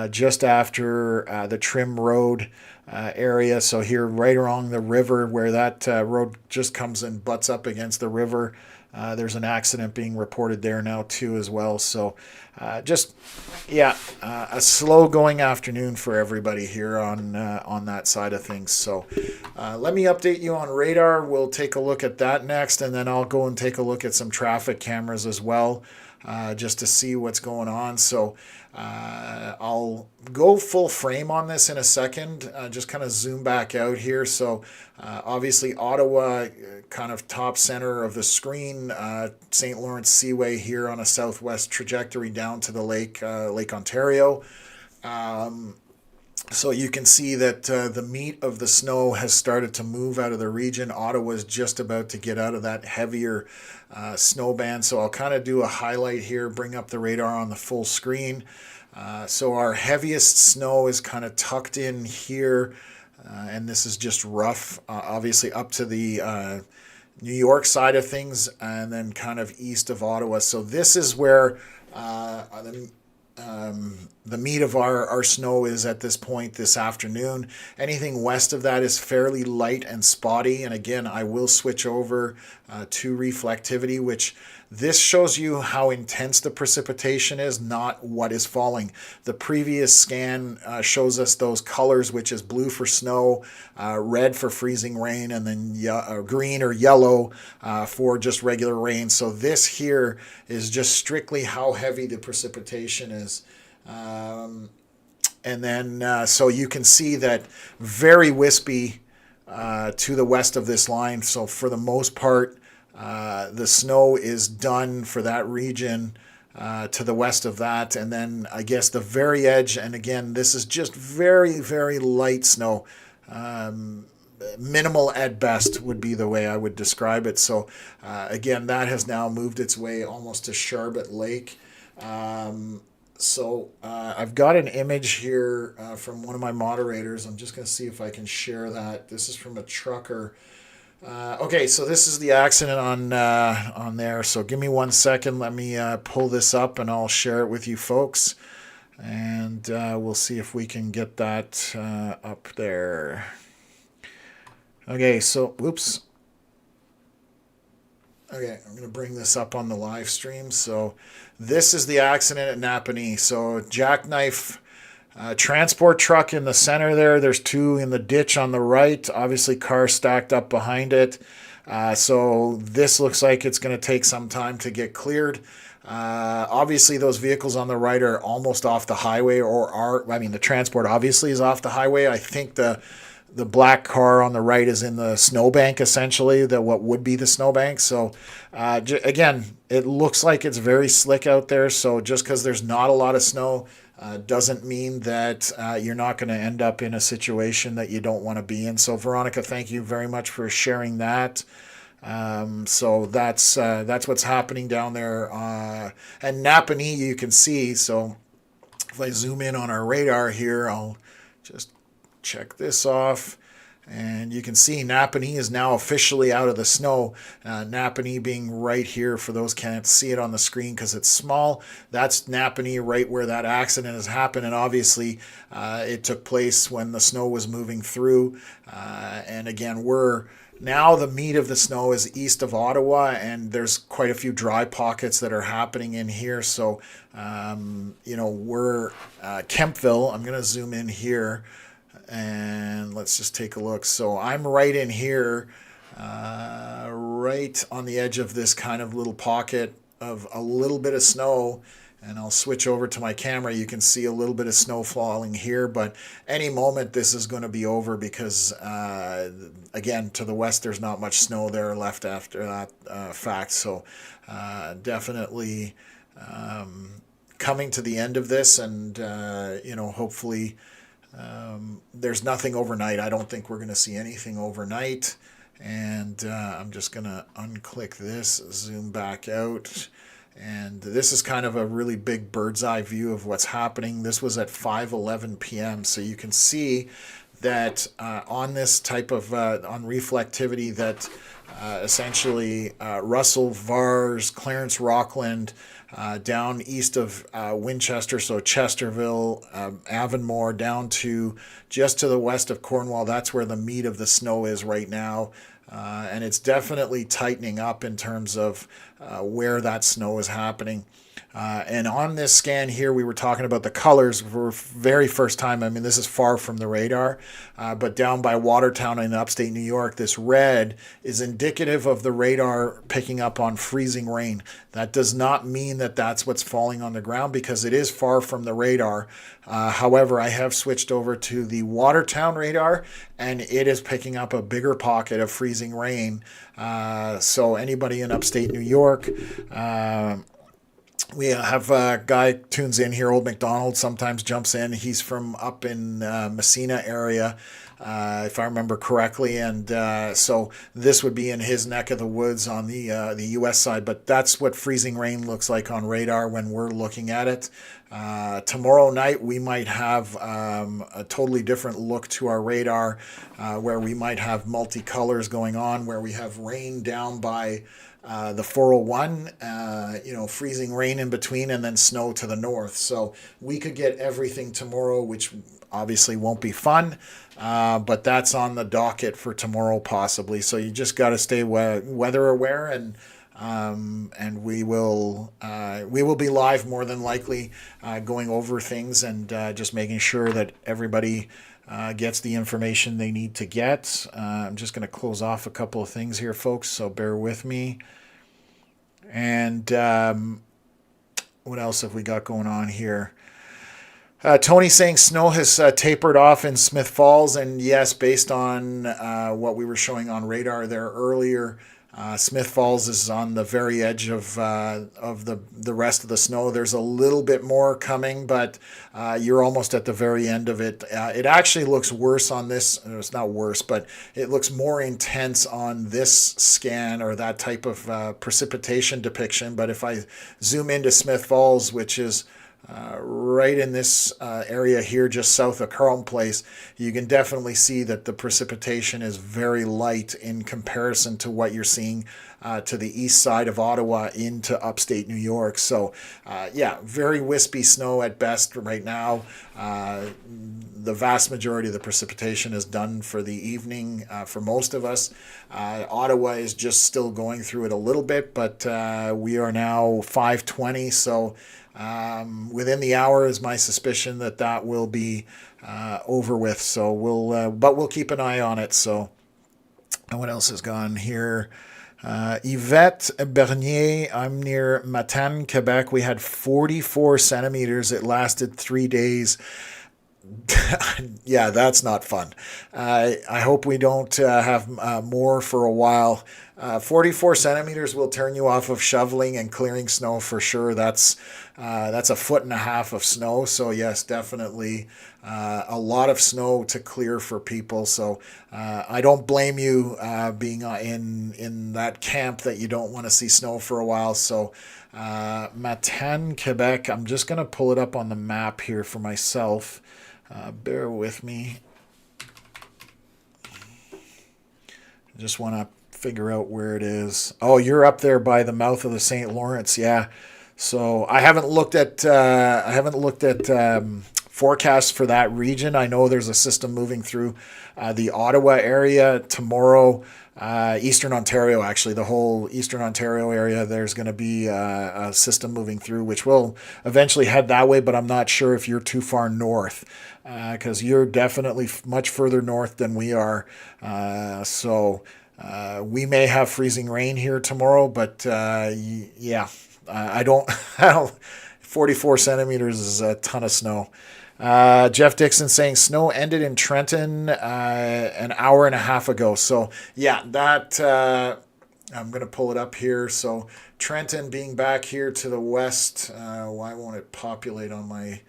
just after the Trim Road area. So here right along the river where that road just comes and butts up against the river. There's an accident being reported there now too as well. So a slow going afternoon for everybody here on that side of things. So let me update you on radar. We'll take a look at that next, and then I'll go and take a look at some traffic cameras as well, just to see what's going on. So I'll go full frame on this in a second, just kind of zoom back out here. So obviously Ottawa, kind of top center of the screen, St. Lawrence Seaway here on a southwest trajectory down to the Lake Ontario. So you can see that the meat of the snow has started to move out of the region. Ottawa's just about to get out of that heavier snow band. So I'll kind of do a highlight here, bring up the radar on the full screen. So our heaviest snow is kind of tucked in here, and this is just rough, obviously up to the New York side of things, and then kind of east of Ottawa. So this is where the meat of our snow is at this point this afternoon. Anything west of that is fairly light and spotty. And again, I will switch over to reflectivity, which this shows you how intense the precipitation is, not what is falling. The previous scan shows us those colors, which is blue for snow, red for freezing rain, and then green or yellow for just regular rain. So this here is just strictly how heavy the precipitation is. And then so you can see that very wispy to the west of this line. So for the most part, the snow is done for that region to the west of that. And then I guess the very edge, and again, this is just very, very light snow. Minimal at best would be the way I would describe it. So again, that has now moved its way almost to Charbot Lake. So I've got an image here from one of my moderators. I'm just going to see if I can share that. This is from a trucker. Okay, so this is the accident on there. So give me 1 second. Let me pull this up, and I'll share it with you folks. And we'll see if we can get that up there. Okay, so, oops. Okay, I'm going to bring this up on the live stream. So this is the accident at Napanee. So jackknife transport truck in the center there. There's two in the ditch on the right. Obviously, cars stacked up behind it. So this looks like it's going to take some time to get cleared. Obviously, those vehicles on the right are almost off the highway, the transport obviously is off the highway. I think the black car on the right is in the snowbank, essentially, what would be the snowbank. So, again, it looks like it's very slick out there. So just because there's not a lot of snow doesn't mean that you're not going to end up in a situation that you don't want to be in. So, Veronica, thank you very much for sharing that. So that's what's happening down there. And Napanee, you can see. So if I zoom in on our radar here, I'll just check this off. And you can see Napanee is now officially out of the snow. Napanee being right here, for those can't see it on the screen because it's small. That's Napanee right where that accident has happened. And obviously it took place when the snow was moving through. And again, now the meat of the snow is east of Ottawa, and there's quite a few dry pockets that are happening in here. So, we're Kempville. I'm going to zoom in here. And let's just take a look. So I'm right in here, right on the edge of this kind of little pocket of a little bit of snow. And I'll switch over to my camera. You can see a little bit of snow falling here, but any moment this is going to be over because, again, to the west, there's not much snow there left after that fact. So definitely coming to the end of this, and, hopefully there's nothing overnight. I don't think we're going to see anything overnight. And I'm just going to unclick this, zoom back out. And this is kind of a really big bird's eye view of what's happening. This was at 5:11 p.m. So you can see that on this type of, on reflectivity, that essentially Russell, Vars, Clarence, Rockland, down east of Winchester, so Chesterville, Avonmore, down to just to the west of Cornwall. That's where the meat of the snow is right now. And it's definitely tightening up in terms of where that snow is happening. And on this scan here, we were talking about the colors for very first time. I mean, this is far from the radar, but down by Watertown in upstate New York, this red is indicative of the radar picking up on freezing rain. That does not mean that that's what's falling on the ground because it is far from the radar. However, I have switched over to the Watertown radar, and it is picking up a bigger pocket of freezing rain. So anybody in upstate New York, we have a guy tunes in here, Old McDonald, sometimes jumps in. He's from up in Messina area, if I remember correctly. And so this would be in his neck of the woods on the U.S. side. But that's what freezing rain looks like on radar when we're looking at it. Tomorrow night, we might have a totally different look to our radar where we might have multicolors going on, where we have rain down by the 401, freezing rain in between, and then snow to the north. So we could get everything tomorrow, which obviously won't be fun, but that's on the docket for tomorrow possibly. So you just got to stay weather aware, and we will be live more than likely, going over things and just making sure that everybody gets the information they need to get. I'm just going to close off a couple of things here, folks, so bear with me. And what else have we got going on here? Tony saying snow has tapered off in Smith Falls, and yes, based on what we were showing on radar there earlier, Smith Falls is on the very edge of the rest of the snow. There's a little bit more coming, but you're almost at the very end of it. It actually looks worse on this. It's not worse, but it looks more intense on this scan, or that type of precipitation depiction. But if I zoom into Smith Falls, which is right in this area here, just south of Carlton Place, you can definitely see that the precipitation is very light in comparison to what you're seeing to the east side of Ottawa into upstate New York. So, very wispy snow at best right now. The vast majority of the precipitation is done for the evening for most of us. Ottawa is just still going through it a little bit, but we are now 5:20, so within the hour is my suspicion that will be over with. So we'll keep an eye on it. So, and what else has gone here? Yvette Bernier, I'm near Matane, Quebec. We had 44 centimeters. It lasted 3 days. Yeah, that's not fun. I hope we don't have more for a while. 44 centimeters will turn you off of shoveling and clearing snow for sure. That's a foot and a half of snow. So yes, definitely a lot of snow to clear for people. So I don't blame you being in that camp that you don't want to see snow for a while. So Matane, Quebec. I'm just going to pull it up on the map here for myself. Bear with me. Just want to figure out where it is. Oh, you're up there by the mouth of the St. Lawrence, yeah. So I haven't looked at forecasts for that region. I know there's a system moving through the Ottawa area tomorrow. Eastern Ontario, actually, the whole Eastern Ontario area, there's going to be a system moving through, which will eventually head that way, but I'm not sure if you're too far north because you're definitely much further north than we are. We may have freezing rain here tomorrow, but yeah, I don't, I don't. 44 centimeters is a ton of snow. Jeff Dixon saying snow ended in Trenton an hour and a half ago. So yeah, that I'm gonna pull it up here. So Trenton being back here to the west. Why won't it populate on my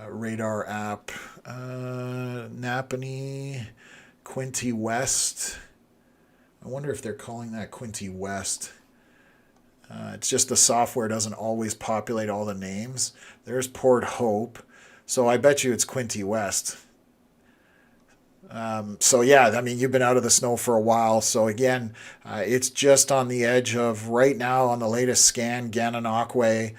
radar app? Napanee, Quinte West. I wonder if they're calling that Quinte West. It's just the software doesn't always populate all the names. There's Port Hope. So I bet you it's Quinte West. So yeah, I mean, you've been out of the snow for a while. So again, it's just on the edge of right now on the latest scan, Gananoque,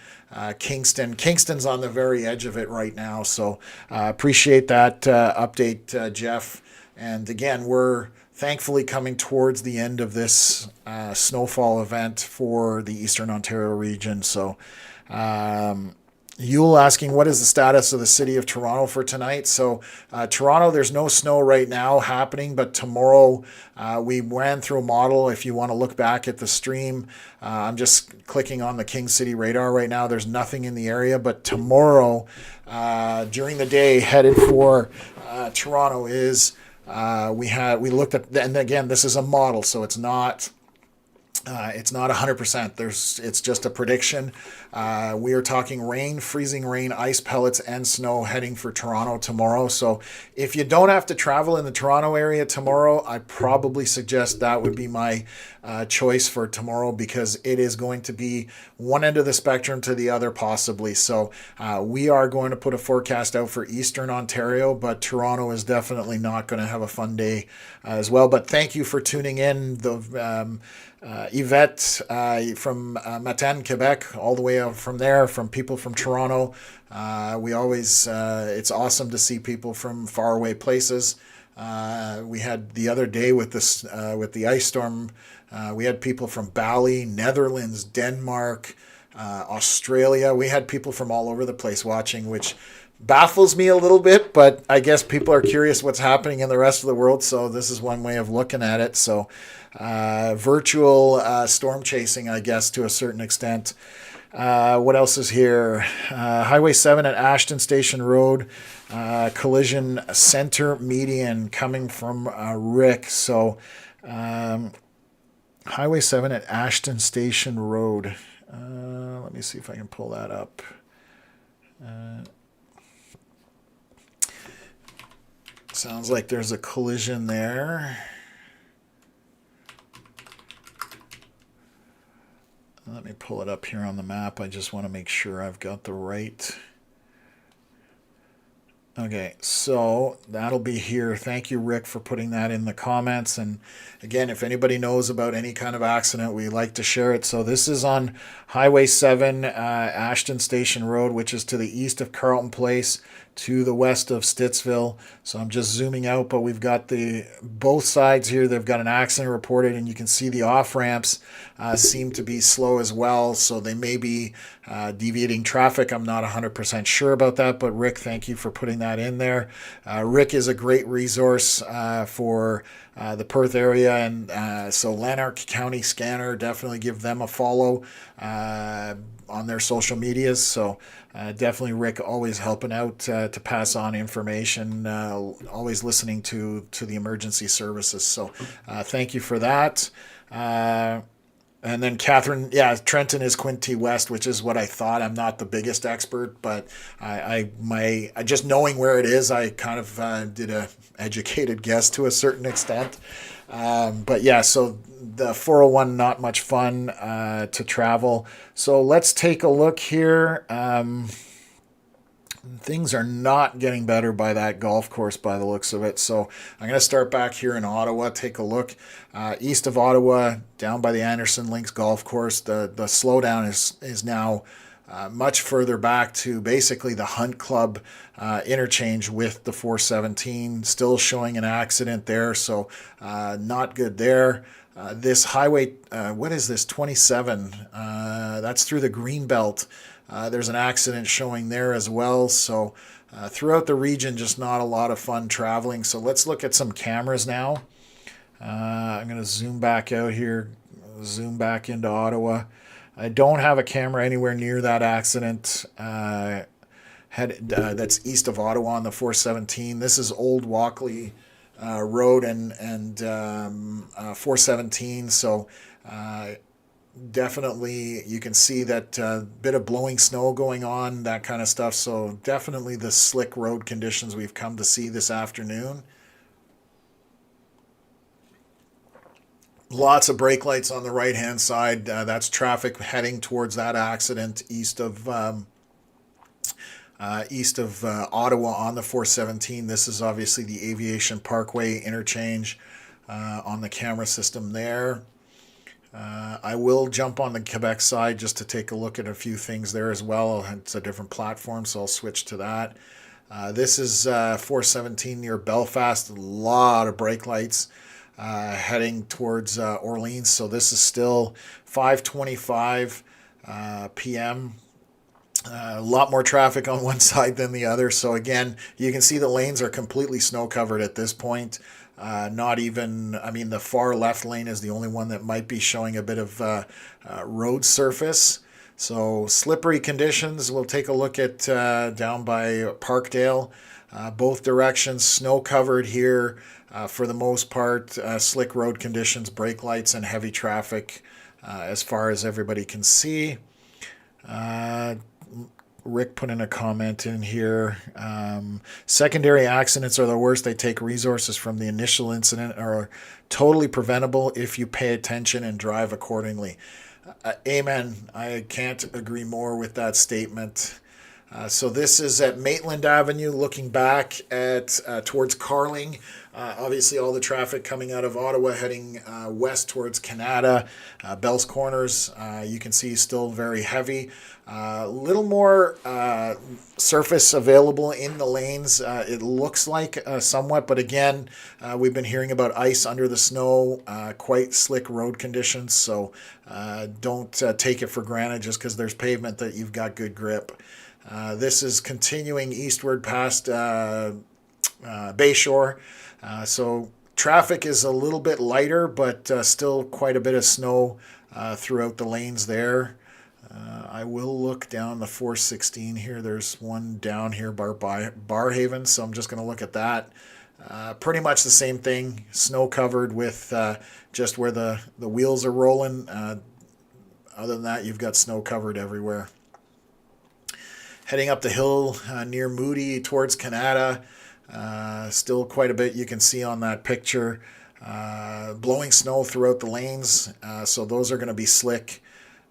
Kingston. Kingston's on the very edge of it right now. So appreciate that update, Jeff. And again, we're thankfully coming towards the end of this snowfall event for the Eastern Ontario region. So Yule asking, what is the status of the city of Toronto for tonight? So Toronto, there's no snow right now happening, but tomorrow we ran through a model. If you want to look back at the stream, I'm just clicking on the King City radar right now. There's nothing in the area, but tomorrow during the day headed for Toronto is we looked at, and again, this is a model, so it's not 100%. It's just a prediction. We are talking rain, freezing rain, ice pellets, and snow heading for Toronto tomorrow. So if you don't have to travel in the Toronto area tomorrow, I probably suggest that would be my choice for tomorrow because it is going to be one end of the spectrum to the other possibly. So we are going to put a forecast out for Eastern Ontario, but Toronto is definitely not going to have a fun day as well. But thank you for tuning in. Yvette from Matane, Quebec, all the way out from there, from people from Toronto. We always, it's awesome to see people from faraway places. We had the other day with the ice storm, we had people from Bali, Netherlands, Denmark, Australia. We had people from all over the place watching, which baffles me a little bit, but I guess people are curious what's happening in the rest of the world. So this is one way of looking at it. So virtual storm chasing, I guess, to a certain extent. What else is here? Highway 7 at Ashton Station Road, collision center median coming from Rick. So Highway 7 at Ashton Station Road. Let me see if I can pull that up. Sounds like there's a collision there. Let me pull it up here on the map. I just want to make sure I've got the right. Okay, so that'll be here. Thank you, Rick, for putting that in the comments. And again, if anybody knows about any kind of accident, we like to share it. So this is on Highway 7, Ashton Station Road, which is to the east of Carleton Place, to the west of Stittsville. So I'm just zooming out, but we've got both sides here. They've got an accident reported, and you can see the off ramps seem to be slow as well. So they may be deviating traffic. I'm not 100% sure about that, but Rick, thank you for putting that in there. Rick is a great resource for the Perth area, and so Lanark County Scanner, definitely give them a follow on their social medias. So definitely Rick always helping out to pass on information, always listening to the emergency services. So thank you for that. And then Catherine, yeah, Trenton is Quinte West, which is what I thought. I'm not the biggest expert, but I just knowing where it is, I kind of did a educated guess to a certain extent. But yeah, so the 401, not much fun to travel. So let's take a look here. Things are not getting better by that golf course by the looks of it. So I'm going to start back here in Ottawa, take a look. East of Ottawa, down by the Anderson Links golf course, the slowdown is now much further back to basically the Hunt Club interchange with the 417. Still showing an accident there, so not good there. This highway, what is this, 27? That's through the Greenbelt. There's an accident showing there as well. So throughout the region, just not a lot of fun traveling. So let's look at some cameras now. I'm going to zoom back out here, zoom back into Ottawa. I don't have a camera anywhere near that accident. That's east of Ottawa on the 417. This is Old Walkley Road and 417. So definitely you can see that bit of blowing snow going on, that kind of stuff. So definitely the slick road conditions we've come to see this afternoon. Lots of brake lights on the right hand side. That's traffic heading towards that accident east of Ottawa on the 417. This is obviously the Aviation Parkway interchange on the camera system there. I will jump on the Quebec side just to take a look at a few things there as well. It's a different platform, so I'll switch to that. This is 417 near Belfast. A lot of brake lights heading towards Orleans. So this is still 5:25 p.m. A lot more traffic on one side than the other. So again, you can see the lanes are completely snow covered at this point. Not even, I mean, the far left lane is the only one that might be showing a bit of road surface. So slippery conditions. We'll take a look at down by Parkdale. Both directions, snow covered here for the most part. Slick road conditions, brake lights, and heavy traffic as far as everybody can see. Rick put in a comment in here. Secondary accidents are the worst. They take resources from the initial incident, are totally preventable if you pay attention and drive accordingly. Amen. I can't agree more with that statement. So this is at Maitland Avenue, looking back at towards Carling. Obviously, all the traffic coming out of Ottawa heading west towards Canada. Bell's Corners, you can see still very heavy. A little more surface available in the lanes, it looks like somewhat, but again, we've been hearing about ice under the snow, quite slick road conditions, so don't take it for granted just because there's pavement that you've got good grip. This is continuing eastward past Bayshore. So traffic is a little bit lighter, but still quite a bit of snow throughout the lanes there. I will look down the 416 here. There's one down here by Barhaven, so I'm just going to look at that. Pretty much the same thing, snow covered with just where the wheels are rolling. Other than that, you've got snow covered everywhere. Heading up the hill near Moody towards Canada, still quite a bit you can see on that picture. Blowing snow throughout the lanes, so those are going to be slick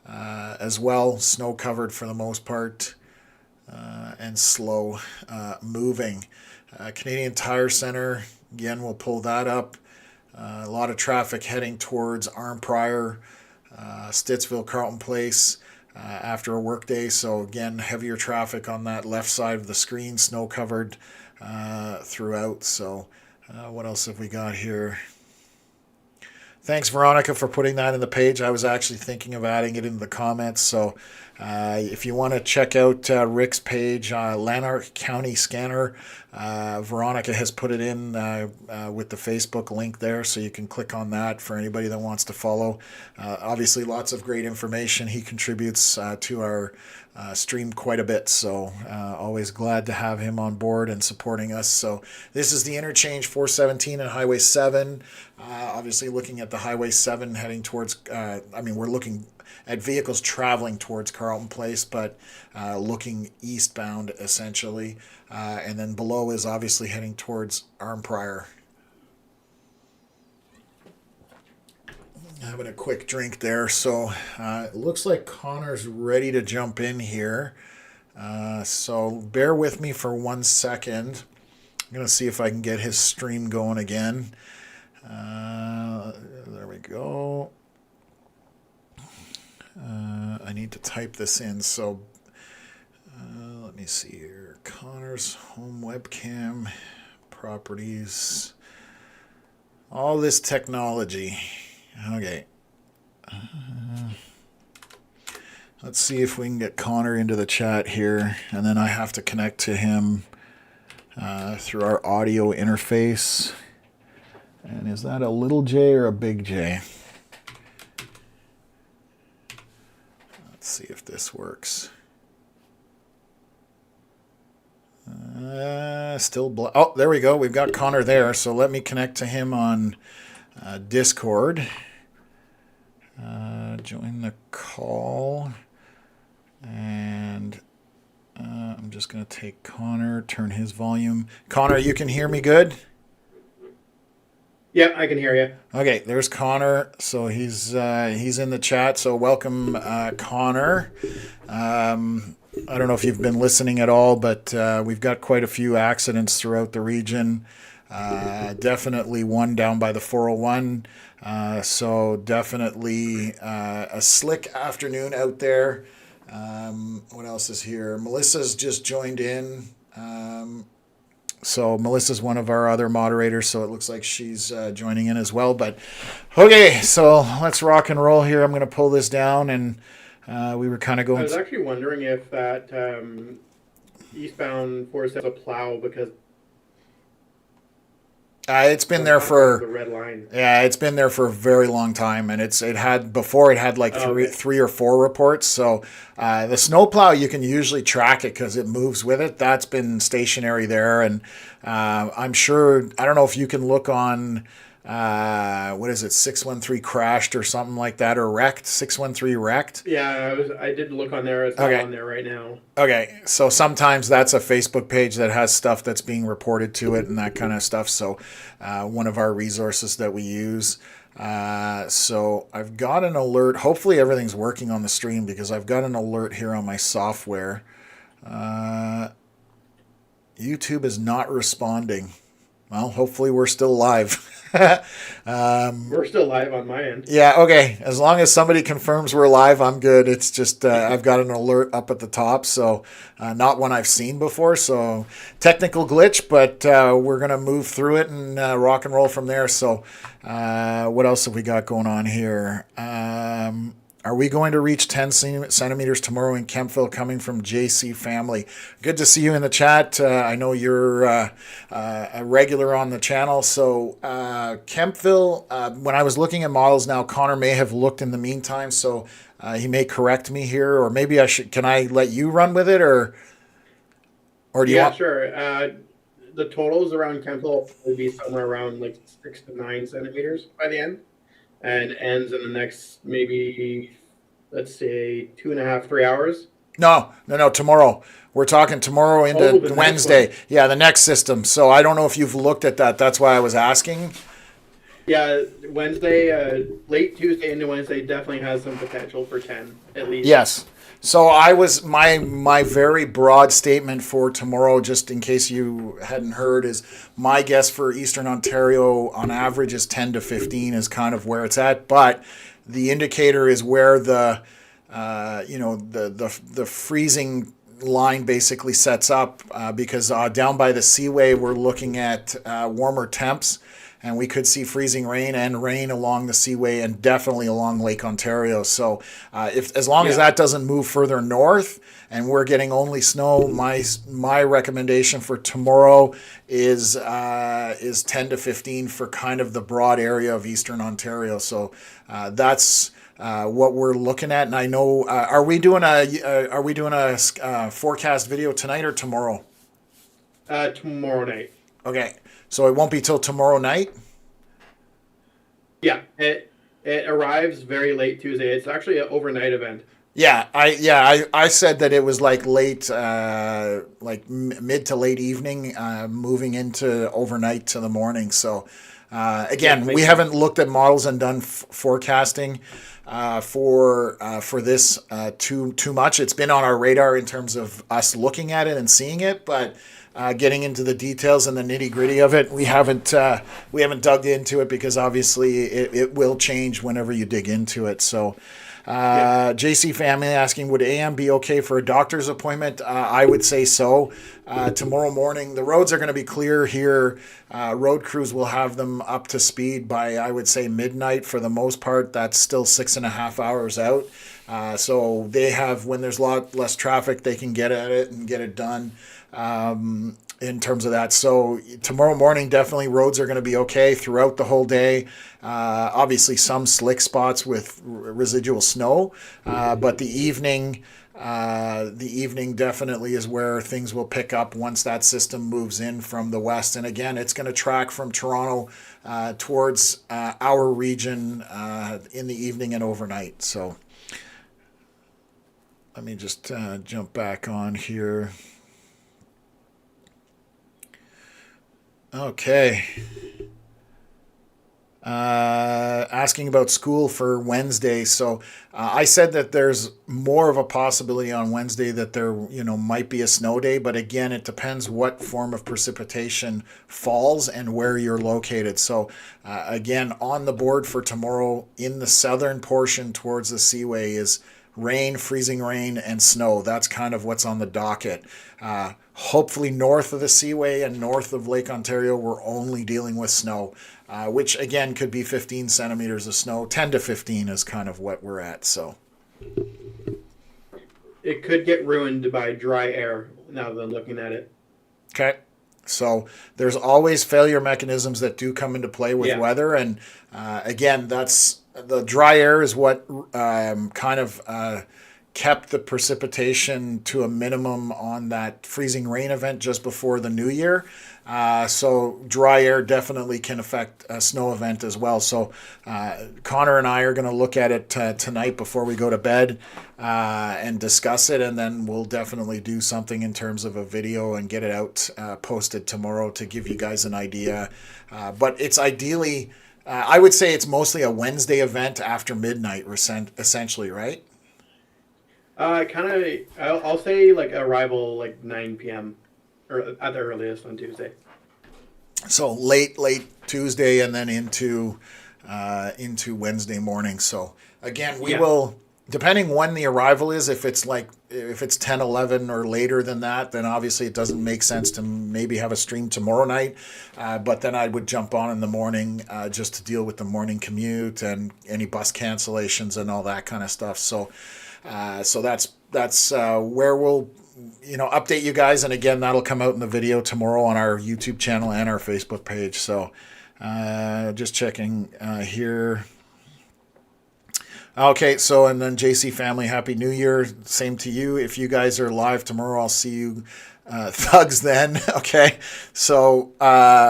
as well. Snow covered for the most part and slow moving. Canadian Tire Center, again, we'll pull that up. A lot of traffic heading towards Arnprior, Stittsville, Carleton Place. After a work day, so again, heavier traffic on that left side of the screen, snow covered throughout. So what else have we got here? Thanks, Veronica, for putting that in the page. I was actually thinking of adding it in the comments. So if you want to check out Rick's page, Lanark County Scanner, Veronica has put it in with the Facebook link there, so you can click on that for anybody that wants to follow. Obviously, lots of great information. He contributes to our stream quite a bit, so always glad to have him on board and supporting us. So this is the interchange 417 and Highway 7. Obviously, looking at the Highway 7 heading towards, we're looking at vehicles traveling towards Carleton Place, but looking eastbound essentially. And then below is obviously heading towards Arnprior. Having a quick drink there. So it looks like Connor's ready to jump in here. So bear with me for 1 second. I'm going to see if I can get his stream going again. There we go. I need to type this in, so let me see here. Connor's home webcam, properties, all this technology. Okay. Let's see if we can get Connor into the chat here, and then I have to connect to him through our audio interface. And is that a little J or a big J? Let's see if this works. Oh, there we go. We've got Connor there. So let me connect to him on Discord. Join the call. And I'm just going to take Connor, turn his volume. Connor, you can hear me good? Yeah, I can hear you. Okay, there's Connor. So he's in the chat. So welcome, Connor. I don't know if you've been listening at all, but we've got quite a few accidents throughout the region. Definitely one down by the 401. So definitely a slick afternoon out there. What else is here? Melissa's just joined in. So Melissa's one of our other moderators, so it looks like she's joining in as well. But okay, so let's rock and roll here. I'm going to pull this down, and we were kind of going. I was actually wondering if that eastbound 407 has a plow because it's been there for the red line. Yeah, it's been there for a very long time, and it had like three or four reports. So the snowplow, you can usually track it because it moves with it. That's been stationary there, and I'm sure, I don't know if you can look on what is it, 613 crashed or something like that, or wrecked, 613 wrecked. Yeah, I did look on there. It's not on there right now. Okay, so sometimes that's a Facebook page that has stuff that's being reported to it and that kind of stuff. So one of our resources that we use. So I've got an alert. Hopefully everything's working on the stream because I've got an alert here on my software. YouTube is not responding. Well, hopefully we're still live. We're still live on my end. Yeah, okay. As long as somebody confirms we're live, I'm good. It's just I've got an alert up at the top, so not one I've seen before. So technical glitch, but we're going to move through it and rock and roll from there. So what else have we got going on here? Are we going to reach 10 centimeters tomorrow in Kempville, coming from JC Family? Good to see you in the chat. I know you're a regular on the channel. So Kempville, when I was looking at models now, Connor may have looked in the meantime, so he may correct me here, or maybe can I let you run with it, or do you want? Yeah, sure. The totals around Kempville will be somewhere around like 6 to 9 centimeters by the end. And ends in the next maybe, let's say, 2.5, 3 hours. No. Tomorrow. We're talking tomorrow into Wednesday. Yeah, the next system. So I don't know if you've looked at that. That's why I was asking. Yeah, Wednesday, late Tuesday into Wednesday definitely has some potential for 10 at least. Yes. So my very broad statement for tomorrow, just in case you hadn't heard, is my guess for Eastern Ontario on average is 10 to 15 is kind of where it's at. But the indicator is where the freezing line basically sets up because down by the Seaway we're looking at warmer temps. And we could see freezing rain and rain along the Seaway and definitely along Lake Ontario. So as long as that doesn't move further north and we're getting only snow, my recommendation for tomorrow is 10 to 15 for kind of the broad area of Eastern Ontario. So that's what we're looking at. And I know, are we doing a forecast video tonight or tomorrow? Tomorrow night. Okay. So it won't be till tomorrow night? Yeah, it arrives very late Tuesday. It's actually an overnight event. Yeah, I said that it was like late, like mid to late evening, moving into overnight to the morning. So Again, we haven't looked at models and done forecasting for this too much. It's been on our radar in terms of us looking at it and seeing it, but getting into the details and the nitty gritty of it, we haven't dug into it because obviously it will change whenever you dig into it. So. JC family asking, would AM be okay for a doctor's appointment? I would say so. Tomorrow morning, the roads are going to be clear here. Road crews will have them up to speed by, I would say, midnight for the most part. That's still 6.5 hours out. So they have, when there's a lot less traffic, they can get at it and get it done. In terms of that. So tomorrow morning, definitely roads are going to be okay throughout the whole day. Obviously some slick spots with residual snow, but the evening definitely is where things will pick up once that system moves in from the west. And again, it's going to track from Toronto towards our region in the evening and overnight. So let me just jump back on here. Okay. Asking about school for Wednesday. So I said that there's more of a possibility on Wednesday that there, might be a snow day. But again, it depends what form of precipitation falls and where you're located. So again, on the board for tomorrow in the southern portion towards the Seaway is rain, freezing rain, and snow. That's kind of what's on the docket. Hopefully north of the Seaway and north of Lake Ontario, we're only dealing with snow, which again could be 15 centimeters of snow. 10 to 15 is kind of what we're at. So it could get ruined by dry air now that I'm looking at it. Okay. So there's always failure mechanisms that do come into play with weather. And again, that's the dry air is what kind of kept the precipitation to a minimum on that freezing rain event just before the new year. So dry air definitely can affect a snow event as well. So Connor and I are going to look at it tonight before we go to bed and discuss it. And then we'll definitely do something in terms of a video and get it out posted tomorrow to give you guys an idea. But it's ideally, I would say it's mostly a Wednesday event after midnight, essentially, right? I'll say like arrival like 9 p.m. or at the earliest on Tuesday. So late Tuesday and then into Wednesday morning. So again, we will, depending when the arrival is, if it's 10, 11 or later than that, then obviously it doesn't make sense to maybe have a stream tomorrow night. But then I would jump on in the morning just to deal with the morning commute and any bus cancellations and all that kind of stuff. So that's where we'll update you guys, and again that'll come out in the video tomorrow on our YouTube channel and our Facebook page. So just checking here. Okay, so and then JC family, Happy New Year. Same to you. If you guys are live tomorrow, I'll see you thugs then. Okay, so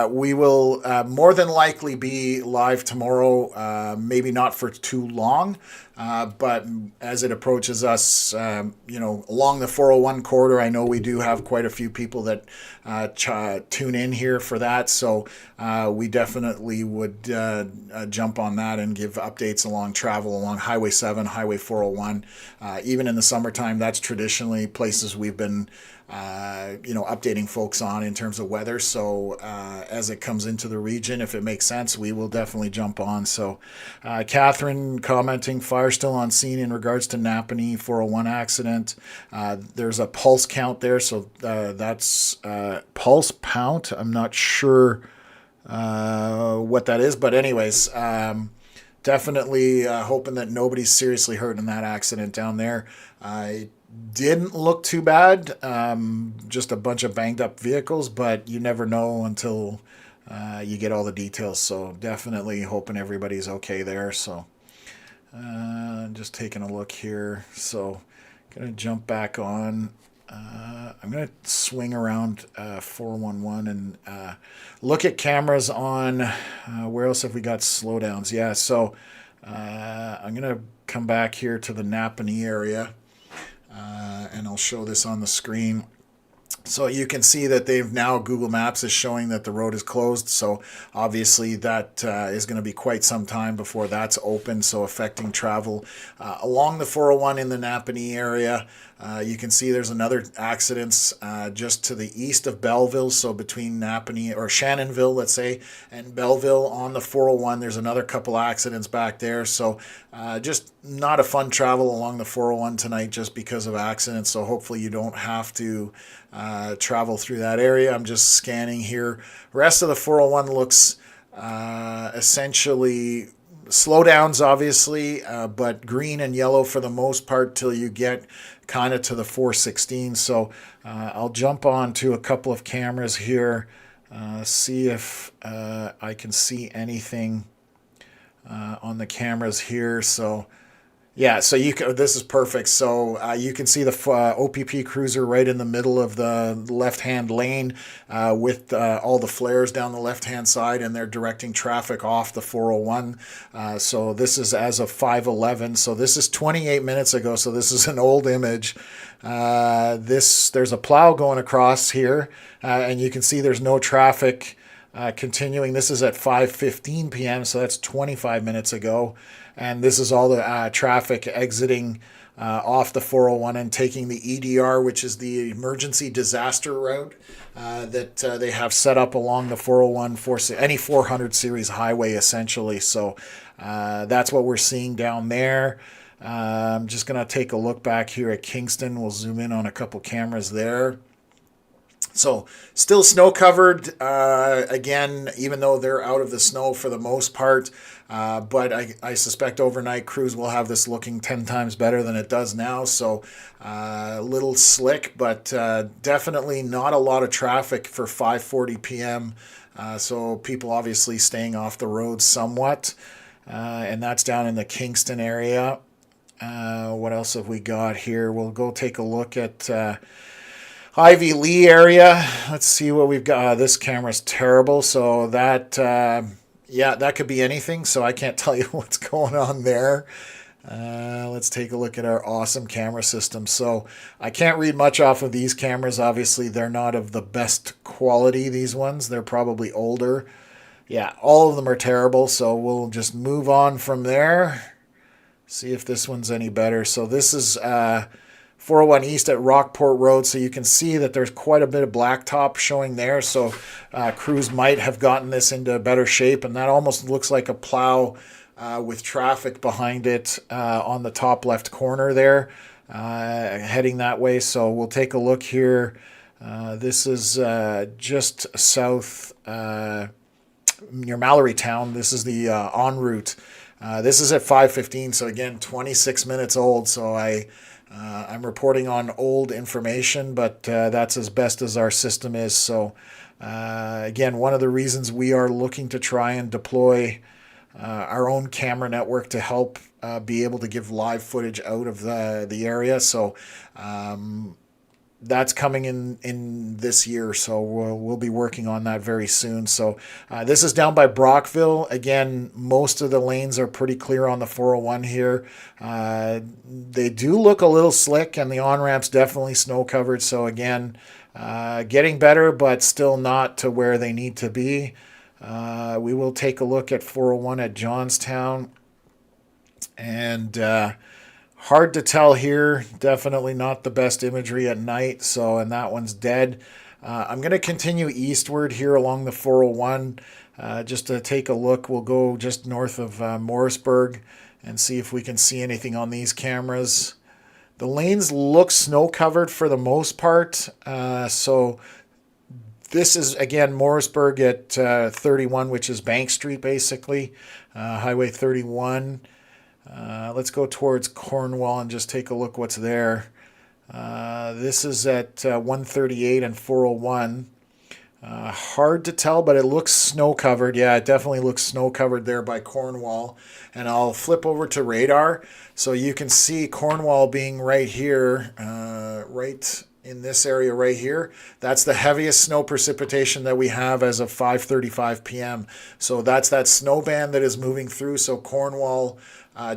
we will more than likely be live tomorrow, maybe not for too long, but as it approaches us, along the 401 corridor, I know we do have quite a few people that tune in here for that, so we definitely would jump on that and give updates along travel along Highway 7, Highway 401. Even in the summertime, that's traditionally places we've been updating folks on in terms of weather. So as it comes into the region, if it makes sense, we will definitely jump on. So Catherine commenting, fire still on scene in regards to Napanee 401 accident. There's a pulse count there. So that's pulse count. I'm not sure what that is, but anyways, definitely hoping that nobody's seriously hurt in that accident down there. Didn't look too bad, just a bunch of banged up vehicles, but you never know until you get all the details. So definitely hoping everybody's okay there. So just taking a look here. So gonna jump back on. I'm gonna swing around 411 and look at cameras on where else have we got slowdowns? Yeah, so I'm gonna come back here to the Napanee area. And I'll show this on the screen. So you can see that they've now, Google Maps is showing that the road is closed. So obviously that is going to be quite some time before that's open. So affecting travel along the 401 in the Napanee area. You can see there's another accidents just to the east of Belleville. So between Napanee or Shannonville, let's say, and Belleville on the 401, there's another couple accidents back there. So just not a fun travel along the 401 tonight just because of accidents. So hopefully you don't have to travel through that area. I'm just scanning here. Rest of the 401 looks essentially slowdowns, obviously, but green and yellow for the most part till you get kind of to the 416. So I'll jump on to a couple of cameras here, see if I can see anything on the cameras here. So yeah, so you can, this is perfect. So you can see the OPP cruiser right in the middle of the left-hand lane with all the flares down the left-hand side, and they're directing traffic off the 401. So this is as of 5:11. So this is 28 minutes ago. So this is an old image. There's a plow going across here, and you can see there's no traffic continuing. This is at 5:15 p.m. So that's 25 minutes ago. And this is all the traffic exiting off the 401 and taking the EDR, which is the emergency disaster route that they have set up along the 401, any 400 series highway, essentially. So that's what we're seeing down there. I'm just going to take a look back here at Kingston. We'll zoom in on a couple cameras there. So still snow covered, again, even though they're out of the snow for the most part. But I suspect overnight crews will have this looking 10 times better than it does now. So a little slick, but definitely not a lot of traffic for 5:40 p.m. So people obviously staying off the road somewhat. And that's down in the Kingston area. What else have we got here? We'll go take a look at Ivy Lee area. Let's see what we've got. This camera's terrible. So that, yeah, that could be anything. So I can't tell you what's going on there. Let's take a look at our awesome camera system. So I can't read much off of these cameras. Obviously, they're not of the best quality, these ones. They're probably older. Yeah, all of them are terrible. So we'll just move on from there. See if this one's any better. So this is 401 East at Rockport Road. So you can see that there's quite a bit of blacktop showing there. So crews might have gotten this into better shape. And that almost looks like a plow with traffic behind it on the top left corner there, heading that way. So we'll take a look here. This is just south near Mallorytown. This is the en route. This is at 5:15. So again, 26 minutes old. So I'm reporting on old information, but that's as best as our system is. So again, one of the reasons we are looking to try and deploy our own camera network to help be able to give live footage out of the area. So that's coming in this year. So we'll be working on that very soon. So this is down by Brockville. Again, most of the lanes are pretty clear on the 401 here. They do look a little slick, and the on-ramps definitely snow covered. So again, getting better, but still not to where they need to be. We will take a look at 401 at Johnstown. And hard to tell here. Definitely not the best imagery at night. So, and that one's dead. I'm going to continue eastward here along the 401 just to take a look. We'll go just north of Morrisburg and see if we can see anything on these cameras. The lanes look snow covered for the most part. So this is, again, Morrisburg at 31, which is Bank Street, basically. Highway 31. Let's go towards Cornwall and just take a look what's there. This is at 138 and 401. Hard to tell, but it looks snow-covered. Yeah, it definitely looks snow-covered there by Cornwall. And I'll flip over to radar. So you can see Cornwall being right here, right in this area right here. That's the heaviest snow precipitation that we have as of 5:35 p.m. So that's that snow band that is moving through. So Cornwall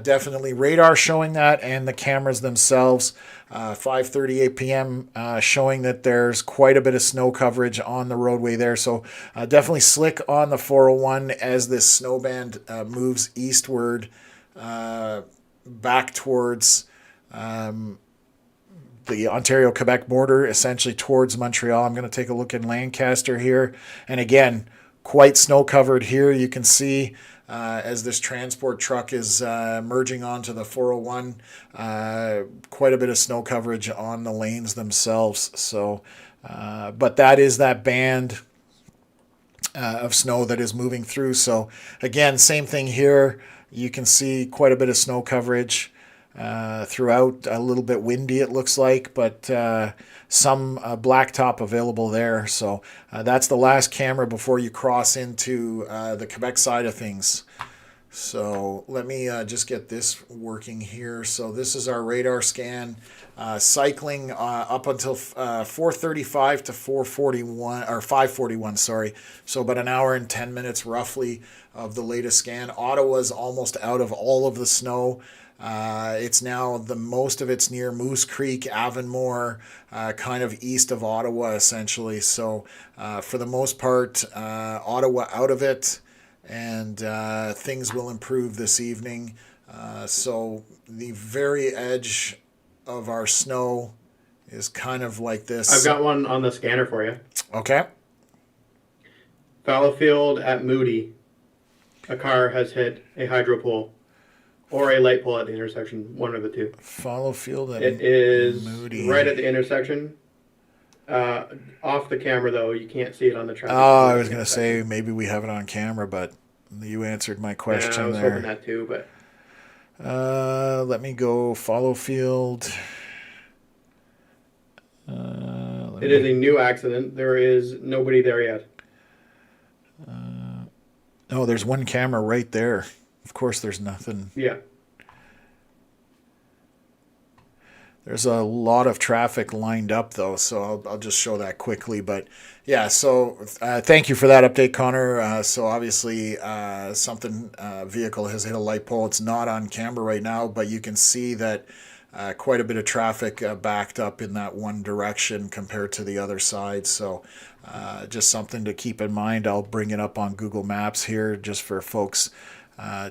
Definitely radar showing that, and the cameras themselves. 5:38 p.m. Showing that there's quite a bit of snow coverage on the roadway there. So definitely slick on the 401 as this snow band moves eastward back towards the Ontario-Quebec border, essentially towards Montreal. I'm going to take a look in Lancaster here. And again, quite snow covered here. You can see as this transport truck is merging onto the 401, quite a bit of snow coverage on the lanes themselves. So, but that is that band of snow that is moving through. So again, same thing here. You can see quite a bit of snow coverage throughout. A little bit windy, it looks like, but some blacktop available there. So that's the last camera before you cross into the Quebec side of things. So let me just get this working here. So this is our radar scan, cycling up until 4:35 to 4:41 or 5:41. Sorry. So about an hour and 10 minutes roughly of the latest scan. Ottawa's almost out of all of the snow. It's now most of it's near Moose Creek, Avonmore, kind of east of Ottawa, essentially. So for the most part, Ottawa out of it, and things will improve this evening. So the very edge of our snow is kind of like this. I've got one on the scanner for you. Okay. Fallowfield at Moody. A car has hit a hydro pole. Or a light pole at the intersection, one of the two. Fallowfield at It is Moody. right at the intersection. Off the camera, though, you can't see it on the traffic. Oh, I was going to say maybe we have it on camera, but you answered my question I was there. hoping that too, but let me go Fallowfield. it is a new accident. There is nobody there yet. Oh, there's one camera right there. Of course, there's nothing. Yeah. There's a lot of traffic lined up, though, so I'll just show that quickly. But yeah, so thank you for that update, Connor. So obviously, something vehicle has hit a light pole. It's not on camera right now, but you can see that quite a bit of traffic backed up in that one direction compared to the other side. So just something to keep in mind. I'll bring it up on Google Maps here just for folks.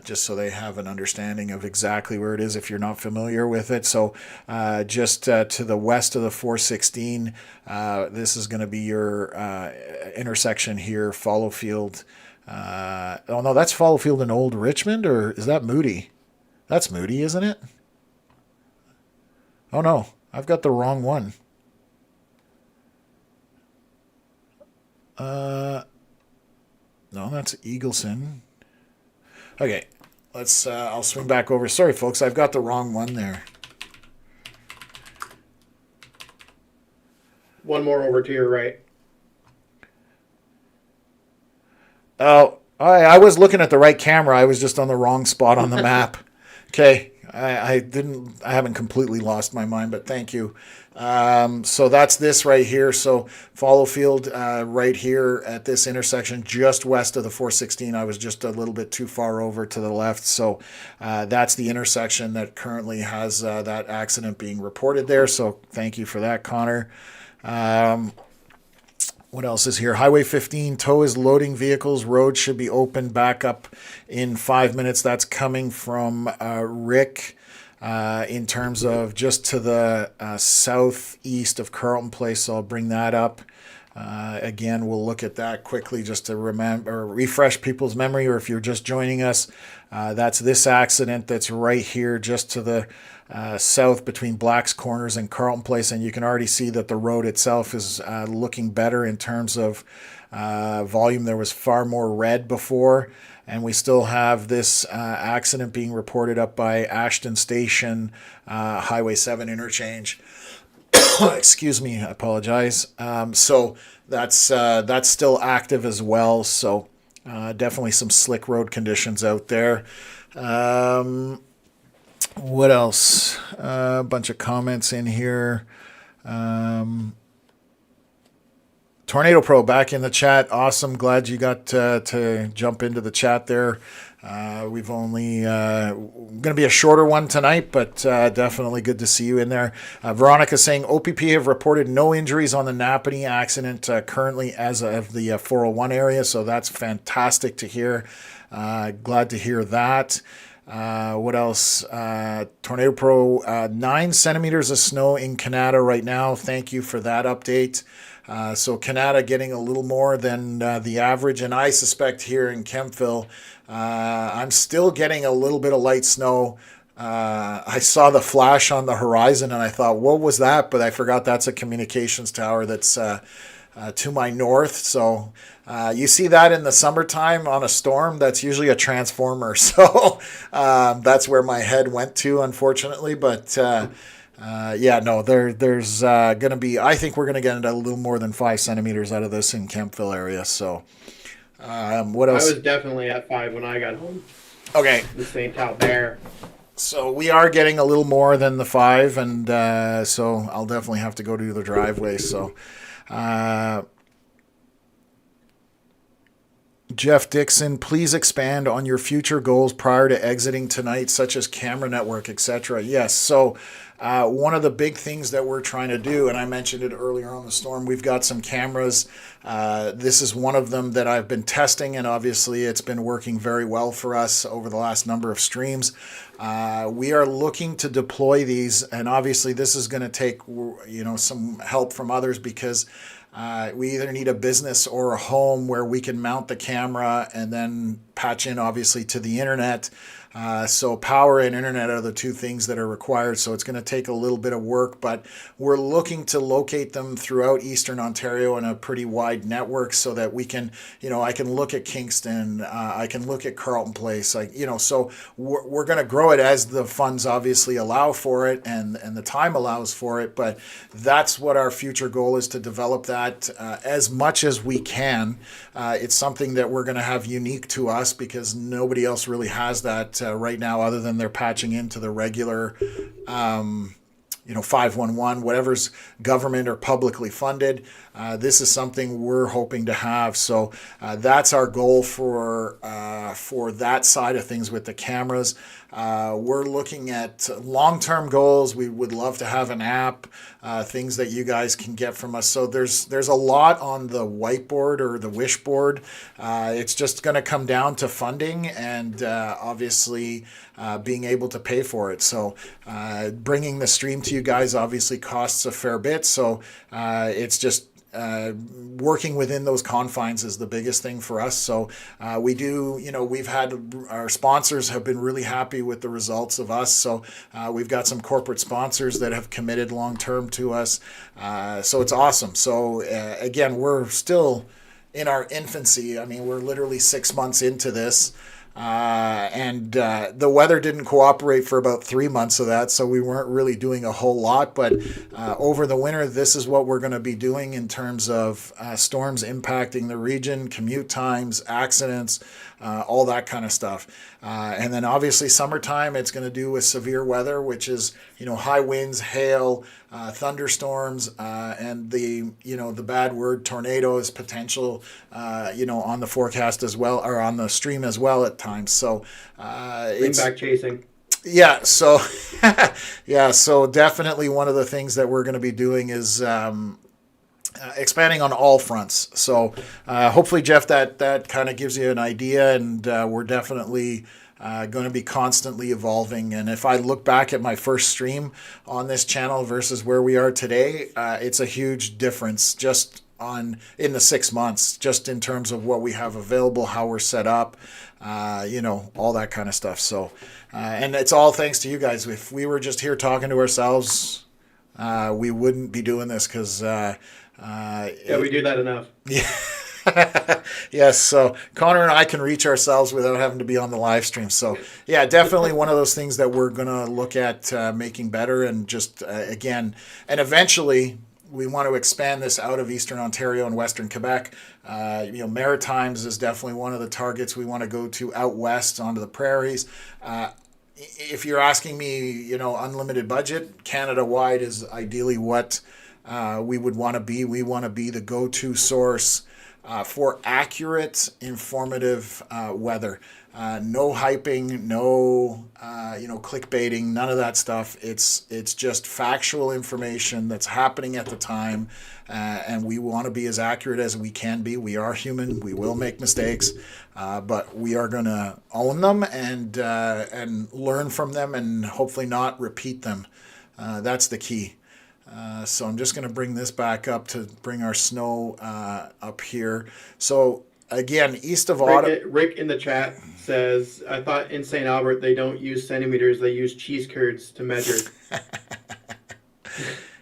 Just so they have an understanding of exactly where it is if you're not familiar with it. So just to the west of the 416, this is going to be your intersection here, Fallowfield. Oh, no, that's Fallowfield in Old Richmond, or is that Moody? That's Moody, isn't it? Oh, no, I've got the wrong one. No, that's Eagleson. Okay, let's. I'll swing back over. Sorry, folks, I've got the wrong one there. One more over to your right. Oh, I was looking at the right camera. I was just on the wrong spot on the map. Okay, I haven't completely lost my mind, but thank you. So that's this right here. So Fallowfield right here at this intersection, just west of the 416. I was just a little bit too far over to the left. So that's the intersection that currently has that accident being reported there. So thank you for that, Connor. What else is here? Highway 15, tow is loading vehicles. Road should be open back up in 5 minutes. That's coming from Rick. In terms of just to the southeast of Carleton Place, so I'll bring that up. Again, we'll look at that quickly just to remember or refresh people's memory, or if you're just joining us, that's this accident that's right here just to the south between Black's Corners and Carleton Place, and you can already see that the road itself is looking better in terms of volume. There was far more red before. And we still have this accident being reported up by Ashton Station, Highway 7 interchange. Excuse me, I apologize. So that's still active as well. So definitely some slick road conditions out there. What else? A bunch of comments in here. Tornado Pro back in the chat. Awesome. Glad you got to jump into the chat there. We've only going to be a shorter one tonight, but definitely good to see you in there. Veronica saying OPP have reported no injuries on the Napanee accident currently as of the 401 area, so that's fantastic to hear. Glad to hear that. What else? Tornado Pro, 9 centimeters of snow in Canada right now. Thank you for that update. So Canada getting a little more than the average, and I suspect here in Kemptville, I'm still getting a little bit of light snow. I saw the flash on the horizon, and I thought, what was that? But I forgot that's a communications tower that's to my north. So you see that in the summertime on a storm, that's usually a transformer. So that's where my head went to, unfortunately. But there's going to be, I think we're going to get a little more than 5 centimeters out of this in Kemptville area. So what else? I was definitely at 5 when I got home. Okay. The St. Albert. So we are getting a little more than the 5, and so I'll definitely have to go to the driveway. So Jeff Dixon, please expand on your future goals prior to exiting tonight, such as camera network, etc. Yes, so one of the big things that we're trying to do, and I mentioned it earlier on the storm, we've got some cameras. This is one of them that I've been testing, and obviously it's been working very well for us over the last number of streams. We are looking to deploy these, and obviously this is going to take some help from others, because we either need a business or a home where we can mount the camera and then patch in, obviously, to the internet. So power and internet are the two things that are required. So it's going to take a little bit of work, but we're looking to locate them throughout Eastern Ontario in a pretty wide network, so that we can, I can look at Kingston, I can look at Carleton Place, so we're going to grow it as the funds obviously allow for it, and the time allows for it. But that's what our future goal is, to develop that as much as we can. It's something that we're going to have unique to us, because nobody else really has that right now, other than they're patching into the regular 511, whatever's government or publicly funded. This is something we're hoping to have. So that's our goal for that side of things with the cameras. We're looking at long-term goals. We would love to have an app, things that you guys can get from us. So there's a lot on the whiteboard or the wish board. It's just going to come down to funding and obviously being able to pay for it. So bringing the stream to you guys obviously costs a fair bit. So it's just working within those confines is the biggest thing for us. So we do, we've had, our sponsors have been really happy with the results of us. So we've got some corporate sponsors that have committed long-term to us. So it's awesome. So again, we're still in our infancy. I mean, we're literally 6 months into this. And the weather didn't cooperate for about 3 months of that, so we weren't really doing a whole lot. But over the winter, this is what we're going to be doing in terms of storms impacting the region, commute times, accidents, all that kind of stuff. And then obviously summertime, it's going to do with severe weather, which is, high winds, hail, thunderstorms, and the bad word tornadoes potential, on the forecast as well, or on the stream as well at times. So it's back chasing. Yeah. So so definitely one of the things that we're going to be doing is expanding on all fronts. So hopefully, Jeff, that kind of gives you an idea, and we're definitely going to be constantly evolving. And if I look back at my first stream on this channel versus where we are today, it's a huge difference just in the 6 months, just in terms of what we have available, how we're set up, all that kind of stuff. So and it's all thanks to you guys. If we were just here talking to ourselves, we wouldn't be doing this, because we do that enough. Yeah. Yes, so Connor and I can reach ourselves without having to be on the live stream. So yeah, definitely one of those things that we're going to look at making better, and just again, and eventually we want to expand this out of Eastern Ontario and Western Quebec. Maritimes is definitely one of the targets we want to go to, out west onto the prairies. If you're asking me, unlimited budget, Canada-wide is ideally what we would want to be. We want to be the go-to source for accurate, informative weather. No hyping, no clickbaiting, none of that stuff. It's just factual information that's happening at the time, and we want to be as accurate as we can be. We are human. We will make mistakes, but we are going to own them and learn from them, and hopefully not repeat them. That's the key. So I'm just going to bring this back up to bring our snow up here. So again, east of Ottawa. Rick in the chat says, I thought in St. Albert they don't use centimeters, they use cheese curds to measure.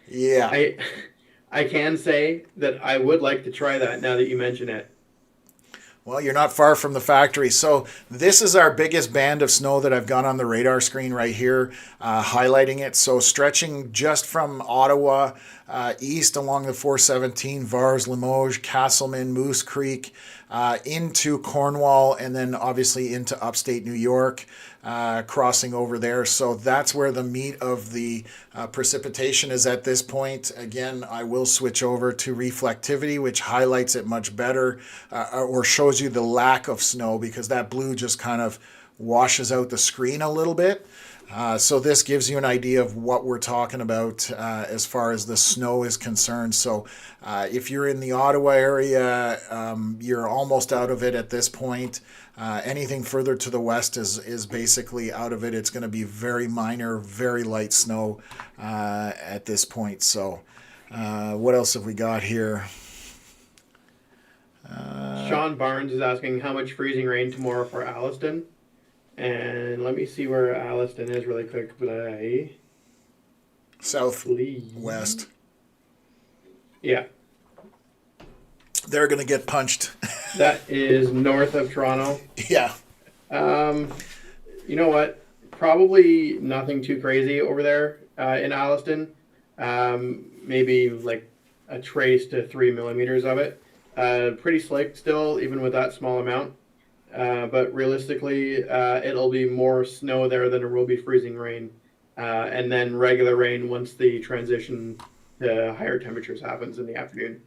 Yeah. I can say that I would like to try that now that you mention it. Well, you're not far from the factory. So this is our biggest band of snow that I've got on the radar screen right here, highlighting it. So stretching just from Ottawa east along the 417, Vars, Limoges, Castleman, Moose Creek, into Cornwall, and then obviously into upstate New York, crossing over there. So that's where the meat of the precipitation is at this point. Again, I will switch over to reflectivity, which highlights it much better, or shows you the lack of snow, because that blue just kind of washes out the screen a little bit. So this gives you an idea of what we're talking about as far as the snow is concerned. So if you're in the Ottawa area, you're almost out of it at this point. Anything further to the west is basically out of it. It's going to be very minor, very light snow at this point. So what else have we got here? Sean Barnes is asking how much freezing rain tomorrow for Alliston. And let me see where Alliston is really quick. Southwest. Yeah. They're going to get punched. That is north of Toronto. Yeah. You know what? Probably nothing too crazy over there in Alliston. Maybe like a trace to 3 millimeters of it. Pretty slick still, even with that small amount. But realistically, it'll be more snow there than it will be freezing rain. And then regular rain once the transition to higher temperatures happens in the afternoon.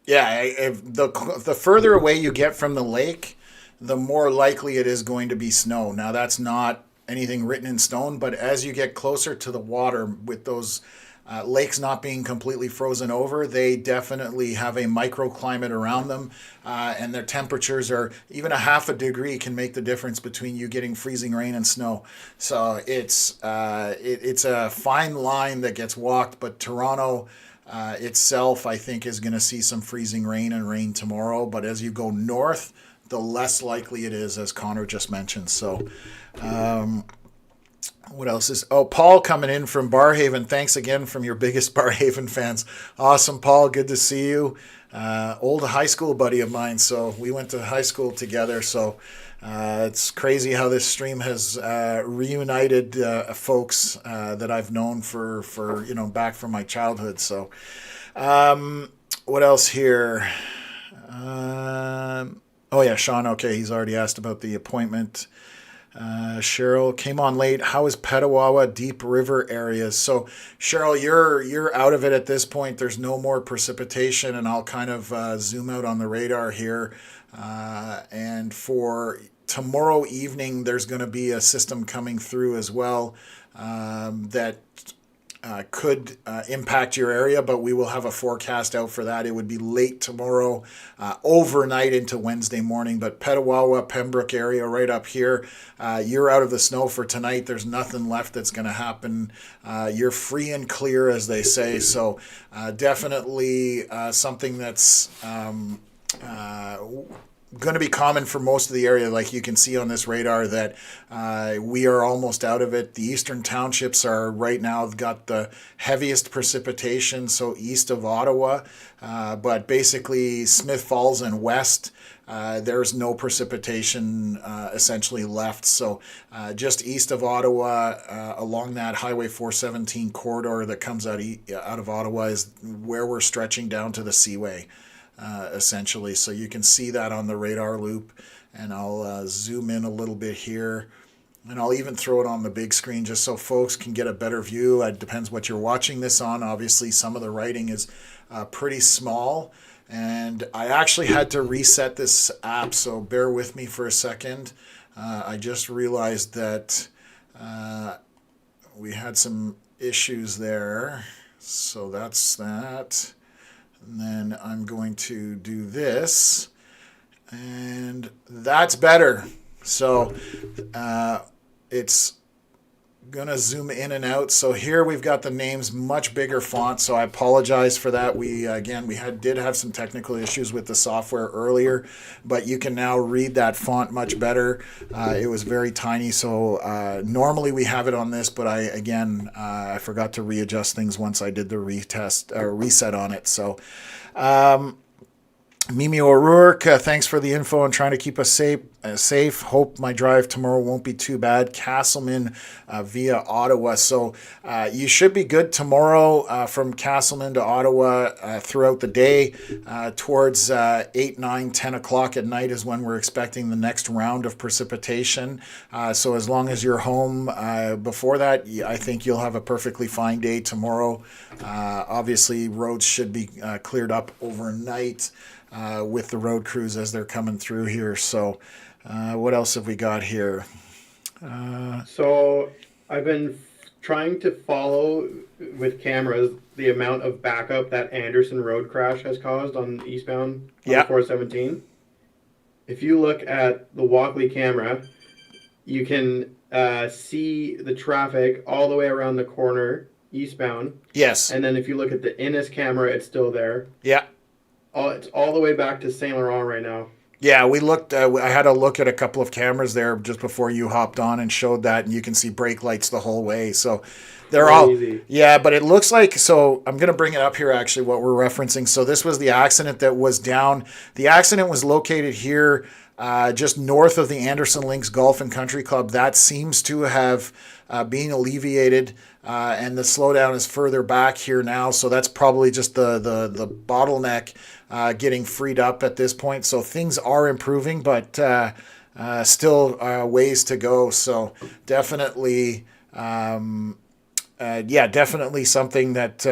Yeah, if the further away you get from the lake, the more likely it is going to be snow. Now, that's not anything written in stone, but as you get closer to the water, with those lakes not being completely frozen over, they definitely have a microclimate around them, and their temperatures are even a half a degree can make the difference between you getting freezing rain and snow. So it's a fine line that gets walked, but Toronto itself, I think, is going to see some freezing rain and rain tomorrow. But as you go north, the less likely it is, as Connor just mentioned. So what else is... Oh, Paul coming in from Barhaven. Thanks again from your biggest Barhaven fans. Awesome, Paul. Good to see you. Old high school buddy of mine. So we went to high school together. So it's crazy how this stream has reunited folks that I've known for back from my childhood. So what else here? Oh yeah, Sean. Okay, he's already asked about the appointment. Cheryl came on late. How is Petawawa, Deep River areas? So Cheryl, you're out of it at this point. There's no more precipitation, and I'll kind of zoom out on the radar here. And for tomorrow evening, there's going to be a system coming through as well that could impact your area, but we will have a forecast out for that. It would be late tomorrow, overnight into Wednesday morning. But Petawawa, Pembroke area right up here, you're out of the snow for tonight. There's nothing left that's going to happen. You're free and clear, as they say. So definitely something that's going to be common for most of the area. Like you can see on this radar that we are almost out of it. The eastern townships are right now got the heaviest precipitation, so east of Ottawa, but basically Smith Falls and west, there's no precipitation essentially left. So just east of Ottawa, along that Highway 417 corridor that comes out of Ottawa is where we're stretching down to the Seaway. Essentially, so you can see that on the radar loop, and I'll zoom in a little bit here, and I'll even throw it on the big screen just so folks can get a better view. It depends what you're watching this on. Obviously, some of the writing is pretty small, And I actually had to reset this app, so bear with me for a second. I just realized that we had some issues there. So that's that. And then I'm going to do this. And that's better. So it's going to zoom in and out. So here we've got the names much bigger font. So I apologize for that. We did have some technical issues with the software earlier, but you can now read that font much better. It was very tiny. So normally we have it on this, but I forgot to readjust things once I did the reset on it. So Mimi O'Rourke, thanks for the info and trying to keep us safe. Hope my drive tomorrow won't be too bad. Castleman via Ottawa. So you should be good tomorrow from Castleman to Ottawa throughout the day. Towards 8, 9, 10 o'clock at night is when we're expecting the next round of precipitation. So as long as you're home before that, I think you'll have a perfectly fine day tomorrow. Obviously, roads should be cleared up overnight. With the road crews as they're coming through here. So what else have we got here? So I've been trying to follow with cameras the amount of backup that Anderson Road crash has caused on eastbound on 417. If you look at the Walkley camera, you can see the traffic all the way around the corner eastbound. Yes. And then if you look at the Innis camera, it's still there. Yeah. It's all the way back to Saint Laurent right now. Yeah, we looked. I had a look at a couple of cameras there just before you hopped on and showed that, and you can see brake lights the whole way. So they're Crazy. Yeah, but it looks like. So I'm going to bring it up here. Actually, what we're referencing. So this was the accident that was down. The accident was located here, just north of the Anderson Links Golf and Country Club. That seems to have been alleviated. And the slowdown is further back here now, so that's probably just the bottleneck getting freed up at this point. So things are improving, but still ways to go. So definitely, definitely something that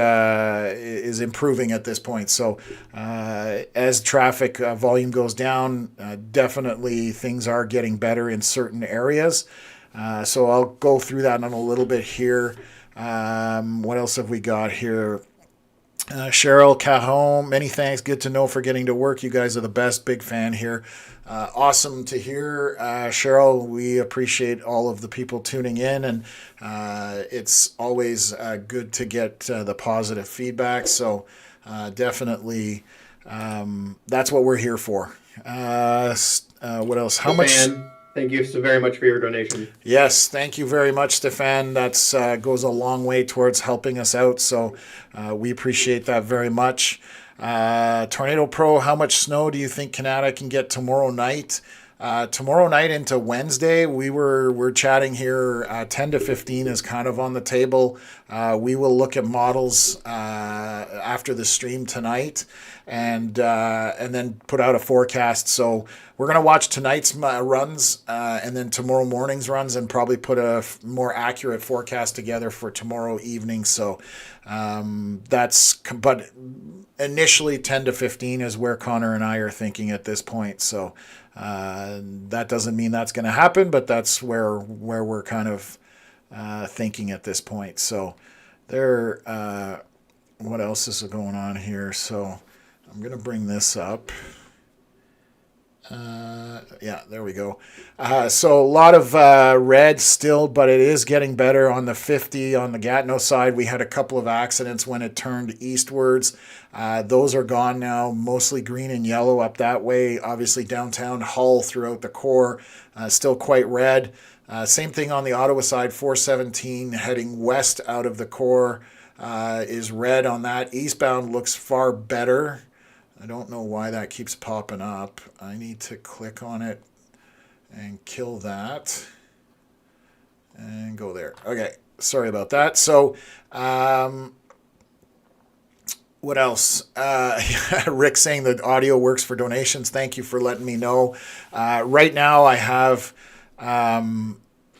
is improving at this point. So as traffic volume goes down, definitely things are getting better in certain areas. So I'll go through that in a little bit here. What else have we got here? Cheryl Cajon, many thanks. Good to know for getting to work. You guys are the best. Big fan here. Awesome to hear, Cheryl. We appreciate all of the people tuning in, and it's always good to get the positive feedback. So definitely, that's what we're here for. What else? How much? Thank you so very much for your donation. Yes, thank you very much, Stefan. That's goes a long way towards helping us out, so we appreciate that very much. Tornado Pro, how much snow do you think Canada can get tomorrow night? Tomorrow night into Wednesday, we're chatting here. 10 to 15 is kind of on the table. We will look at models after the stream tonight, and then put out a forecast. So we're going to watch tonight's runs and then tomorrow morning's runs, and probably put a more accurate forecast together for tomorrow evening. So but initially 10 to 15 is where Connor and I are thinking at this point. So that doesn't mean that's going to happen, but that's where we're kind of thinking at this point. So what else is going on here? So I'm going to bring this up. There we go. So a lot of red still, but it is getting better on the 50. On the Gatineau side, we had a couple of accidents when it turned eastwards. Those are gone now, mostly green and yellow up that way. Obviously downtown Hull throughout the core, still quite red. Same thing on the Ottawa side, 417 heading west out of the core is red on that. Eastbound looks far better. I don't know why that keeps popping up. I need to click on it and kill that and go there. Okay, sorry about that. So what else? Rick saying that audio works for donations. Thank you for letting me know. Right now I have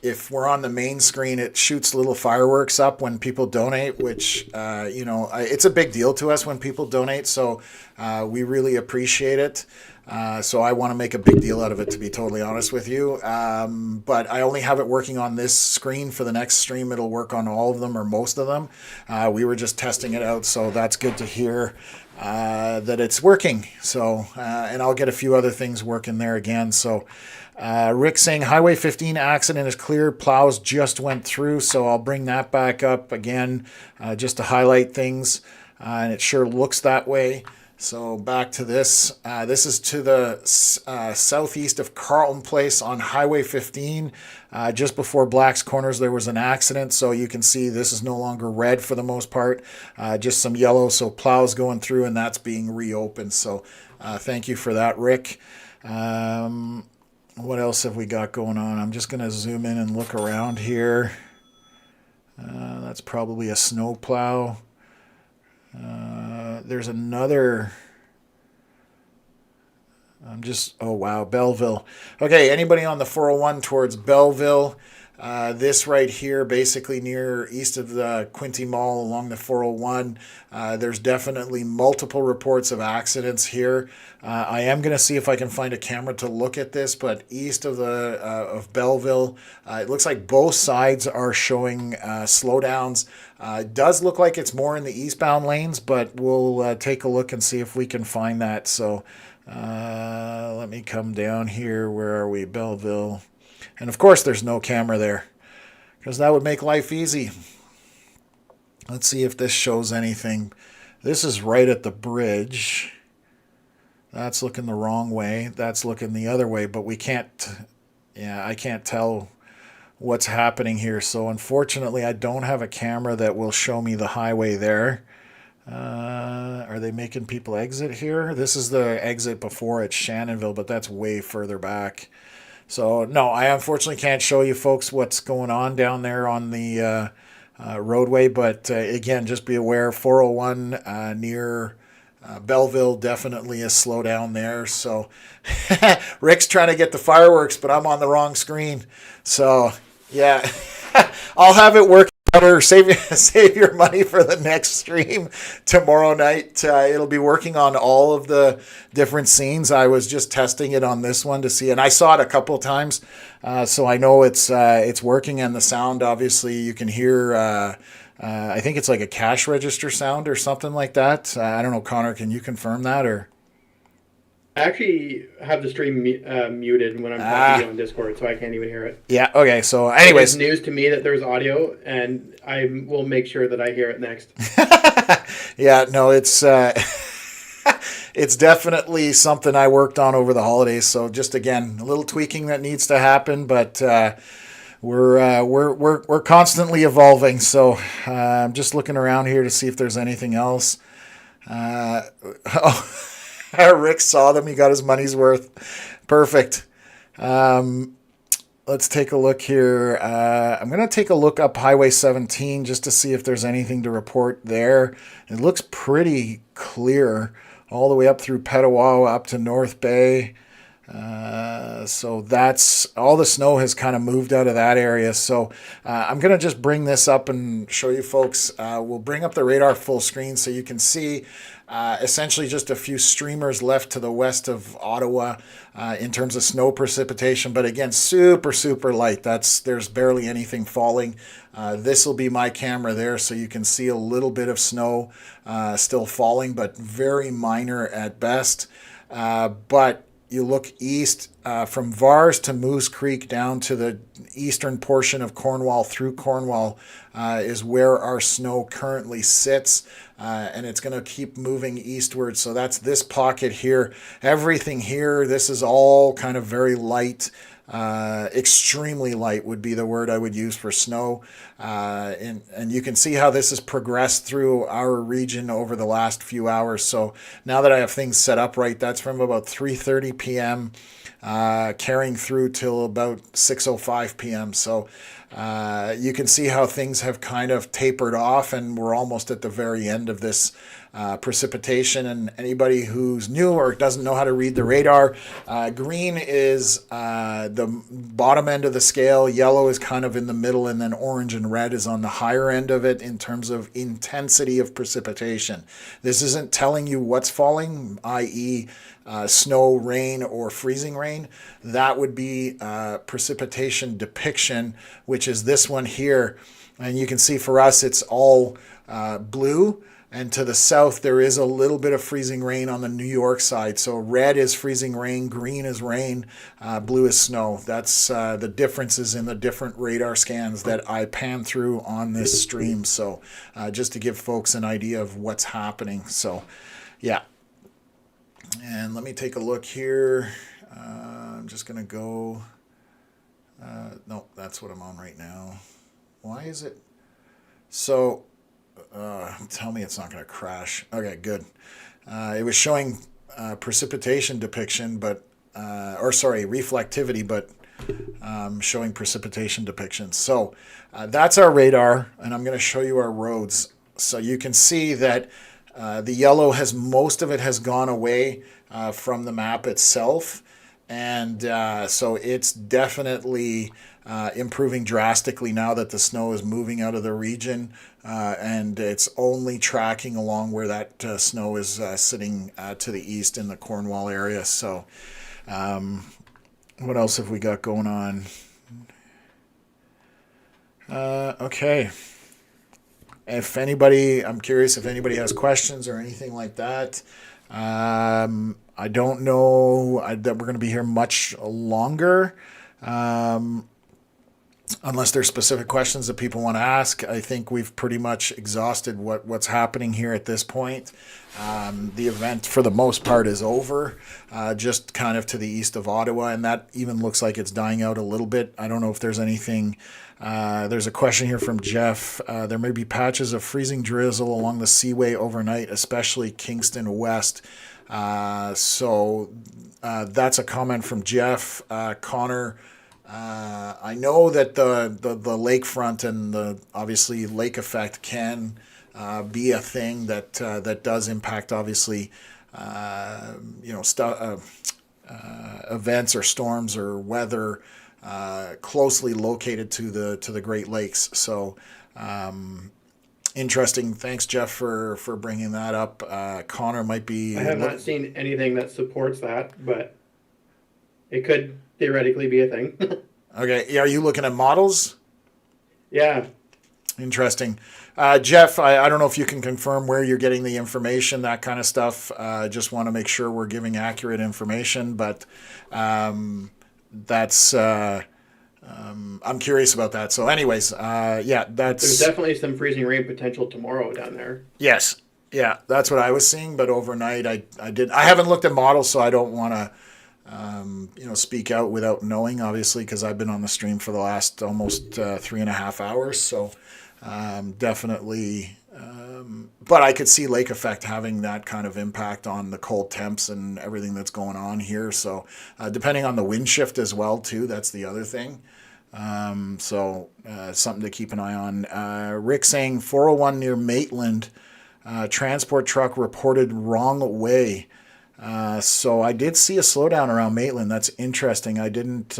if we're on the main screen, it shoots little fireworks up when people donate, which, it's a big deal to us when people donate. So we really appreciate it. So I want to make a big deal out of it, to be totally honest with you. But I only have it working on this screen. For the next stream, it'll work on all of them or most of them. We were just testing it out, so that's good to hear that it's working. So, and I'll get a few other things working there again. So Rick saying Highway 15 accident is clear. Plows just went through, so I'll bring that back up again just to highlight things. And it sure looks that way. So back to this. This is to the southeast of Carlton Place on Highway 15. Just before Black's Corners, there was an accident. So you can see this is no longer red for the most part, just some yellow. So plows going through, and that's being reopened. So thank you for that, Rick. What else have we got going on? I'm just going to zoom in and look around here. That's probably a snow plow. There's another. Oh wow, Belleville. Okay, anybody on the 401 towards Belleville? This right here, basically near east of the Quinty Mall along the 401. There's definitely multiple reports of accidents here. I am going to see if I can find a camera to look at this, but east of of Belleville, it looks like both sides are showing slowdowns. It does look like it's more in the eastbound lanes, but we'll take a look and see if we can find that. So let me come down here. Where are we? Belleville. And of course there's no camera there, because that would make life easy. Let's see if this shows anything. This is right at the bridge. That's looking the wrong way. That's looking the other way, but we can't, I can't tell what's happening here. So unfortunately, I don't have a camera that will show me the highway there. Are they making people exit here? This is the exit before at Shannonville, but that's way further back. So no, I unfortunately can't show you folks what's going on down there on the roadway. But again, just be aware, 401 near Belleville, definitely a slowdown there. So Rick's trying to get the fireworks, but I'm on the wrong screen. So yeah, I'll have it work better. Save your money for the next stream tomorrow night. It'll be working on all of the different scenes. I was just testing it on this one to see, and I saw it a couple of times, so I know it's working. And the sound, obviously, you can hear. I think it's like a cash register sound or something like that. I don't know, Connor. Can you confirm that or? I actually have the stream muted when I'm talking to you on Discord, so I can't even hear it. Yeah, okay, so anyways. It's news to me that there's audio, and I will make sure that I hear it next. Yeah, no, it's it's definitely something I worked on over the holidays, so just, again, a little tweaking that needs to happen, but we're constantly evolving, so I'm just looking around here to see if there's anything else. Rick saw them. He got his money's worth. Perfect. Let's take a look here. I'm going to take a look up Highway 17 just to see if there's anything to report there. It looks pretty clear all the way up through Petawawa up to North Bay. So that's all the snow has kind of moved out of that area. So I'm going to just bring this up and show you folks. We'll bring up the radar full screen so you can see essentially just a few streamers left to the west of Ottawa in terms of snow precipitation. But again, super light. There's barely anything falling. This will be my camera there, so you can see a little bit of snow still falling, but very minor at best. But you look east from Vars to Moose Creek down to the eastern portion of Cornwall through Cornwall is where our snow currently sits, and it's going to keep moving eastward. So that's this pocket here. Everything here, this is all kind of very light. Extremely light would be the word I would use for snow. And you can see how this has progressed through our region over the last few hours. So now that I have things set up right, that's from about 3:30 p.m. Carrying through till about 6:05 p.m. So you can see how things have kind of tapered off, and we're almost at the very end of this precipitation. And anybody who's new or doesn't know how to read the radar, green is the bottom end of the scale, yellow is kind of in the middle, and then orange and red is on the higher end of it in terms of intensity of precipitation. This isn't telling you what's falling, i.e., snow, rain, or freezing rain. That would be precipitation depiction, which is this one here. And you can see for us, it's all blue. And to the south, there is a little bit of freezing rain on the New York side. So red is freezing rain, green is rain, blue is snow. That's the differences in the different radar scans that I pan through on this stream. So just to give folks an idea of what's happening. So yeah. And let me take a look here. I'm just going to go. No, that's what I'm on right now. Why is it? So tell me it's not going to crash. Okay, good. It was showing precipitation depiction, but, reflectivity, but showing precipitation depictions. So that's our radar, and I'm going to show you our roads. So you can see that the yellow most of it has gone away from the map itself. And so it's definitely improving drastically now that the snow is moving out of the region, and it's only tracking along where that snow is sitting to the east in the Cornwall area. So what else have we got going on? Okay. If anybody, I'm curious if anybody has questions or anything like that. I don't know that we're going to be here much longer. Unless there's specific questions that people want to ask. I think we've pretty much exhausted what's happening here at this point. The event, for the most part, is over, just kind of to the east of Ottawa, and that even looks like it's dying out a little bit. I don't know if there's anything. There's a question here from Jeff. There may be patches of freezing drizzle along the Seaway overnight, especially Kingston West. So that's a comment from Jeff. Connor, I know that the lakefront and the obviously lake effect can be a thing that does impact obviously events or storms or weather closely located to the Great Lakes. So interesting. Thanks, Jeff, for bringing that up. Connor might be. I have not seen anything that supports that, but it could theoretically be a thing. Okay. Yeah, are you looking at models? Yeah. Interesting. Jeff, I don't know if you can confirm where you're getting the information, that kind of stuff. Just want to make sure we're giving accurate information, but that's I'm curious about that. So anyways, yeah, there's definitely some freezing rain potential tomorrow down there. Yes. Yeah, that's what I was seeing, but overnight I haven't looked at models, so I don't want to speak out without knowing, obviously, because I've been on the stream for the last almost 3.5 hours. So definitely, but I could see lake effect having that kind of impact on the cold temps and everything that's going on here. So depending on the wind shift as well, too, that's the other thing. So something to keep an eye on. Rick saying 401 near Maitland, transport truck reported wrong way. So I did see a slowdown around Maitland. That's interesting. I didn't.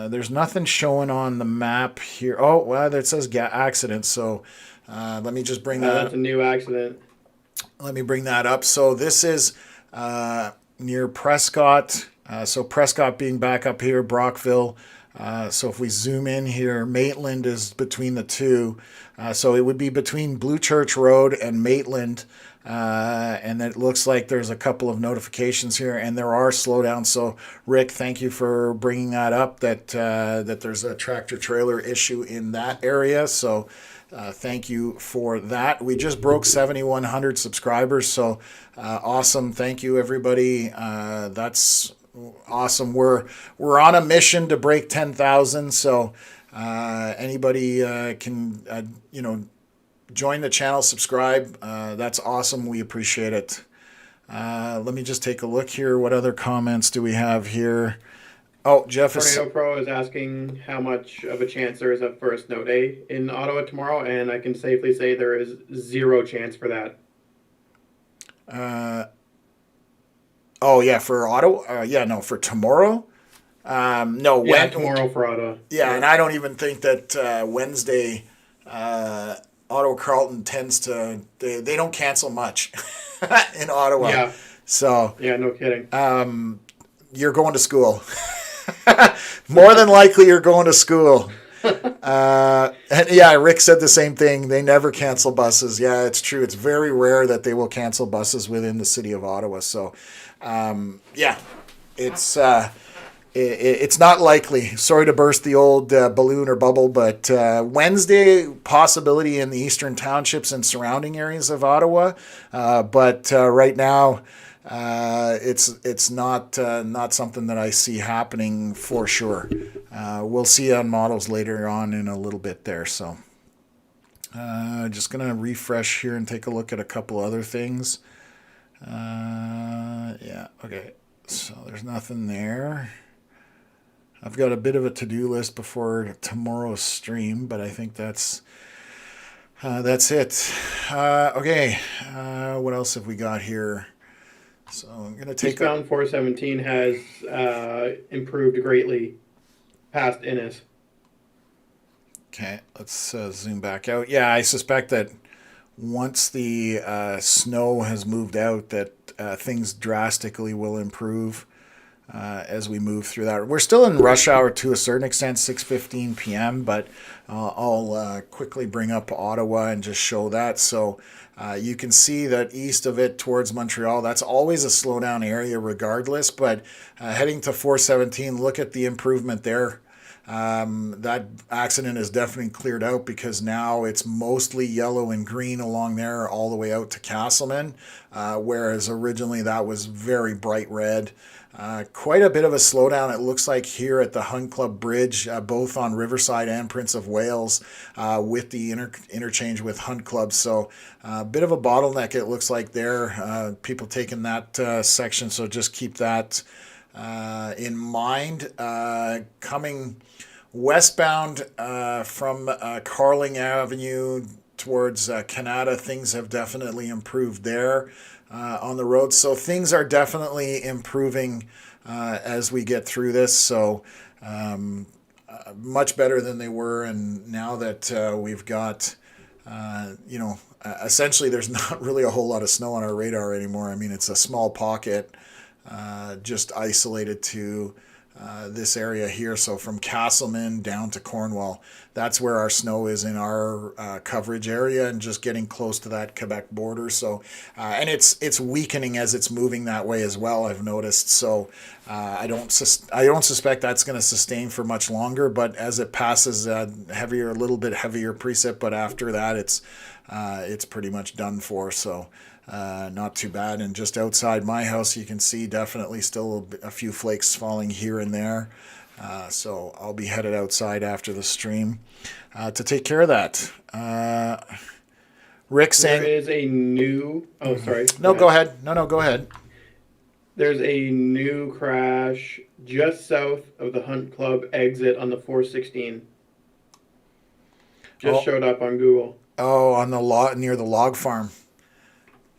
There's nothing showing on the map here. Oh, well, it says accident. So let me just bring that. That's a new accident. Let me bring that up. So this is near Prescott. So Prescott being back up here, Brockville. So if we zoom in here, Maitland is between the two. So it would be between Blue Church Road and Maitland. And it looks like there's a couple of notifications here, and there are slowdowns. So, Rick, thank you for bringing that up, that there's a tractor-trailer issue in that area. So thank you for that. We just broke 7,100 subscribers, so awesome. Thank you, everybody. That's awesome. We're on a mission to break 10,000, so anybody can, join the channel, subscribe. That's awesome. We appreciate it. Let me just take a look here. What other comments do we have here? Oh, Jeff is. Tornado Pro is asking how much of a chance there is for a snow day in Ottawa tomorrow, and I can safely say there is zero chance for that. Uh, oh yeah, for Ottawa. Yeah, no, for tomorrow. No, Yeah, when? tomorrow for Ottawa. Yeah, Yeah. and I don't even think that Wednesday, Ottawa Carlton tends to. They don't cancel much in Ottawa, Yeah. so Yeah, no kidding. you're going to school. More than likely, you're going to school. And yeah, Rick said the same thing. They never cancel buses. Yeah, it's true. It's very rare that they will cancel buses within the city of Ottawa. So, yeah, it's it's not likely. Sorry to burst the old balloon or bubble, but Wednesday possibility in the eastern townships and surrounding areas of Ottawa. But right now, it's not something that I see happening for sure. We'll see on models later on in a little bit there. So just gonna refresh here and take a look at a couple other things. Yeah, okay. So there's nothing there. I've got a bit of a to-do list before tomorrow's stream, but I think that's it. Okay, what else have we got here? So I'm gonna take Eastbound 417 has improved greatly past Innis. Okay, let's zoom back out. Yeah, I suspect that once the snow has moved out, that things drastically will improve as we move through that. We're still in rush hour to a certain extent, 6:15 p.m., but I'll quickly bring up Ottawa and just show that. So you can see that east of it towards Montreal, that's always a slowdown area regardless, but heading to 417, look at the improvement there. That accident is definitely cleared out because now it's mostly yellow and green along there all the way out to Castleman, whereas originally that was very bright red. Quite a bit of a slowdown, it looks like, here at the Hunt Club Bridge, both on Riverside and Prince of Wales, with the interchange with Hunt Club. So a bit of a bottleneck, it looks like there. People taking that section, so just keep that in mind. Coming westbound from Carling Avenue towards Canada, things have definitely improved there on the road. So things are definitely improving as we get through this. So much better than they were. And now that we've got, essentially there's not really a whole lot of snow on our radar anymore. I mean, it's a small pocket just isolated to this area here. So from Castleman down to Cornwall, that's where our snow is in our coverage area, and just getting close to that Quebec border. So and it's weakening as it's moving that way as well, I've noticed. So I don't suspect that's going to sustain for much longer, but as it passes a little bit heavier precip, but after that it's pretty much done for. So not too bad. And just outside my house, you can see definitely still a few flakes falling here and there. So I'll be headed outside after the stream to take care of that. Rick saying... There is a new... Oh, sorry. No, go ahead. No, go ahead. There's a new crash just south of the Hunt Club exit on the 416. Just showed up on Google. Oh, on the lot near the log farm.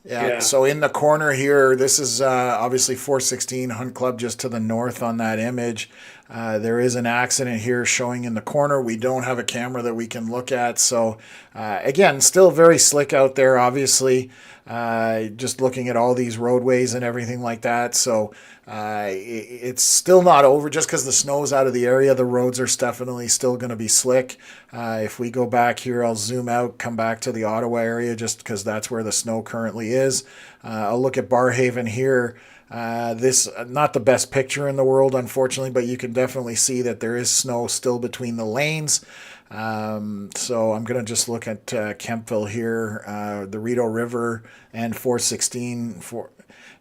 Yeah, so in the corner here, this is obviously 416 Hunt Club just to the north on that image. There is an accident here showing in the corner. We don't have a camera that we can look at. So again, still very slick out there, obviously. Just looking at all these roadways and everything like that. So it's still not over. Just because the snow's out of the area, the roads are definitely still going to be slick. If we go back here, I'll zoom out, come back to the Ottawa area just because that's where the snow currently is. I'll look at Barhaven here. This not the best picture in the world, unfortunately, but you can definitely see that there is snow still between the lanes. So I'm going to just look at Kempville here, the Rideau River and 416.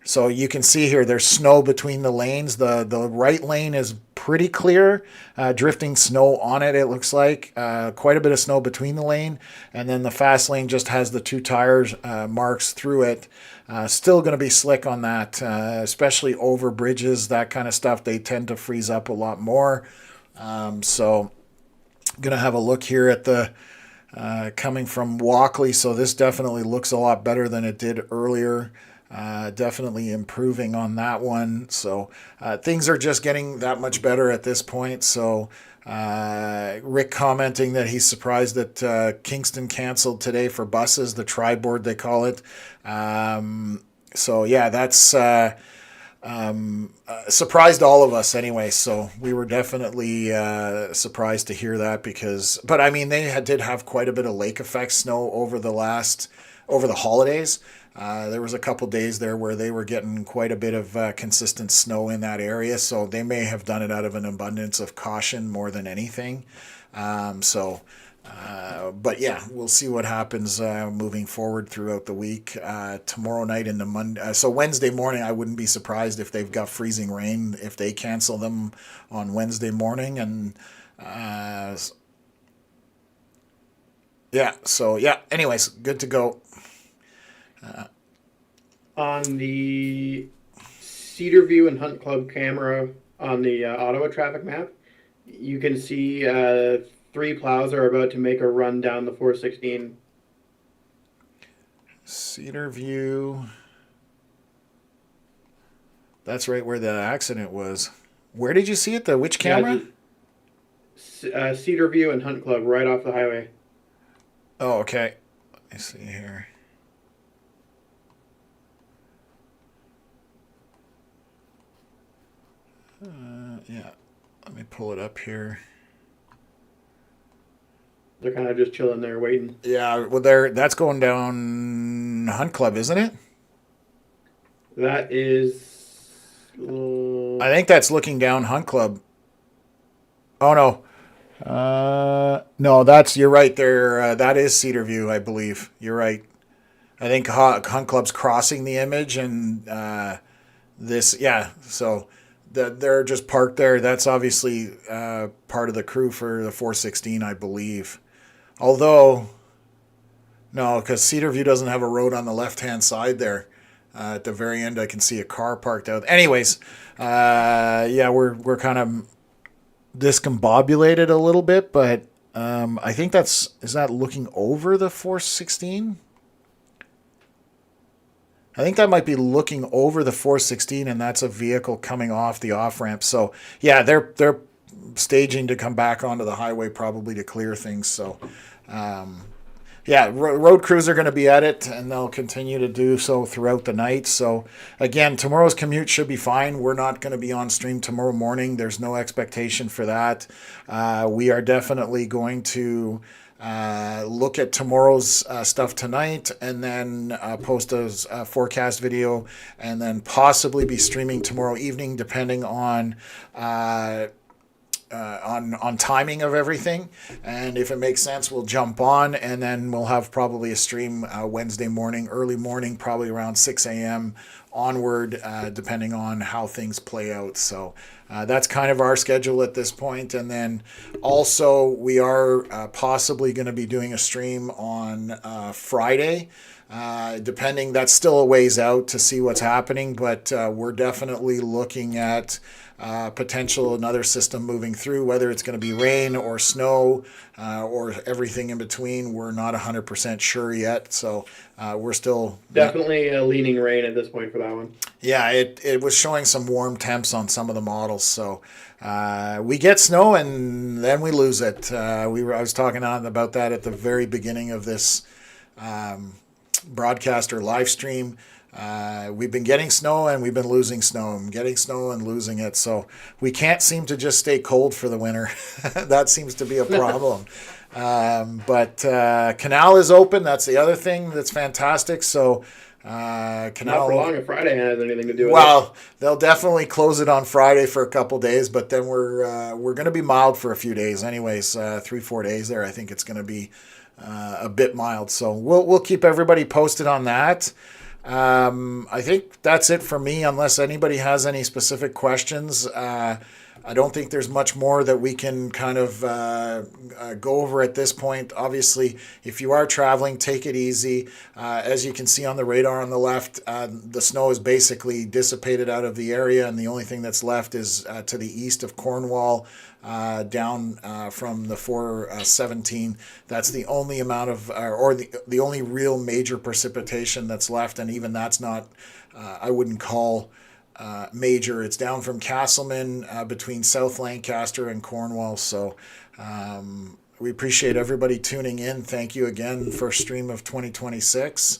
So you can see here there's snow between the lanes. The right lane is pretty clear, drifting snow on it, it looks like. Quite a bit of snow between the lane. And then the fast lane just has the two tires marks through it. Still going to be slick on that, especially over bridges, that kind of stuff. They tend to freeze up a lot more. So going to have a look here at the coming from Walkley. So this definitely looks a lot better than it did earlier. Definitely improving on that one. So things are just getting that much better at this point. So Rick commenting that he's surprised that Kingston canceled today for buses, the tri-board they call it. So yeah, that's surprised all of us anyway. So we were definitely surprised to hear that but I mean, they did have quite a bit of lake effect snow over the holidays. There was a couple days there where they were getting quite a bit of consistent snow in that area, so they may have done it out of an abundance of caution more than anything. But yeah, we'll see what happens moving forward throughout the week. Tomorrow night into Monday, so Wednesday morning, I wouldn't be surprised if they've got freezing rain if they cancel them on Wednesday morning, and anyways, good to go. On the Cedar View and Hunt Club camera on the Ottawa traffic map, you can see 3 plows are about to make a run down the 416. Cedar View. That's right where the accident was. Where did you see it? Which camera? Yeah, Cedar View and Hunt Club, right off the highway. Oh, okay. Let me see here. Yeah, let me pull it up here. They're kind of just chilling there waiting. Yeah, well, that's going down Hunt Club, isn't it? That is... I think that's looking down Hunt Club. Oh, no. No, you're right there. That is Cedar View, I believe. You're right. I think Hunt Club's crossing the image, and so they're just parked there. That's obviously part of the crew for the 416, I believe. Although, no, because Cedar View doesn't have a road on the left-hand side there. At the very end, I can see a car parked out. Anyways, we're kind of discombobulated a little bit, but I think is that looking over the 416? I think that might be looking over the 416, and that's a vehicle coming off the off-ramp. So, yeah, they're staging to come back onto the highway probably to clear things. So, road crews are going to be at it, and they'll continue to do so throughout the night. So, again, tomorrow's commute should be fine. We're not going to be on stream tomorrow morning. There's no expectation for that. We are definitely going to look at tomorrow's stuff tonight, and then post a forecast video, and then possibly be streaming tomorrow evening, depending on timing of everything. And if it makes sense, we'll jump on, and then we'll have probably a stream Wednesday morning, early morning, probably around 6 a.m. onward, depending on how things play out. So that's kind of our schedule at this point. And then also we are possibly going to be doing a stream on Friday. Depending, that's still a ways out to see what's happening, but we're definitely looking at potential another system moving through, whether it's going to be rain or snow or everything in between. We're not 100% sure yet, so we're still definitely leaning rain at this point for that one. Yeah, it was showing some warm temps on some of the models, so we get snow and then we lose it. I was talking about that at the very beginning of this broadcast or live stream. We've been getting snow and we've been losing snow, getting snow and losing it. So we can't seem to just stay cold for the winter. That seems to be a problem. But Canal is open. That's the other thing that's fantastic. So Canal, not for long if Friday has anything to do with it. Well, they'll definitely close it on Friday for a couple days, but then we're going to be mild for a few days anyways. 3-4 days there. I think it's going to be a bit mild. So we'll keep everybody posted on that. I think that's it for me, unless anybody has any specific questions. I don't think there's much more that we can kind of go over at this point. Obviously, if you are traveling, take it easy. As you can see on the radar on the left, the snow is basically dissipated out of the area, and the only thing that's left is to the east of Cornwall, down from the 417. That's the only amount of, or the only real major precipitation that's left, and even that's not, I wouldn't call major. It's down from Castleman, between South Lancaster and Cornwall. So we appreciate everybody tuning in. Thank you again, first stream of 2026.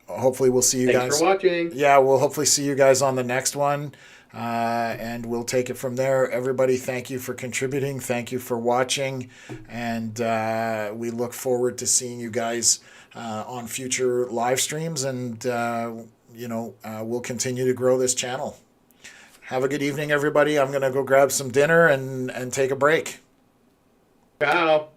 Hopefully we'll see you Thanks guys. for watching. Yeah, we'll hopefully see you guys on the next one. And we'll take it from there. Everybody, thank you for contributing. Thank you for watching. And we look forward to seeing you guys on future live streams. And we'll continue to grow this channel. Have a good evening, everybody. I'm going to go grab some dinner and take a break. Ciao.